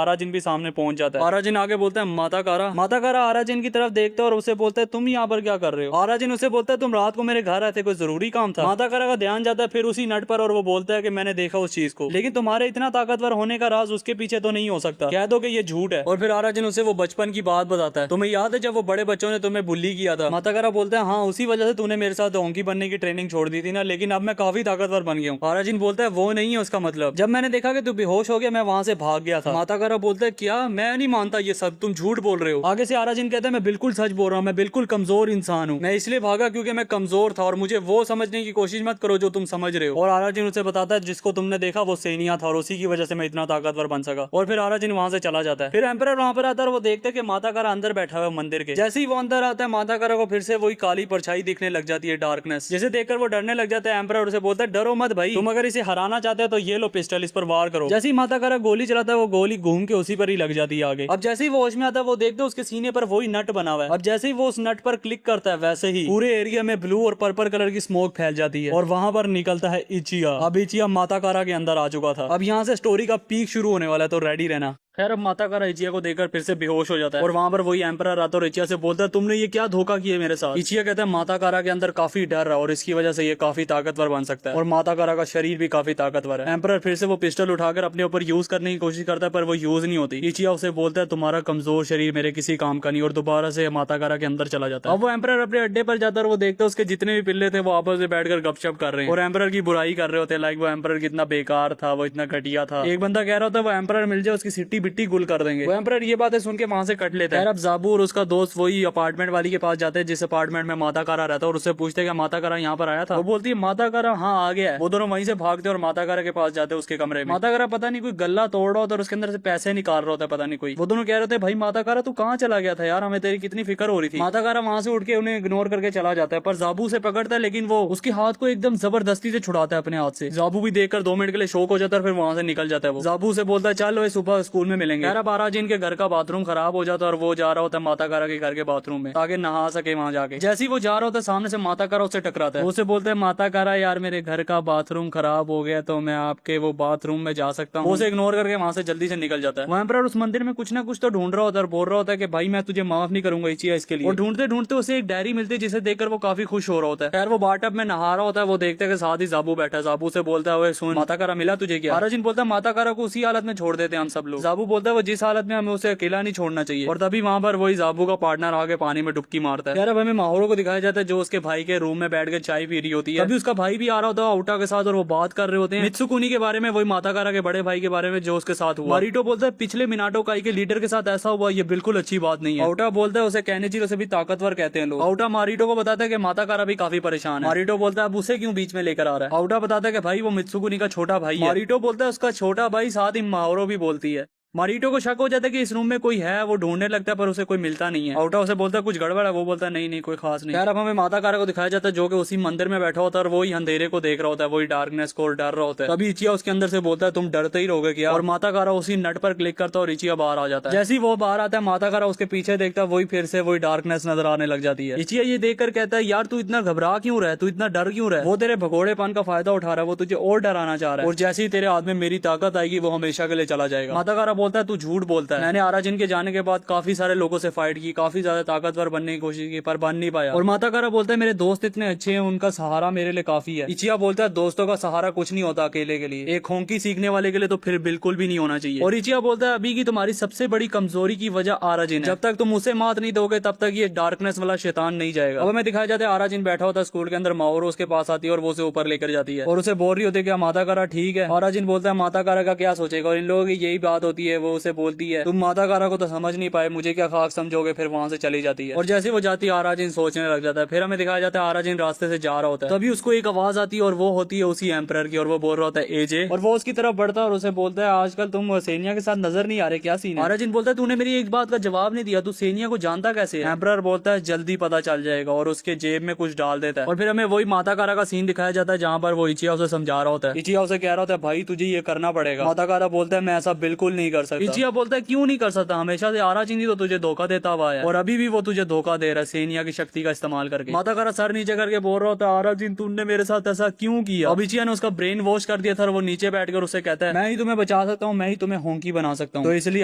आराजिन भी सामने पहुंच जाता है। आराजिन आगे बोलता है मादाकारा आराजिन की तरफ देखता है और उसे बोलता है तुम यहाँ पर क्या कर रहे हो। आराजिन उसे बोलता है तुम रात को मेरे घर आए थे, कोई जरूरी काम था। मादाकारा का ध्यान जाता है फिर उसी नट पर और वो बोलता है कि मैंने देखा उस चीज को, लेकिन तुम्हारे इतना ताकतवर होने का राज उसके पीछे तो नहीं हो सकता, कह दो कि ये झूठ है। और फिर आराजिन उसे वो बचपन की बात बताता है, तुम्हें याद है जब वो बड़े बच्चों ने तुम्हें बुली किया था। मादाकारा बोलता है हाँ, उसी वजह से तूने मेरे साथ ओंकी बनने की ट्रेनिंग छोड़ दी थी ना, लेकिन अब मैं काफी ताकतवर बन गया हूँ। आराजिन बोलता है वो नहीं है उसका मतलब, जब मैंने देखा कि तू बेहोश हो गया मैं वहां से भाग गया था। मादाकारा बोलता है क्या, मैं नहीं मानता ये सब, तुम झूठ बोल रहे हो। आगे से आराजिन कहता है मैं बिल्कुल सच बोल रहा हूँ, मैं बिल्कुल कमजोर इंसान हूँ, मैं इसलिए भागा क्योंकि मैं कमजोर था और मुझे वो समझने की कोशिश मत करो जो तुम समझ रहे हो। और आराजिन उसे बताता है जिसको तुमने देखा वो सेनिया था और उसी की वजह से मैं इतना ताकतवर बन सका। और फिर आराजिन वहां से चला जाता है। फिर एम्परर वहां पर आता है और वो देखते हैं कि मादाकारा अंदर बैठा हुआ है मंदिर के। जैसे ही वो अंदर आता है मादाकारा को फिर से वही काली परछाई दिखने लग जाती है, डार्कनेस, जिसे देखकर वो डरने लग जाता है। एम्परर उसे बोलता है डरो मत भाई, तुम अगर इसे हराना चाहते हो तो ये लो पिस्टल, इस पर वार करो। जैसे ही मादाकारा गोली चलाता है वो गोली घूम के उसी पर ही लग जाती है आगे। अब जैसे ही वो होश में आता है वो देखते उसके सीने पर वही नट बना हुआ है। अब जैसे ही वो उस नट पर क्लिक करता है वैसे ही पूरे एरिया में ब्लू और पर्पल कलर की स्मोक फैल जाती है और वहां पर निकलता है इचिया। अब इचिया मादाकारा के अंदर आ चुका था। अब यहाँ से स्टोरी का पीक शुरू होने वाला है, तो रेडी रहना। खैर अब मादाकारा इचिया को देखकर फिर से बेहोश हो जाता है और वहां पर वही एम्परर आता है और इचिया से बोलता है तुमने ये क्या धोखा किया मेरे साथ। इचिया कहता है मादाकारा के अंदर काफी डर है और इसकी वजह से ये काफी ताकतवर बन सकता है और मादाकारा का शरीर भी काफी ताकतवर है। एम्परर फिर से वो पिस्टल उठाकर अपने ऊपर यूज करने की कोशिश करता है पर वो यूज नहीं होती। इचिया उसे बोलता है तुम्हारा कमजोर शरीर मेरे किसी काम का नहीं और दोबारा से मादाकारा के अंदर चला जाता है। अब वो एम्परर अपने अड्डे पर जाता है और वो देखता है उसके जितने भी पिल्ले थे वो आपस में बैठकर गपशप कर रहे हैं और एम्परर की बुराई कर रहे होते हैं, लाइक वो एम्परर कितना बेकार था, वो इतना घटिया था। एक बंदा कह रहा होता है वो एम्परर मिल जाए उसकी सिट्टी बिट्टी गुल कर देंगे। वो एम्परर ये बातें सुन के वहां से कट लेता है। अब जाबू और उसका दोस्त वही अपार्टमेंट वाली के पास जाते हैं जिस अपार्टमेंट में मादाकारा रहता है और उससे पूछते हैं कि मादाकारा यहाँ पर आया था। वो बोलती है मादाकारा हाँ आ गया है। वो दोनों वहीं से भागते और मादाकारा के पास जाते हैं उसके कमरे में। मादाकारा पता नहीं कोई गल्ला तोड़ रहा होता है और उसके अंदर से पैसे निकाल रहा होता है पता नहीं कोई। वो दोनों कह रहे थे भाई मादाकारा तू कहाँ चला गया था यार, हमें तेरी कितनी फिक्र हो रही थी। मादाकारा वहां से उठ के उन्हें इग्नोर करके चला जाता है पर जाबू से पकड़ता है लेकिन वो उसके हाथ को एकदम जबरदस्ती से छुड़ाता है अपने हाथ से। जाबू भी देखकर 2 मिनट के लिए शौक हो जाता है फिर वहां से निकल जाता है। वो जाबू से बोलता है चल सुबह स्कूल में मिलेंगे। यार अब आराजिन के घर का बाथरूम खराब हो जाता है और वो जा रहा होता है मादाकारा के घर के बाथरूम में ताकि नहा सके वहां जाके। जैसे ही वो जा रहा होता है सामने से मादाकारा उससे टकराता है। उसे बोलते हैं मादाकारा यार मेरे घर का बाथरूम खराब हो गया तो मैं आपके वो बाथरूम में जा सकता हूँ। उसे इग्नोर करके वहां से जल्दी से निकल जाता है। वहां पर उस मंदिर में कुछ ना कुछ तो ढूंढ रहा होता है और बोल रहा होता है कि भाई मैं तुझे माफ नहीं करूंगा इचिया इसके लिए। और ढूंढते ढूंढते उसे एक डायरी मिलती है जिसे देखकर वो काफी खुश हो रहा होता है। यार वो बाटअप में नहा रहा होता है, वो देखते हैं साथ ही जाबू बैठा है। जाबू से बोलता है सुन मादाकारा मिला तुझे क्या। आराजिन बोलता है मादाकारा को उसी हालत में छोड़ देते हैं हम सब लोग। जाबू बोलता है वो जिस हालत में हमें उसे अकेला नहीं छोड़ना चाहिए। और तभी वहां पर वही जाबू का पार्टनर आके पानी में डुबकी मारता है। यार अब हमें माहौल को दिखाया जाता है जो उसके भाई के रूम में बैठ के चाय पी रही होती है। तभी उसका भाई भी आ रहा होता है आउटा के साथ और वो बात कर रहे होते हैं मित्सुकुनी के बारे में, वही मादाकारा के बड़े भाई के बारे में जो उसके साथ हुआ। मारिटो बोलता है पिछले मिनाटो काई के लीडर के साथ ऐसा हुआ, ये बिल्कुल अच्छी बात नहीं है। आउटा बोलता है उसे कहने से भी ताकतवर कहते हैं लोग। आउटा मारिटो को बताता है कि मादाकारा भी काफी परेशान है। मारिटो बोलता है अब उसे क्यों बीच में लेकर आ रहा है। आउटा बताता है कि भाई वो मित्सुकुनी का छोटा भाई है। मारिटो बोलता है उसका छोटा भाई, साथ ही माओरो भी बोलती है मारिटो को शक हो जाता है कि इस रूम में कोई है, वो ढूंढने लगता है पर उसे कोई मिलता नहीं है। आउटा उसे बोलता है कुछ गड़बड़ है, वो बोलता है नहीं नहीं कोई खास नहीं। यार अब हमें माता कारा को दिखाया जाता है जो कि उसी मंदिर में बैठा होता है और वही अंधेरे को देख रहा होता है, वही डार्कनेस को डर रहा होता है। तभी इचिया उसके अंदर से बोलता है तुम डरते ही रहोगे क्या, और माता कारा उसी नट पर क्लिक करता है और इचिया बाहर आ जाता है। जैसे ही वो बाहर आता है माता कारा उसके पीछे देखता है, वही फिर से वही डार्कनेस नजर आने लग जाती है। इचिया ये देखकर कहता है यार तू इतना घबरा क्यों रहा है, तू इतना डर क्यों रहा है, वो तेरे भगोड़ेपन का फायदा उठा रहा है, वो तुझे और डराना चाह रहा है, और जैसे ही तेरे हाथ में मेरी ताकत आएगी वो हमेशा के लिए चला जाएगा। माता कारा बोलता है तू झूठ बोलता है, मैंने आराजिन के जाने के बाद काफी सारे लोगों से फाइट की, काफी ज्यादा ताकतवर बनने की कोशिश की पर बन नहीं पाया, और माता कारा बोलता है मेरे दोस्त इतने अच्छे हैं, उनका सहारा मेरे लिए काफी है। इचिया बोलता है दोस्तों का सहारा कुछ नहीं होता अकेले के लिए, एक होंकी सीखने वाले के लिए तो फिर बिल्कुल भी नहीं होना चाहिए। और इचिया बोलता है अभी की तुम्हारी सबसे बड़ी कमजोरी की वजह आराजिन है, जब तक तुम उसे मात नहीं दोगे तब तक ये डार्कनेस वाला शैतान नहीं जाएगा। अब हमें दिखाया जाता है आराजिन बैठा होता है स्कूल के अंदर, माओरो उसके पास आती है और वो उसे ऊपर लेकर जाती है और उसे बोल रही होती है क्या माता कारा ठीक है। आराजिन बोलता है माता कारा का क्या सोचेगा, और इन लोगों की यही बात होती है। वो उसे बोलती है तुम माता कारा को तो समझ नहीं पाए, मुझे क्या खाक समझोगे, फिर वहां से चली जाती है। और जैसे वो जाती है आराजिन सोचने लग जाता है। फिर हमें दिखाया जाता है आराजिन रास्ते से जा रहा होता है, तभी उसको एक आवाज आती है और वो होती है उसी एम्परर की, और वो बोल रहा होता है एजे, और वो उसकी तरफ बढ़ता है और उसे बोलता है आजकल तुम सेनिया के साथ नजर नहीं आ रहे, क्या सीन है। आराजिन बोलता है तूने मेरी एक बात का जवाब नहीं दिया, तू सेनिया को जानता कैसे है। एम्परर बोलता है जल्दी पता चल जाएगा, और उसके जेब में कुछ डाल देता है। और फिर हमें वही माता कारा का सीन दिखाया जाता है जहाँ पर वो इचिया उसे समझा रहा होता है। इचिया उसे कह रहा होता है भाई तुझे ये करना पड़ेगा। माता कारा बोलता है मैं ऐसा बिल्कुल नहीं कर सकता। इचिया बोलता है क्यों नहीं कर सकता, हमेशा से आराजिन ही तो तुझे धोखा देता हुआ है, और अभी भी वो तुझे धोखा दे रहा है सेनिया की शक्ति का इस्तेमाल करके। माता कारा सर नीचे करके बोल रहा होता है आराजिन तूने मेरे साथ ऐसा क्यों किया। अब इचिया ने उसका ब्रेन वॉश कर दिया था और वो नीचे बैठकर उसे कहता है मैं ही तुम्हें बचा सकता हूँ, मैं ही तुम्हें होंकी बना सकता हूँ, तो इसलिए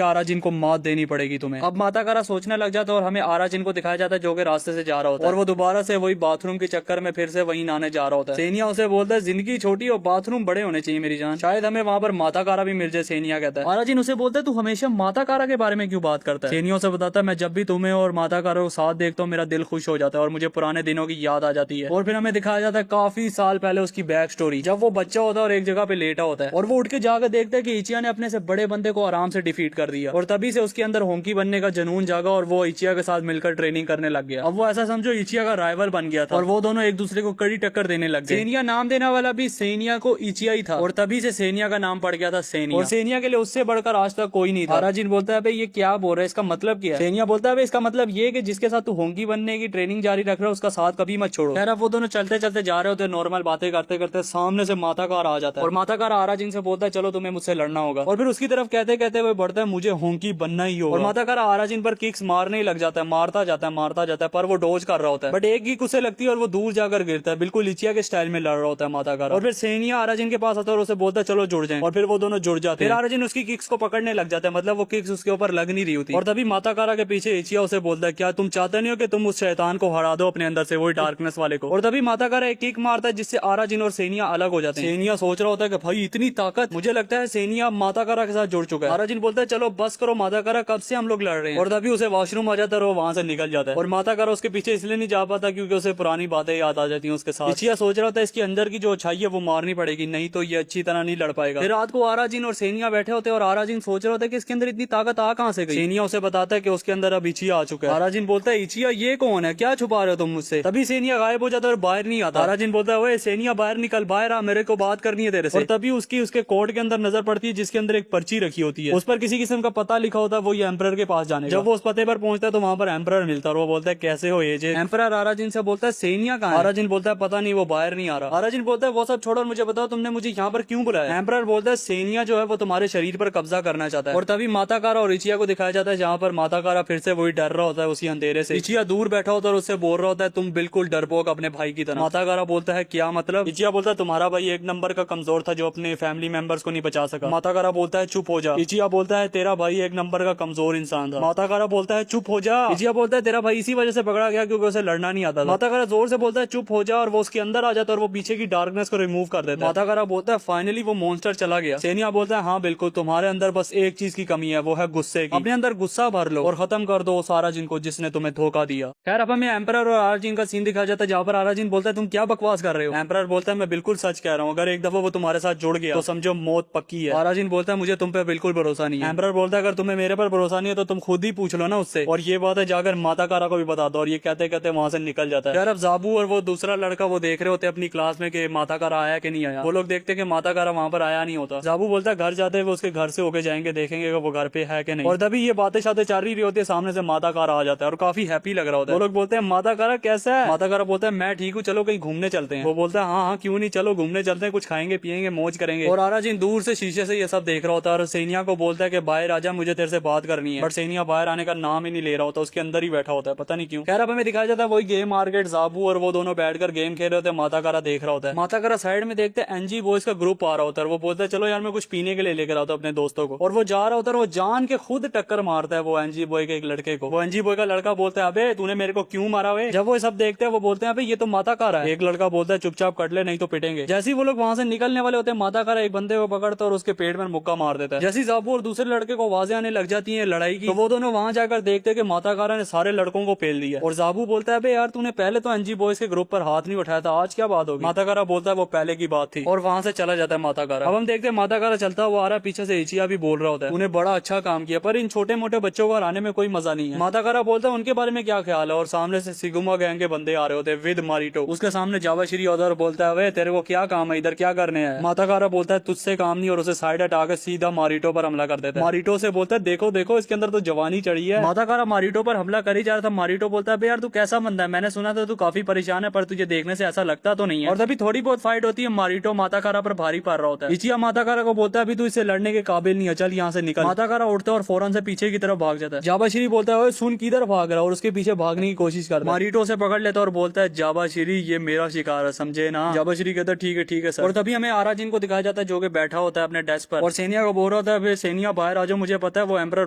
आराजिन को मात देनी पड़ेगी तुम्हें। अब माता कारा सोचने लग जाता है और हमें आराजिन को दिखाया जाता है जो कि रास्ते से जा रहा होता है, और वो दोबारा से वही बाथरूम के चक्कर में फिर से वही नहाने जा रहा होता है। सेनिया उसे बोलता है जिंदगी छोटी और बाथरूम बड़े होने चाहिए मेरी जान, शायद हमें वहाँ पर माता कारा भी मिल जाए। सेनिया कहता है आराजिन उसे बोलता है तू हमेशा माता कारा के बारे में क्यों बात करता है। सेनिया उसे बताता है मैं जब भी तुम्हें और माता कारा को साथ देखता हूँ मेरा दिल खुश हो जाता है और मुझे पुराने दिनों की याद आ जाती है। और फिर हमें दिखाया जाता है काफी साल पहले उसकी बैक स्टोरी, जब वो बच्चा होता है और एक जगह पे लेटा होता है और वो उठ के जाकर देखता है कि इचिया ने अपने से बड़े बंदे को आराम से डिफीट कर दिया, और तभी से उसके अंदर होंकी बनने का जुनून जागा और वो इचिया के साथ मिलकर ट्रेनिंग करने लग गया। अब वो ऐसा समझो इचिया का राइवल बन गया था और वो दोनों एक दूसरे को कड़ी टक्कर देने लग गए। सेनिया नाम देने वाला भी सेनिया को इचिया ही था, और तभी से सेनिया का नाम पड़ गया था सेनिया, और सेनिया के लिए उससे बढ़कर आज तक कोई नहीं था। आराजिन बोलता है भाई ये क्या बोल रहा है, इसका मतलब क्या है। सेनिया बोलता है इसका मतलब ये कि जिसके साथ तू होंकी बनने की ट्रेनिंग जारी रख रहा है उसका साथ कभी मत छोड़ो। खैर अब वो दोनों चलते चलते जा रहे होते, नॉर्मल बातें करते करते सामने से माता कारा आ जाता है, और माता कारा आराजिन से बोलता है चलो तुम्हें मुझसे लड़ना होगा, और फिर उसकी तरफ कहते कहते हुए बढ़ता है मुझे होंकी बनना ही होगा। और माता कारा आराजिन पर किक्स मारने ही लग जाता है, मारता जाता है पर वो डोज कर रहा होता है, बट एक किक उसे लगती है और वो दूर जाकर गिरता है, बिल्कुल इचिया के स्टाइल में लड़ रहा होता है माता कारा। और फिर सेनिया आराजिन के पास आता है और उसे बोलता है चलो जुड़ जाएं, और फिर वो दोनों जुड़ जाते हैं। फिर आराजिन उसकी किक्स को पकड़ने लग जाता है, मतलब वो किक्स उसके ऊपर लग नहीं रही होती, और तभी माता कारा के पीछे इचिया उसे बोलता है क्या तुम चाहते नहीं हो कि तुम उस शैतान को हरा दो अपने अंदर से, वही डार्कनेस वाले को। और तभी माता कारा एक किक मारता है जिससे आराजिन और सेनिया अलग हो जाते हैं। सेनिया सोच रहा होता है कि भाई इतनी ताकत, मुझे लगता है सेनिया माता कारा के साथ जुड़ चुका है। आराजिन बोलता है चलो बस करो माता कारा, कब से हम लोग लड़ रहे हैं। और तभी उसे वॉशरूम आ जाता है और वो वहां से निकल जाता है, और माता कारा उसके पीछे इसलिए नहीं जा पाता क्योंकि उसे पुरानी बातें याद आ जाती हैं उसके साथ। इचिया सोच रहा होता है इसके अंदर की जो अच्छाई है वो मारनी पड़ेगी, नहीं तो ये अच्छी तरह नहीं लड़ पाएगा। फिर रात को आराजिन और सेनिया बैठे होते हैं और आराजिन सोच रहा होता है कि इसके अंदर इतनी ताकत आ कहां से गई। सेनिया उसे बताता है कि उसके अंदर अब इचिया आ चुका है। आराजिन बोलता है इचिया ये कौन है, क्या छुपा रहे हो तुम मुझसे। तभी सेनिया गायब हो जाता है और बाहर नहीं आता। आराजिन बोलता है ओए सेनिया बाहर निकल, बाहर आ, मेरे को बात करनी है तेरे से। और तभी उसकी उसके कोट के अंदर नजर पड़ती है जिसके अंदर एक पर्ची रखी होती है, उस पर किसी किस्म का पता लिखा होता है, वो ये एम्परर के पास जाने। जब वो उस पते पर पहुंचता है तो वहां पर एम्परर मिलता है और वो बोलता है कैसे हो एजे। एम्परर आराजिन से बोलता है सेनिया कहां है। आराजिन बोलता है पता नहीं, वो बाहर नहीं आ रहा। आराजिन बोलता है वो सब छोड़ो और मुझे बताओ तुमने मुझे यहाँ पर क्यों बुलाया। एम्परर बोलता है सेनिया जो है वो तुम्हारे शरीर पर कब्जा करना चाहता है। और तभी माता कारा और इचिया को दिखाया जाता है जहाँ पर माता कारा फिर से वही डर रहा होता है उसी अंधेरे से। इचिया दूर बैठा होता है और उससे बोल रहा होता है तुम बिल्कुल डरपोक अपने भाई की तरह। माता कारा बोलता है क्या मतलब। इचिया बोलता है तुम्हारा भाई एक नंबर का कमजोर था जो अपने फैमिली मेंबर्स को नहीं बचा सका। माता कारा बोलता है चुप हो जा। इचिया बोलता है तेरा भाई एक नंबर का कमजोर इंसान था। माता कारा बोलता है चुप हो जा। इचिया बोलता है तेरा भाई इसी वजह से पकड़ा गया क्योंकि उसे लड़ना नहीं आता था। माता कारा जोर से बोलता है चुप हो जा, और वो उसके अंदर आ जाता है और वो पीछे की डार्कनेस को रिमूव कर देता है। माता कारा बोलता है फाइनली वो मॉन्स्टर चला गया। सेनिया बोलता है हाँ बिल्कुल, तुम्हारे अंदर बस एक चीज की कमी है, वो है गुस्से की। अपने अंदर गुस्सा भर लो और खत्म कर दो उस आराजिन को जिसने तुम्हें धोखा दिया। खैर अब हमें एम्परर और आराजिन का सीन दिखाया जाता है जहाँ पर आराजिन बोलता है तुम क्या बकवास कर रहे हो। एम्परर बोलता है मैं बिल्कुल सच कह रहा हूँ, अगर एक दफा वो तुम्हारे साथ जुड़ गया तो समझो मौत पक्की है। आराजिन बोलता है मुझे तुम पे बिल्कुल भरोसा नहीं है। एम्परर बोलता है अगर तुम्हें मेरे पर भरोसा नहीं है तो तुम खुद ही पूछ लो ना उससे, और ये बात है जाकर माता कारा को भी बता दो। और ये कहते कहते वहां से निकल जाता है। यार अब जाबू और वो दूसरा लड़का वो देख रहे होते अपनी क्लास में कि माता कारा आया कि नहीं आया। वो लोग देखते कि माता कारा वहां पर आया नहीं होता। जाबू बोलता है घर जाते हुए उसके घर से होके जाएंगे जाएंगे, देखेंगे वो घर पे है कि नहीं। और तभी ये बातें शातें चल रही होती है, सामने से माता कारा आ जाता है और काफी हैप्पी लग रहा होता है। वो लोग बोलते हैं माता कारा कैसा है? माता कारा बोलता है मैं ठीक हूँ, चलो कहीं घूमने चलते हैं। वो बोलता है हाँ हाँ क्यों नहीं, चलो घूमने चलते हैं, कुछ खाएंगे पियेंगे मौज करेंगे। और आराजिन दूर से शीशे से ये सब देख रहा होता है और सैनिया को बोलता है कि बाहर आजा, मुझे तेरे से बात करनी है। बट सैनिया बाहर आने का नाम ही नहीं ले रहा होता, उसके अंदर ही बैठा होता है, पता नहीं क्यों। खैर अब हमें दिखाया जाता है वही गेम मार्केट, जाबू और वो दोनों बैठकर गेम खेल रहे होते हैं। माता कारा देख रहा होता है। माता कारा साइड में देखते हैं एनजी बॉयज का ग्रुप आ रहा होता है। वो बोलता है चलो यार मैं कुछ पीने के लिए लेकर आता हूं अपने दोस्तों को। और वो जा रहा होता है, वो जान के खुद टक्कर मारता है वो एनजी बॉय के एक लड़के को। वो एनजी बॉय का लड़का बोलता है अबे तूने मेरे को क्यों मारा हुए? जब वो सब देखते हैं वो बोलते हैं अबे ये तो माता कारा है। एक लड़का बोलता है चुपचाप कट ले नहीं तो पिटेंगे। जैसे ही वो लोग वहां से निकलने वाले होते हैं, माता कारा एक बंदे को पकड़ता है और उसके पेट में मुक्का मार देता है। जैसे जाबू और दूसरे लड़के को आवाजें आने लग जाती है लड़ाई की, तो वो दोनों वहां जाकर देखते हैं कि माता कारा ने सारे लड़कों को पेल दिया। और जाबू बोलता है अबे यार तूने पहले तो एनजी बॉयज के ग्रुप पर हाथ नहीं उठाया था, आज क्या बात होगी? माता कारा बोलता है वो पहले की बात थी और वहां से चला जाता है माता कारा। अब हम देखते हैं माता कारा चलता हुआ आ रहा है, पीछे से इचिया भी बोल रहा होता है उन्हें बड़ा अच्छा काम किया, पर इन छोटे मोटे बच्चों को हराने में कोई मजा नहीं है। माता कारा बोलता है उनके बारे में क्या ख्याल है? और सामने से सिगुमा गैंग के बंदे आ रहे होते हैं विद मारिटो। उसके सामने जावाश्री और बोलता है वे तेरे को क्या काम है, इधर क्या करने हैं? माता कारा बोलता है तुझसे काम नहीं, और उसे साइड हटाकर सीधा मारिटो पर हमला कर देता है। मारिटो से बोलता है देखो देखो इसके अंदर तो जवानी चढ़ी है। माता कारा मारिटो पर हमला कर ही जा रहा था। मारिटो बोलता है यार तू कैसा बंदा है, मैंने सुना था तू काफी परेशान है, पर तुझे देखने से ऐसा लगता तो नहीं है। और तभी थोड़ी बहुत फाइट होती है, मारिटो माता कारा पर भारी पड़ रहा होता है। इचिया माता कारा को बोलता है अभी तू इससे लड़ने के काबिल नहीं है, चल यहाँ से निकल। माता कारा उठता है और फौरन से पीछे की तरफ भाग जाता है। जाबाश्री बोलता है सुन किधर भाग रहा है, और उसके पीछे भागने की कोशिश करता है। मारिटो से पकड़ लेता है और बोलता है जाबाश्री ये मेरा शिकार है, समझे ना? जाबाश्री कहता है ठीक है सर। और तभी हमें आराजिन को दिखाया जाता है जो कि बैठा होता है अपने डेस्क पर और सैनिया को बोल रहा होता है सैनिया बाहर आ जाओ, मुझे पता है वो एम्परर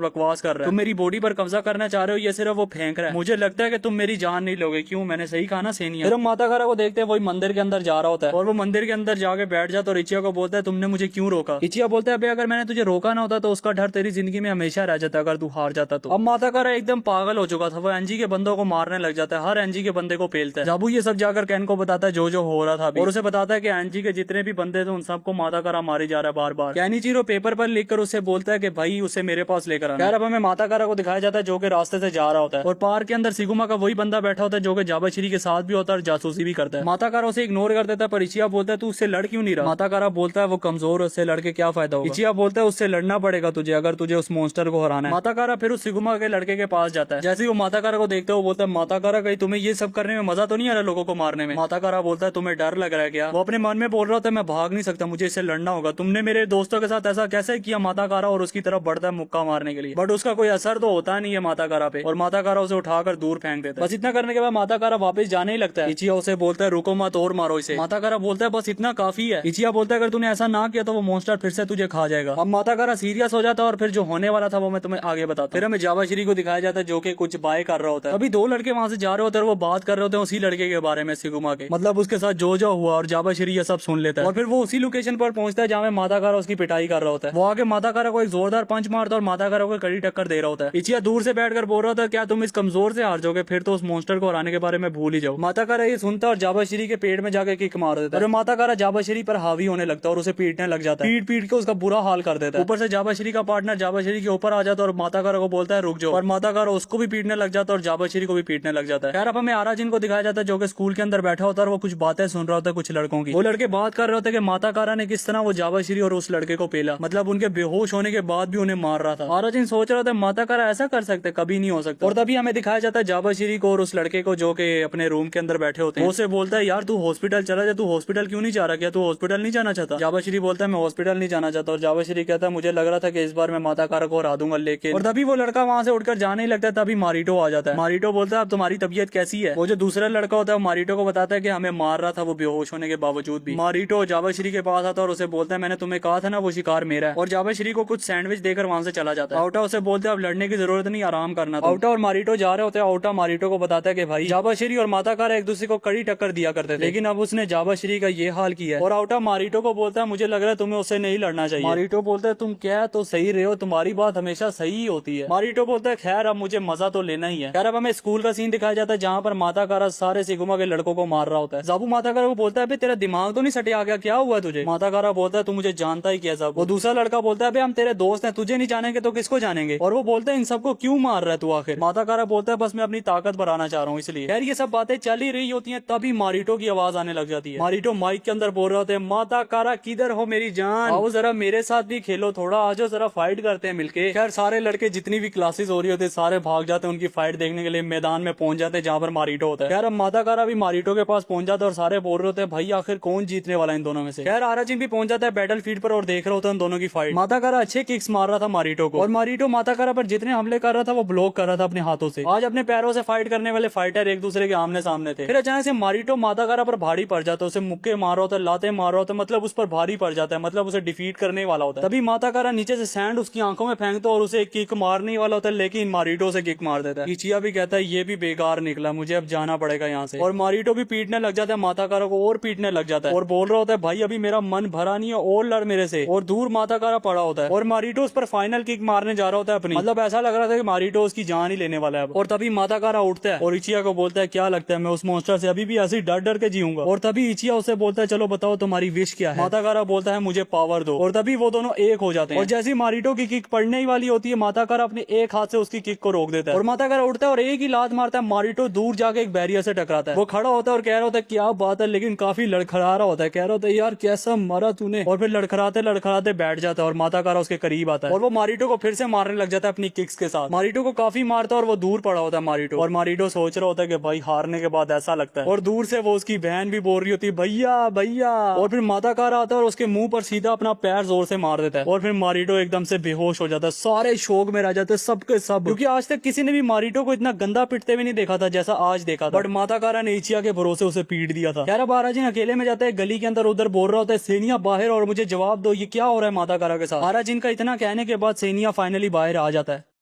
बकवास कर रहा है, तुम मेरी बॉडी पर कब्जा करना चाह रहे हो, ये सिर्फ वो फेंक रहा है, मुझे लगता है कि तुम मेरी जान नहीं लोगे। क्यों? मैंने सही कहा ना सैनिया। फिर हम माता कारा को देखते हैं वही मंदिर के अंदर जा रहा होता है और वो मंदिर के अंदर जाके बैठ जाता है और इचिया को बोलता है तुमने मुझे क्यों रोका? इचिया बोलता है अगर मैंने तुझे रोका ना होता तो उसका डर तेरी जिंदगी में हमेशा रह जाता अगर तू हार जाता तो। अब माता कारा एकदम पागल हो चुका था, वो एनजी के बंदों को मारने लग जाता है, हर एनजी के बंदे को पेलता है। जाबू ये सब जाकर कैन को बताता है जो हो रहा था अभी, और उसे बताता है कि एनजी के जितने भी बंदे थे उन सबको माता कारा मारी जा रहा है बार बार। कैनिचिरो पेपर पर लिखकर उसे बोलता है कि भाई उसे मेरे पास लेकर आना। अब हमें माता कारा को दिखाया जाता है जो कि रास्ते से जा रहा होता है और पार्क के अंदर सिगुमा का वही बंदा बैठा होता है जो कि जाबाश्री के साथ भी होता है और जासूसी भी करता है। माता कारा उसे इग्नोर कर देता है, पर इचिया बोलता है तू उससे लड़ क्यों नहीं रहा? माता कारा बोलता है वो कमजोर है, उससे लड़के क्या फायदा होगा? इचिया बोलता है उससे लड़ना पड़ेगा तुझे अगर तुझे उस मॉन्स्टर को हराना है। माता कारा फिर उस सिगुमा के लड़के के पास जाता है। जैसे ही वो माता कारा को देखते हो बोलता है माता कारा कहीं तुम्हें ये सब करने में मजा तो नहीं आ रहा लोगों को मारने में? माता कारा बोलता है तुम्हें डर लग रहा है क्या? वो अपने मन में बोल रहा था मैं भाग नहीं सकता, मुझे इससे लड़ना होगा, तुमने मेरे दोस्तों के साथ ऐसा कैसे किया? माता कारा और उसकी तरफ बढ़ता है मुक्का मारने के लिए, बट उसका कोई असर तो होता नहीं है माता कारा पे और माता कारा उसे उठाकर दूर फेंक देता है। बस इतना करने के बाद माता कारा वापस जाने ही लगता है। इचिया उसे बोलता है रुको मत और मारो इसे। माता कारा बोलता है बस इतना काफी है। इचिया बोलता है अगर तूने ऐसा ना किया तो वो मॉन्स्टर फिर से तुझे खा जाएगा। अब माता कारा सीरियस हो जाता है और फिर जो होने वाला था वो मैं तुम्हें आगे बताता हूं। फिर हमें जाबाश्री को दिखाया जाता है जो कि कुछ बाय कर रहा होता है। अभी दो लड़के वहां से जा रहे होते हैं और वो बात कर रहे होते हैं उसी लड़के के बारे में सिगुमा के, मतलब उसके साथ जो हुआ, और जाबाश्री ये सब सुन लेता है और फिर वो उसी लोकेशन पर पहुंचता है जहाँ में माता कारा उसकी पिटाई कर रहा होता है। वो आगे माता कारा को एक जोरदार पंच मारता है और माता कारा को कड़ी टक्कर दे रहा होता है। इचिया दूर से बैठकर बोल रहा था क्या तुम इस कमजोर से हार जाओगे? फिर तो उस मॉन्स्टर को हराने के बारे में भूल ही जाओ। माता कारा ये सुनता और जाबाश्री के पेट में जाकर किक मार देता है और माता कारा जाबाश्री पर हावी होने लगता है और उसे पीटने लग जाता है, पीट के उसका बुरा हाल कर देता है। ऊपर से जाबाश्री का पार्टनर जाबाश्री के ऊपर आ जाता है और माता कारा को बोलता है रुक जाओ, और माता कारा उसको भी पीटने लग जाता है और जाबाश्री को भी पीटने लग जाता है। यार अब हमें आराजिन को दिखाया जाता है जो कि स्कूल के अंदर बैठा होता है और वो कुछ बातें सुन रहा होता है कुछ लड़कों की। वो लड़के बात कर रहे होते हैं कि माता कारा ने किस तरह वो जाबाश्री और उस लड़के को पेला, मतलब उनके बेहोश होने के बाद भी उन्हें मार रहा था। आराजिन सोच रहा था माता कारा ऐसा कर सकते, कभी नहीं हो सकता। और तभी हमें दिखाया जाता है जाबाश्री को और उस लड़के को जो कि अपने रूम के अंदर बैठे होते हैं। वो उसे बोलता है यार तू हॉस्पिटल चला जा, तू हॉस्पिटल क्यों नहीं जा रहा? क्या तू हॉस्पिटल नहीं जाना चाहता? जाबाश्री बोलता है मैं हॉस्पिटल नहीं जाना चाहता, और जाबाश्री कहता है मुझे लग रहा था कि इस बार मैं माता कारा को हरा दूंगा लेकिन। और तभी वो लड़का वहां से उठकर जाने ही लगता है, तभी मारिटो आ जाता है। मारिटो बोलता है अब तुम्हारी तबीयत कैसी है? वो जो दूसरा लड़का होता है मारिटो को बताता है कि हमें मार रहा था वो बेहोश होने के बावजूद भी। मारिटो जाबाश्री के पास आता है और उसे बोलता है मैंने तुम्हें कहा था ना वो शिकार मेरा है, और जाबाश्री को कुछ सैंडविच देकर वहां से चला जाता है। आउटा उसे बोलते हैं अब लड़ने की जरूरत नहीं, आराम करना। आउटा और मारिटो जा रहे होते हैं। आउटा मारिटो को बताता है कि भाई जाबाश्री और माता कारा एक दूसरे को कड़ी टक्कर दिया करते थे, लेकिन अब उसने जाबाश्री का ये हाल किया है। और आउटा मारिटो को बोलता है मुझे लग रहा है तुम्हें उससे नहीं लड़ना चाहिए। मारिटो बोलता है तुम क्या तो सही रहे हो, तुम्हारी बात हमेशा सही होती है। मारिटो बोलता है खैर अब मुझे मजा तो लेना ही है। यार अब हमें स्कूल का सीन दिखाया जाता है जहाँ पर माता कारा सारे सिगुमा के लड़कों को मार रहा होता है। जाबू माता कारा को बोलता है तेरा दिमाग तो नहीं सटे आ गया, क्या हुआ तुझे? माता कारा बोलता है तू मुझे जानता ही क्या जाबू। वो दूसरा लड़का बोलता है हम तेरे दोस्त हैं, तुझे नहीं जानेंगे तो किसको जानेंगे? और वो बोलते हैं इन सबको क्यों मार रहा है तू आखिर? माता कारा बोलता है बस मैं अपनी ताकत बढ़ाना चाह रहा हूँ इसलिए। यार ये सब बातें चल ही रही होती है तभी मारिटो की आवाज आने लग जाती है। मारिटो माइक के अंदर बोल रहे होते हैं माता कारा किधर हो मेरी जान, आओ जरा मेरे साथ भी खेलो, थोड़ा आज जरा फाइट करते हैं मिलके। खैर सारे लड़के जितनी भी क्लासेस हो रही होती है सारे भाग जाते हैं उनकी फाइट देखने के लिए, मैदान में पहुंच जाते हैं जहाँ पर मारिटो होता है। यार अब माताकारा भी मारिटो के पास पहुंच जाता है और सारे बोल रहे होते हैं भाई आखिर कौन जीतने वाला है इन दोनों में से। खैर आराजिन भी पहुंच जाता है बैटल फील्ड पर और देख रहा होता है उन दोनों की फाइट। माताकारा अच्छे किक्स मार रहा था मारिटो को और मारिटो माताकारा पर जितने हमले कर रहा था वो ब्लॉक कर रहा था अपने हाथों से। आज अपने पैरों से फाइट करने वाले फाइटर एक दूसरे के आमने सामने थे। फिर अचानक से मारिटो माताकारा पर भारी पड़ जाता है, उसे मुक्के मार रहा होता है, लाते मार रहा होता है, मतलब उस पर भारी पड़ जाता है, मतलब उसे डिफीट करने वाला होता है। तभी माताकारा नीचे से सैंड उसकी आंखों में फेंकता है और उसे एक किक मारने वाला होता है, लेकिन मारिटो से किक मार देता है। इचिया भी कहता है ये भी बेकार निकला, मुझे अब जाना पड़ेगा यहाँ से। और मारिटो भी पीटने लग जाता है माताकारा को और पीटने लग जाता है और बोल रहा होता है भाई अभी मेरा मन भरा नहीं है और लड़ मेरे से। और दूर माताकारा पड़ा होता है और मारिटो उस पर फाइनल किक मारने जा रहा होता है अपनी, मतलब ऐसा लग रहा था कि मारिटो उसकी जान ही लेने वाला है। और तभी माताकारा उठता है और इचिया को बोलता है क्या लगता है मैं उस मॉन्स्टर से अभी भी ऐसे डर डर के जीऊंगा। और तभी इचिया उसे बोलता है चलो बताओ तुम्हारी विश क्या है। माताकारा बोलता है मुझे पावर दो। और तभी वो दोनों एक हो जाते हैं और जैसे मारिटो की किक पड़ने ही वाली होती है माताकारा अपने एक हाथ से उसकी किक को रोक देता है और माताकारा उठता है और एक ही लात मारता है। मारिटो दूर जाके एक बैरियर से टकराता है, वो खड़ा होता है और कह रहा होता है क्या बात है, लेकिन काफी लड़खड़ा रहा होता है, कह रहा होता है यार कैसा मारा तूने। और फिर लड़खड़ाते लड़खड़ाते बैठ जाता है और माताकारा उसके करीब आता है और वो मारिटो को फिर से मारने लग जाता है अपनी किक्स के साथ। मारिटो को काफी मारता है और वो दूर पड़ा होता है मारिटो, और मारिटो सोच रहा होता है कि भाई हारने के बाद ऐसा लगता है। और दूर से वो उसकी बहन भी बोल रही होती है भैया भैया। और फिर माताकारा आता है और उसके मुंह पर सीधा अपना पैर जोर से मार देता है और फिर मारिटो एकदम से बेहोश हो जाता है। सारे शौक में रह जाते हैं सबके सब, क्योंकि आज तक किसी ने भी मारिटो को इतना गंदा पिटते हुए नहीं देखा था जैसा आज देखा था। बट माताकारा ने इचिया के भरोसे उसे पीट दिया था। यार अब आराजिन अकेले में जाता है गली के अंदर, उधर बोल रहा होता है सेनिया बाहर और मुझे जवाब दो ये क्या हो रहा है माताकारा के साथ। आराजिन का इतना कहने के बाद सेनिया फाइनली बाहर आ जाता है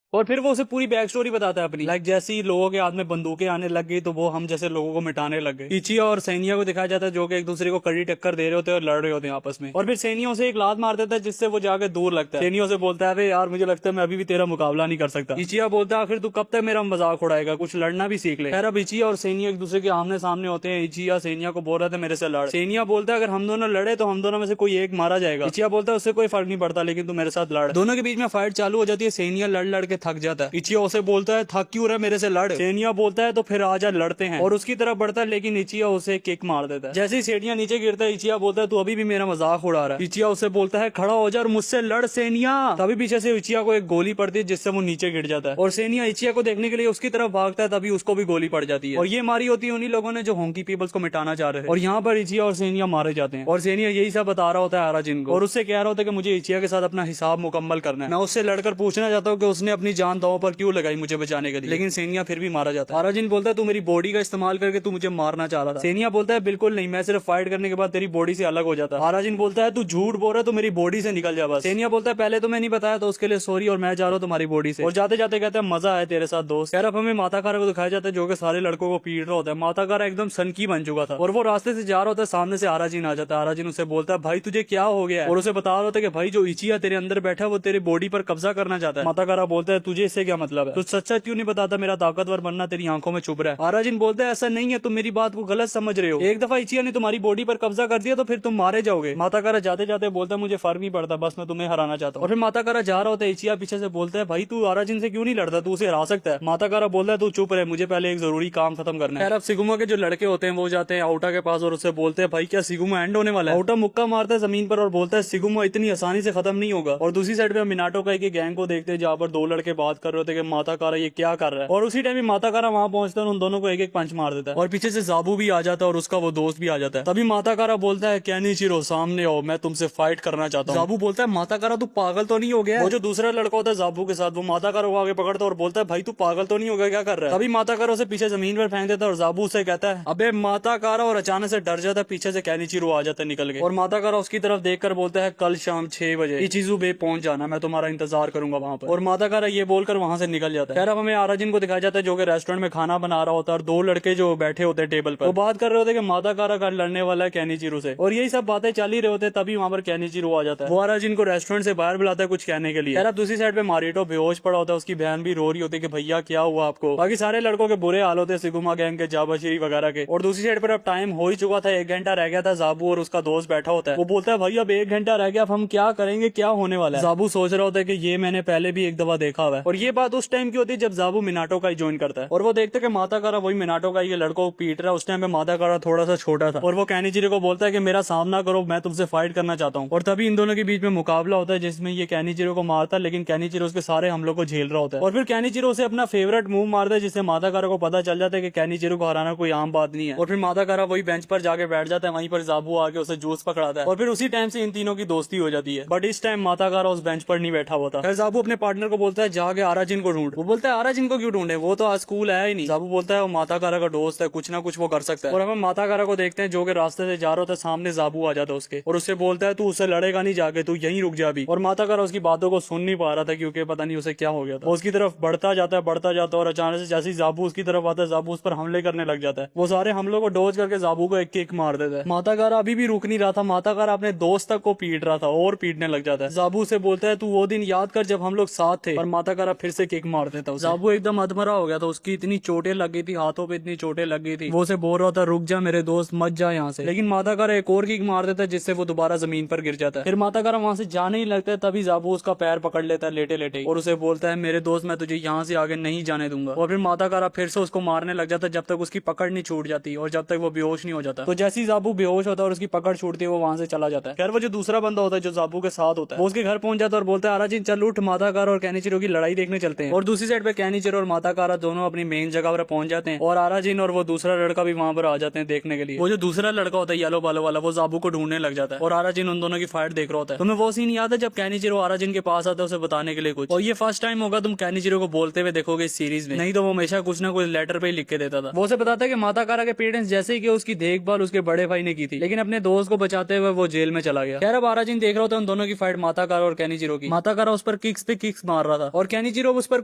और फिर वो उसे पूरी बैक स्टोरी बताता है अपनी। लाइक जैसे ही लोगों के हाथ में बंदूकें आने लग गई तो वो हम जैसे लोगों को मिटाने लग गए। इचिया और सैनिया को दिखाया जाता है जो कि एक दूसरे को कड़ी टक्कर दे रहे होते हैं और लड़ रहे होते हैं आपस में। और फिर सैनिया उसे एक लात मार देता है जिससे वो जाके दूर लगता है। सैनिया उसे बोलता है अरे यार मुझे लगता है मैं अभी भी तेरा मुकाबला नहीं कर सकता। इचिया बोलता है आखिर तू कब तक मेरा मजाक उड़ाएगा, कुछ लड़ना भी सीख ले। खैर अब इचिया और सैनिया एक दूसरे के आमने सामने होते हैं। इचिया सैनिया को बोल रहा था मेरे से लड़। सैनिया बोलता है अगर हम दोनों लड़े तो हम दोनों में से कोई एक मारा जाएगा। इचिया बोलता है उससे कोई फर्क नहीं पड़ता लेकिन तू मेरे साथ लड़। दोनों के बीच में फाइट चालू हो जाती है। सैनिया लड़ लड़ के थक जाता है। इचिया उसे बोलता है थक क्यों रहा मेरे से लड़। सैनिया बोलता है तो फिर आजा लड़ते हैं और उसकी तरफ बढ़ता है लेकिन इचिया उसे किक मार देता है। जैसे ही सैनिया नीचे गिरता है इचिया बोलता है तू अभी भी मेरा मजाक उड़ा रहा है। इचिया उसे बोलता है खड़ा हो जा और मुझसे लड़ सैनिया। तभी पीछे से इचिया को एक गोली पड़ती है जिससे वो नीचे गिर जाता है और सैनिया इचिया को देखने के लिए उसकी तरफ भागता है, तभी उसको भी गोली पड़ जाती है। और ये मारी होती है उन्हीं लोगों ने जो होंकी पीपल्स को मिटाना चाह रहे थे। और यहाँ पर इचिया और सैनिया मारे जाते हैं और सैनिया यही सब बता रहा होता है आराजिन को और उससे कह रहा होता है कि मुझे इचिया के साथ अपना हिसाब मुकम्मल करना है। मैं उससे लड़कर पूछना चाहता हूँ कि उसने अपनी जान दांव पर क्यों लगाई मुझे बचाने के लिए, लेकिन सैनिया फिर भी मारा जाता है। आराजिन बोलता है तू मेरी बॉडी का इस्तेमाल करके तू मुझे मारना चाह रहा था। सैनिया बोलता है बिल्कुल नहीं, मैं सिर्फ फाइट करने के बाद तेरी बॉडी से अलग हो जाता। आराजिन बोलता है तू झूठ बोल रहा है, तू मेरी बॉडी से निकल जा बस। सैनिया बोलता है पहले तो मैं नहीं बताया तो उसके लिए सॉरी और मैं जा रहा हूँ तुम्हारी बॉडी से। और जाते जाते कहते हैं मजा आया तेरे साथ दोस्त। यार अब हमें माताकारा को दिखाया जाता है जो कि सारे लड़कों को पीट रहा होता है। माताकारा एकदम सनकी बन चुका था और वो रास्ते से जा रहा होता है, सामने से आराजिन आ जाता है। आराजिन उसे बोलता है भाई तुझे क्या हो गया है और उसे बता रहा होता है कि भाई जो इचिया तेरे अंदर बैठा है वो तेरी बॉडी पर कब्जा करना चाहता है। माताकारा बोलता है तुझे इससे क्या मतलब है, तू सच्चा क्यों नहीं बताता, मेरा ताकतवर बनना तेरी आंखों में छुप रहा है। आराजिन बोलता है ऐसा नहीं है, तुम मेरी बात को गलत समझ रहे हो। एक दफा इचिया ने तुम्हारी बॉडी पर कब्जा कर दिया तो फिर तुम मारे जाओगे। माताकारा जाते जाते बोलता है मुझे फर्क नहीं पड़ता, बस मैं तुम्हें हराना चाहता हूँ। और फिर माताकारा जा रहा होता है, इचिया पीछे से बोलता है भाई तू आराजिन से क्यों नहीं लड़ता, तू उसे हरा सकता है। माताकारा बोलता है तू चुप रहे, मुझे पहले एक जरूरी काम खत्म करना है। खैर अब सिगुमा के जो लड़के होते हैं वो जाते हैं आउटा के पास और उससे बोलते हैं भाई क्या सिगुमा एंड होने वाला है। आउटा मुक्का मारता है जमीन पर और बोलता है सिगुमा इतनी आसानी से खत्म नहीं होगा। और दूसरी साइड पे मिनाटो का एक गैंग को देखते हैं जहाँ पर दो लड़के बात कर रहे होते हैं कि माताकारा ये क्या कर रहा है। और उसी टाइम माताकारा वहां पहुंचता है और उन दोनों को एक एक पंच मार देता है और पीछे से जाबू भी आ जाता है और उसका वो दोस्त भी आ जाता है। तभी माताकारा बोलता है केनिचिरो सामने आओ, मैं तुमसे फाइट करना चाहता हूँ। जाबू बोलता है माताकारा तू पागल तो नहीं हो गया। वो जो दूसरा लड़का होता है जाबू के साथ वो माताकारा को आगे पकड़ता है और बोलता है भाई तू पागल तो नहीं हो गया, क्या कर रहा है। तभी माताकारा उसे पीछे जमीन पर फेंक देता है और जाबू से कहता है अबे माताकारा, और अचानक से डर जाता है, पीछे से केनिचिरो आ जाता है निकल के और माताकारा उसकी तरफ देखकर बोलता है कल शाम 6 बजे इचिजू बे पहुंच जाना, मैं तुम्हारा इंतजार करूंगा वहां पर। और माताकारा ये बोलकर वहां से निकल जाता है। खैर अब हमें आराजिन को दिखाया जाता है जो कि रेस्टोरेंट में खाना बना रहा होता है और दो लड़के जो बैठे होते हैं टेबल पर वो बात कर रहे होते हैं कि माताकारा का लड़ने वाला है केनिचिरो से और यही सब बातें चल ही रहे होते हैं। तभी वहां पर केनिचिरो आ जाता है, वो आराजिन को रेस्टोरेंट से बाहर बुलाता है कुछ कहने के लिए। खैर अब दूसरी साइड पे मारिटो बेहोश पड़ा होता है, उसकी बहन भी रो रही होती है कि भैया क्या हुआ आपको। बाकी सारे लड़कों के बुरे हाल होते हैं सिगुमा गैंग के, जाबाशिरी वगैरह के। और दूसरी साइड पर अब टाइम हो ही चुका था, 1 घंटा रह गया था। जाबू और उसका दोस्त बैठा होता है, वो बोलता है भाई अब 1 घंटा रह गया, अब हम क्या करेंगे, क्या होने वाला है। जाबू सोच रहा होता है कि ये मैंने पहले भी एक दफा देखा हुआ है। और ये बात उस टाइम की होती है जब जाबू मिनाटो का ज्वाइन करता है और वो देखते कि माताकारा वही मिनाटो का ये लड़को पीट रहा है। उस टाइम पे माताकारा थोड़ा सा छोटा था और वो कैनिचिरो को बोलता है कि मेरा सामना करो, मैं तुमसे फाइट करना चाहता हूँ। और तभी इन दोनों के बीच में मुकाबला होता है जिसमें ये कैनिचिरो को मारता है, लेकिन कैनिचिरो उसके सारे हमलों को झेल रहा होता है। और फिर कैनिचिरो उसे अपना फेवरेट मूव मारता है जिससे माताकारा को पता चल जाता है कि कैनिचिरो को हराना कोई आम बात नहीं है। और फिर माताकारा वही बेंच पर जाके बैठ जाता है, वहीं पर जाबू आके उसे जूस पकड़ाता है और फिर उसी टाइम से इन तीनों की दोस्ती हो जाती है। बट इस टाइम माताकारा उस बेंच पर नहीं बैठा हुआ था। फिर जाबू अपने पार्टनर को बोलता है जाके आराजिन को ढूंढ। वो बोलता है आराजिन को क्यों ढूंढे, वो तो आज स्कूल आया ही नहीं। जाबू बोलता है वो माताकारा का दोस्त है, कुछ ना कुछ वो कर सकता है। और हम माताकारा को देखते हैं जो कि रास्ते से जा रहा होता है, सामने जाबू आ जाता है उसके और उससे बोलता है तू उससे लड़ेगा नहीं, जाके तू यहीं रुक जा भी। और माताकारा उसकी बातों को सुन नहीं पा रहा था क्योंकि पता नहीं उसे क्या हो गया था। वो उसकी तरफ बढ़ता जाता है और अचानक से जैसे जाबू उसकी तरफ आता है जाबू उस पर हमले करने लग जाता है। वो सारे हमलों को डोज करके जाबू को एक किक मार देता है। माताकारा अभी भी रुक नहीं रहा था, माताकारा अपने दोस्त तक को पीट रहा था और पीटने लग जाता है। जाबू से बोलता है तू वो दिन याद कर जब हम लोग साथ थे, और माताकारा फिर से किक मार देता है। जाबू एकदम अधमरा हो गया था, उसकी इतनी चोटें लग गई थी, हाथों पे इतनी चोटें लग गई थी। वो उसे बोल रहा था रुक जा मेरे दोस्त, मत जा यहाँ से, लेकिन माताकारा एक और किक मार देता है जिससे वो दोबारा जमीन पर गिर जाता है। फिर माताकारा वहां से जाने ही लगता है, तभी जाबू उसका पैर पकड़ लेता है लेटे लेटे और उसे बोलता है मेरे दोस्त मैं तुझे यहाँ से आगे नहीं जाने दूंगा। और फिर माताकारा फिर से उसको मारने लग जाता है जब तक उसकी पकड़ नहीं छूट जाती और जब तक वो बेहोश नहीं हो जाता। तो जैसे ही जाबू बेहोश होता है और उसकी पकड़ छूटती है वो वहां से चला जाता है। खैर वो जो दूसरा बंदा होता है जो जाबू के साथ होता है वो उसके घर पहुंच जाता है और बोलता है आराजिन चल उठ, माताकारा और कैनिचिरो की लड़ाई देखने चलते हैं। और दूसरी साइड पे कैनिचिरो और माताकारा दोनों अपनी मेन जगह पर पहुंच जाते हैं और आराजिन और वो दूसरा लड़का भी वहां पर आ जाते हैं देखने के लिए। वो जो दूसरा लड़का होता है येलो बालों वाला वो जाबू को ढूंढने लग जाता है और आराजिन उन दोनों की फाइट देख रहा होता है। तुम्हें वो सीन याद है जब कैनिचिरो आराजिन के पास आता है उसे बताने के लिए कुछ, और ये फर्स्ट टाइम होगा तुम कैनिचिरो को बोलते हुए देखोगे इस सीरीज में, नहीं तो वो हमेशा कुछ ना कुछ लेटर पे ही लिख के देता था। वो उसे बताता है कि माताकारा के पेरेंट्स जैसे ही कि उसकी देखभाल उसके बड़े भाई ने की थी, लेकिन अपने दोस्त को बचाते हुए वो जेल में चला गया। खैर अब आराजिन देख रहा होता है उन दोनों की फाइट माताकारा और कैनिचिरो की। माताकारा उस पर किक्स पे किक्स मार रहा था और कैनिचिरो उस पर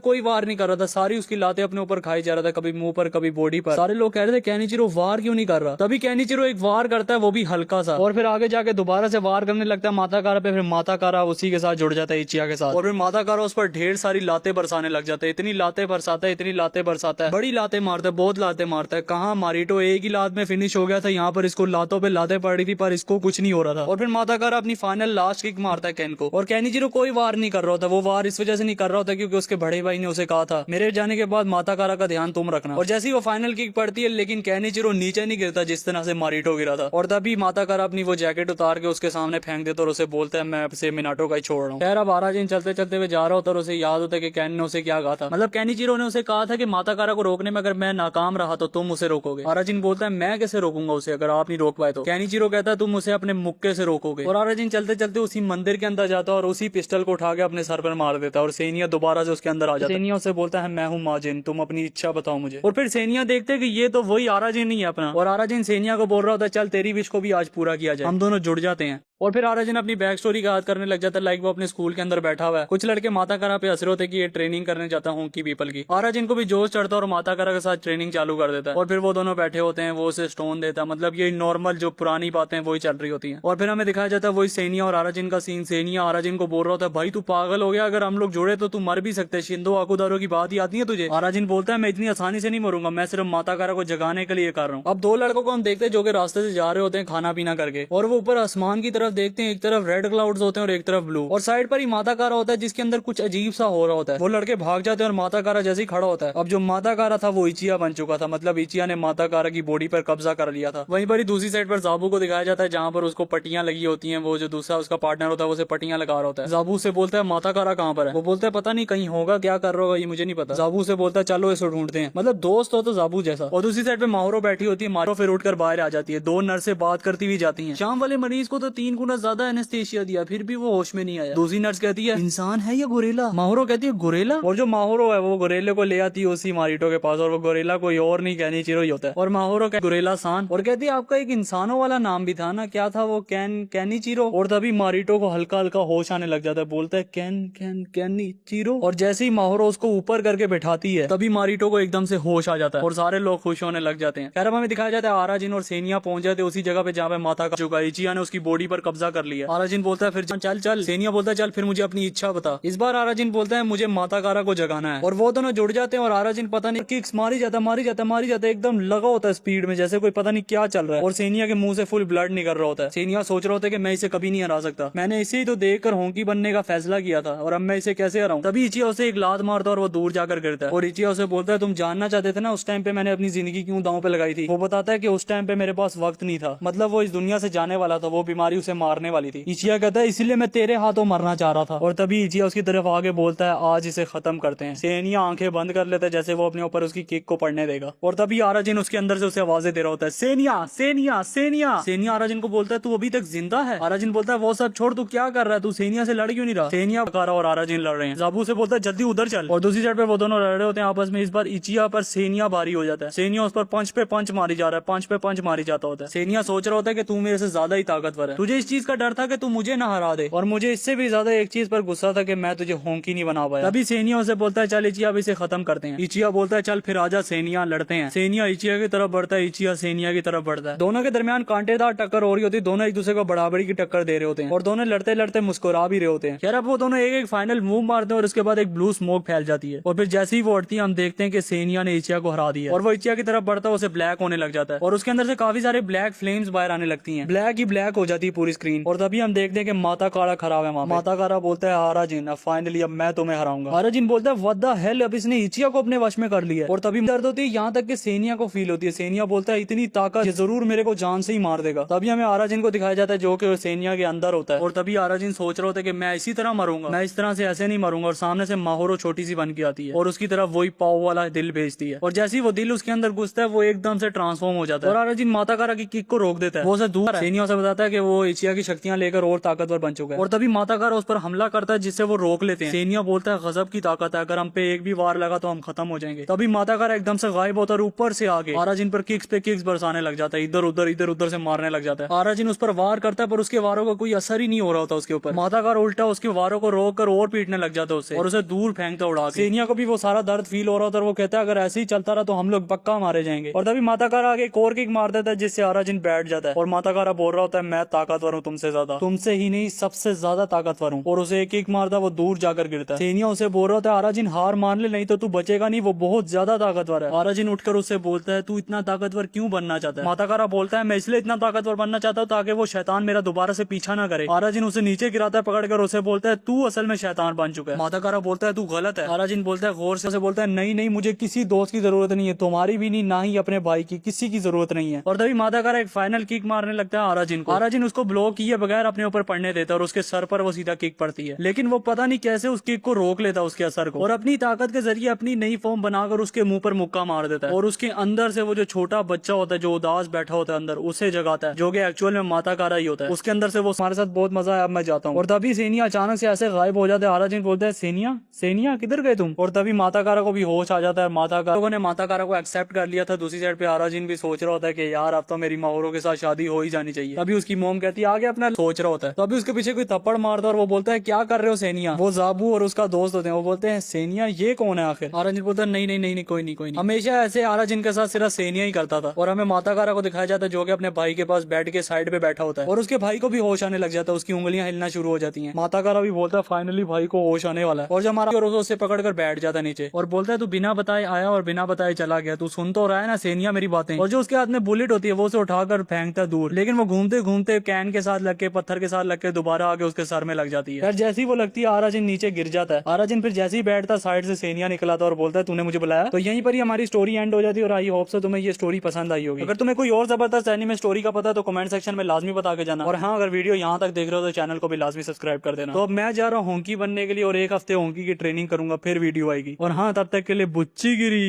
कोई वार नहीं कर रहा था, सारी उसकी लातें अपने ऊपर खाई जा रहा था, कभी मुंह पर कभी बॉडी पर। सारे लोग कह रहे थे कैनिचिरो वार क्यों नहीं कर रहा। तभी कैनिचिरो एक वार करता है, वो भी हल्का सा, और फिर आगे जाके दोबारा से वार करने लगता है माताकारा पे। फिर माताकारा उसी के साथ जुड़ जाता है इचिया के साथ और फिर माताकारा उस पर ढेर सारी लातें बरसाने लग जाते हैं। इतनी लातें बरसाता है, इतनी लातें बरसाता है, बड़ी लातें मारता है, बहुत लातें मारता है। कहाँ मारिटो एक ही लात में फिनिश हो गया था, यहाँ पर इसको लातों पे लातें पड़ रही थी पर इसको कुछ नहीं हो रहा था। और फिर माताकारा अपनी फाइनल लास्ट किक मारता है कैन को और कैनिचिरो कोई वार नहीं कर रहा होता। वो वार इस वजह से नहीं कर रहा होता क्योंकि उसके बड़े भाई ने उसे कहा था मेरे जाने के बाद माताकारा का ध्यान तुम रखना। और जैसे ही वो फाइनल किक पड़ती है लेकिन कैनिचिरो नीचे नहीं गिरता जिस तरह से मारिटो गिरा था, और तभी माताकारा अपनी वो जैकेट उतार के उसके सामने फेंक देता और उसे बोलता है मैं अब से मिनाटो का ही छोड़ रहा हूँ। खैर अब आराजिन चलते चलते हुए जा रहा होता और उसे याद होता है कि कैन ने उसे क्या कहा था, मतलब कैनिचिरो ने उसे कहा था कि माताकारा को रोकने में अगर मैं नाकाम रहा तो तुम उसे रोकोगे। आराजिन बोलता है मैं कैसे रोकूंगा उसे अगर आप नहीं रोक पाए तो। कैनिचिरो कहता है तुम उसे अपने मुक्के से रोकोगे। और आराजिन चलते चलते उसी मंदिर के अंदर जाता है और उसी पिस्टल को उठा के अपने सर पर मार देता है और सेनिया दोबारा से उसके अंदर आ जाता है। सेनिया उसे बोलता है मैं हूँ माजिन, तुम अपनी इच्छा बताओ मुझे। और फिर सेनिया देखते है कि ये तो वही आराजिन नहीं है अपना, और आराजिन सेनिया को बोल रहा होता है चल तेरी विश को भी आज पूरा किया जाए, हम दोनों जुड़ जाते हैं। और फिर आराजिन अपनी बैक स्टोरी का याद करने लग जाता है, लाइक वो अपने स्कूल के अंदर बैठा हुआ है, कुछ लड़के माताकारा पे हंस रहे होते कि ये ट्रेनिंग करने जाता हूँ की पीपल की। आराजिन को भी जोश चढ़ता है और माताकारा के साथ ट्रेनिंग चालू कर देता है और फिर वो दोनों बैठे होते हैं, वो उसे स्टोन देता है, मतलब ये नॉर्मल जो पुरानी बातें वही चल रही होती हैं। और फिर हमें दिखाया जाता है वही सेनिया और आराजिन का सीन। सेनिया आराजिन को बोल रहा होता है भाई तू पागल हो गया, अगर हम लोग जुड़े तो तू मर भी सकते, शिंदो आकुदारो की बात ही आती है तुझे। आराजिन बोलता है मैं इतनी आसानी से नहीं मरूंगा, मैं सिर्फ माताकारा को जगाने के लिए कर रहा हूँ। अब दो लड़कों को हम देखते हैं जो कि रास्ते से जा रहे होते हैं खाना पीना करके, और वो ऊपर आसमान की तरफ देखते हैं, एक तरफ रेड क्लाउड्स होते हैं और एक तरफ ब्लू, और साइड पर ही माताकारा होता है जिसके अंदर कुछ अजीब सा हो रहा होता है। वो लड़के भाग जाते हैं और माताकारा जैसे ही खड़ा होता है, अब जो माताकारा था वो इचिया बन चुका था, मतलब इचिया ने माताकारा की बॉडी पर कब्जा कर लिया था। वहीं पर ही दूसरी साइड पर जाबू को दिखाया जाता है जहाँ पर उसको पट्टियां लगी होती हैं, वो जो दूसरा उसका पार्टनर होता है उसे पट्टियां लगा रहा होता है। जाबू से बोलता है माताकारा कहाँ पर है, वो बोलता है पता नहीं कहीं होगा, क्या कर रहा होगा ये मुझे नहीं पता। जाबू से बोलता है चलो इसे ढूंढते हैं, मतलब दोस्त हो तो जाबू जैसा। और दूसरी साइड पे माहरो बैठी होती है, माहरो फिर उठकर बाहर आ जाती है, दो नर्स से बात करती हुई जाती है। शाम वाले मरीज को तो 3 गुना ज्यादा एनेस्थेसिया दिया फिर भी वो होश में नहीं आया। दूसरी नर्स कहती है इंसान है या गोरेला, माहरो कहती है गोरेला, और जो माहरो है वो गोरेले को ले आती है उसी मारिटो के पास, और वो गोरेला कोई और नहीं कैनिचिरो ही होता है। और माहरो गोरेला सान, और कहती है आपका एक इंसानों वाला नाम भी था ना, क्या था वो, कैनिचिरो। और तभी मारिटो को हल्का हल्का होश आने लग जाता है, बोलता है कैनिचिरो, और जैसे ही माहरो उसको ऊपर करके बैठाती है तभी मारिटो को एकदम से होश आ जाता है और सारे लोग खुश होने लग जाते हैं। खैर हमें दिखाया जाता है आराजिन और सेनिया पहुंच जाते हैं उसी जगह पे जहाँ पे माता का चुका इचिया ने उसकी बॉडी पर कब्जा कर लिया। आराजिन बोलता है फिर चल चल, सेनिया बोलता है चल फिर मुझे अपनी इच्छा बता। इस बार आराजिन बोलता है मुझे माताकारा को जगाना है, और वो दोनों जुड़ जाते हैं और आराजिन पता नहीं किक्स मारी जाता है एकदम लगा होता है स्पीड में, जैसे कोई पता नहीं क्या चल रहा है, और सेनिया के मुंह से फुल ब्लड निकल रहा होता है। सेनिया सोच रहा होता है कि मैं इसे कभी नहीं हरा सकता, मैंने इसे ही तो देखकर होंकी बनने का फैसला किया था और अब मैं इसे कैसे हराऊं। तभी इचिया उसे एक लात मारता है और वो दूर जाकर गिरता है। और इचिया उसे बोलता है तुम जानना चाहते थे ना उस टाइम पे मैंने अपनी जिंदगी क्यों दांव पे लगाई थी। वो बताता है कि उस टाइम पे मेरे पास वक्त नहीं था, मतलब वो इस दुनिया से जाने वाला था, वो बीमारी उसे मारने वाली थी। इचिया कहता है इसीलिए मैं तेरे हाथों मरना चाह रहा था। और तभी इचिया उसकी तरफ आगे बोलता है आज इसे खत्म करते हैं। सेनिया आंखें बंद कर लेता है जैसे वो अपने ऊपर उसकी किक को पड़ने देगा। और तभी आराजिन उसके अंदर से उसे आवाजें दे रहा होता है सेनिया सेनिया सेनिया। सेनिया आराजिन को बोलता है तू अभी तक जिंदा है। आराजिन बोलता है वो सब छोड़, तू क्या कर रहा है, तू सेनिया से लड़ क्यों नहीं रहा। सेनिया बकारा और आराजिन लड़ रहे हैं। जाबू से बोलता है जल्दी उधर चल। और दूसरी साइड पे वो दोनों लड़ रहे होते हैं आपस में। इस बार इचिया पर सेनिया भारी हो जाता है। सेनिया उस पर पंच पे पंच मारी जा रहा है, पंच पे पंच मारी जाता होता है। सेनिया सोच रहा होता है कि तू मेरे से ज्यादा ही ताकतवर है, तुझे इस चीज का डर था कि तू मुझे ना हरा दे, और मुझे इससे भी ज्यादा एक चीज पर गुस्सा था कि मैं तुझे होंकी नहीं बना पाया। तभी सेनिया उसे बोलता है चल इचिया अब इसे खत्म करते हैं। इचिया बोलता है चल फिर आजा सेनिया लड़ते हैं। सेनिया इचिया की तरफ बढ़ता है, इचिया सेनिया की तरफ बढ़ता है। दोनों के दरमियान कांटेदार टक्कर हो रही होती है, दोनों एक दूसरे को बराबरी की टक्कर दे रहे होते हैं और दोनों लड़ते लड़ते मुस्कुरा भी रहे होते हैं। यार अब वो दोनों एक एक फाइनल मूव मारते हैं और उसके बाद एक ब्लू स्मोक फैल जाती है। और फिर जैसे ही वो उड़ती है हम देखते हैं कि सेनिया ने इचिया को हरा दिया और वो इचिया की तरफ बढ़ता है, उसे ब्लैक होने लग जाता है और उसके अंदर से काफी सारे ब्लैक फ्लेम्स बाहर आने लगती हैं। ब्लैक ही ब्लैक हो जाती है पूरी स्क्रीन। और तभी हम देखते हैं कि माता कारा खड़ा है वहाँ पे। माता कारा बोलता है आराजिन अब फाइनली अब मैं तुम्हें हराऊंगा। आराजिन बोलता है व्हाट द हेल, अब इसने इचिया को अपने वश में कर लिया। और तभी दर्द होती है यहाँ तक कि सेनिया को फील होती है। सेनिया बोलता है इतनी ताकत, ये जरूर मेरे को जान से ही मार देगा। तभी हमें आराजिन को दिखाया जाता है जो कि सेनिया के अंदर होता है। और तभी आराजिन सोच रहा होता है कि मैं इसी तरह मरूंगा, मैं इस तरह से ऐसे नहीं मरूंगा। और सामने से माहौरो छोटी सी बन के आती है और उसकी तरफ वही पाव वाला दिल भेजती है। और जैसे ही वो दिल उसके अंदर घुसता है वो एकदम से ट्रांसफॉर्म हो जाता है और आराजिन माता कारा की किक को रोक देता है। वो उसे दूर है। सेनिया से बताता है कि वो इचिया की शक्तियां लेकर और ताकतवर बन चुका है। और तभी माता कारा उस पर हमला करता है जिससे वो रोक लेते हैं। सेनिया बोलता है गजब की ताकत है, अगर हम पे एक भी वार लगा तो हम खत्म हो जाएंगे। तभी माता कारा एकदम से गायब होता है और ऊपर से आगे आराजिन पर किक्स पे किक्स बरसाने लग जाता है, इधर उधर से मारने लग जाता है। आराजिन उस पर वार करता है पर उसके वारों का कोई असर ही नहीं हो रहा होता उसके ऊपर। माता कारा उल्टा उसके वारों को रोक कर और पीटने लग जाता है उससे और उसे दूर फेंकता उड़ा के। सेनिया को भी वो सारा दर्द फील हो रहा होता है और वो कहता है अगर ऐसे ही चलता रहा तो हम लोग पक्का मारे जाएंगे। और तभी माता कारा आगे एक और किक मार देता है जिससे आराजिन बैठ जाता है और माता कारा बोल रहा होता है मैं ताकतवर हूँ तुमसे ज्यादा, तुमसे ही नहीं सबसे ज्यादा ताकतवर हूँ। और उसे एक किक मारता है, वो दूर जाकर गिरता है। सेनिया उसे बोल रहा होता है आराजिन हार मान ले नहीं तो तू बचेगा नहीं, वो बहुत ज्यादा ताकतवर है। आराजिन उठकर उससे बोलता है तू इतना ताकतवर क्यों बनना चाहता है। माता कारा बोलता है मैं इसलिए इतना ताकतवर बनना चाहता हूँ ताकि वो शैतान मेरा दोबारा से पीछा ना करे। आराजिन उसे नीचे गिराता है पकड़कर, उसे बोलता है तू असल में शैतान बन चुका है। माता कारा बोलता है तू गलत है। आराजिन बोलता है गौर से, बोलता है नहीं नहीं मुझे किसी दोस्त की जरूरत नहीं है, तुम्हारी भी नहीं, ना ही अपने भाई की, किसी की जरूरत नहीं है। और तभी माता कारा एक फाइनल किक मारने लगता है आराजिन को। आराजिन उसको ब्लॉक किए बगैर अपने ऊपर पड़ने देता है और उसके सर पर वो सीधा किक पड़ती है, लेकिन वो पता नहीं कैसे उस किक को रोक लेता है उसके असर को और अपनी ताकत के जरिए अपनी नई फॉर्म बनाकर उसके मुंह पर मुक्का मार देता है और उसके अंदर से वो जो छोटा बच्चा होता है जो उदास बैठा होता है अंदर, उसे जगाता है जो कि एक्चुअल में माता कारा ही होता है। उसके अंदर से वो हमारे साथ बहुत मजा आया, अब मैं जाता हूँ। और तभी सेनिया अचानक से ऐसे गायब हो जाता है। आराजिन बोलता है सेनिया सेनिया किधर गए तुम। और तभी माता कारा को भी होश आ जाता है। माता कारा लोगों ने माता कारा को एक्सेप्ट कर लिया था। दूसरी साइड पे आराजिन भी सोच रहा होता है कि यार अब तो मेरी माहौरों के साथ शादी हो ही जानी चाहिए। तभी उसकी मोम कहती है आगे अपना सोच रहा होता है। तभी उसके पीछे कोई थप्पड़ मारता है और वो बोलता है क्या कर रहे हो सेनिया। वो जाबू और उसका दोस्त होते हैं, वो बोलते हैं सेनिया ये कौन है आखिर। आराजिन बोलता है नहीं नहीं नहीं कोई नहीं। हमेशा ऐसे आराजिन के साथ सिर्फ सेनिया ही करता था। और हमें माता कारा को दिखाया जाता है जो कि अपने भाई के पास बैठ के साइड पे बैठा होता है और उसके भाई को भी होश आने लग जाता है, उसकी उंगलियां हिलना शुरू हो जाती हैं। माता कारा भी बोलता है फाइनली भाई को होश आने वाला है। और जब हमारा उसे पकड़कर बैठ जाता है नीचे और बोलता है तू बिना बताए आया और बिना बताए चला गया, तू सुन तो रहा है ना सेनिया मेरी बातें। और जो उसके हाथ में बुलेट होती है वो उसे उठाकर फेंकता है दूर, लेकिन वो घूमते घूमते कैन के साथ लग के पत्थर के साथ लग के दोबारा आके उसके सर में लग जाती है। यार जैसी वो लगती है आराजिन नीचे गिर जाता है। आराजिन फिर जैसे ही बैठता साइड से सेनिया निकला था और बोलता है तूने मुझे बुलाया। तो यहीं पर ही हमारी स्टोरी एंड हो जाती है और आई होप सो तुम्हें ये स्टोरी पसंद आई होगी। अगर तुम्हें कोई और जबरदस्त एनीमे स्टोरी का पता है तो कमेंट सेक्शन में लाजमी बता के जाना। और हाँ अगर वीडियो यहाँ तक देख रहे हो तो चैनल को भी लाजमी सब्सक्राइब कर देना। तो अब मैं जा रहा हूँ होंकी बनने के लिए और एक हफ्ते होंकी की ट्रेनिंग करूंगा, फिर वीडियो आएगी। और हाँ तब तक के लिए बुच्ची गिरी।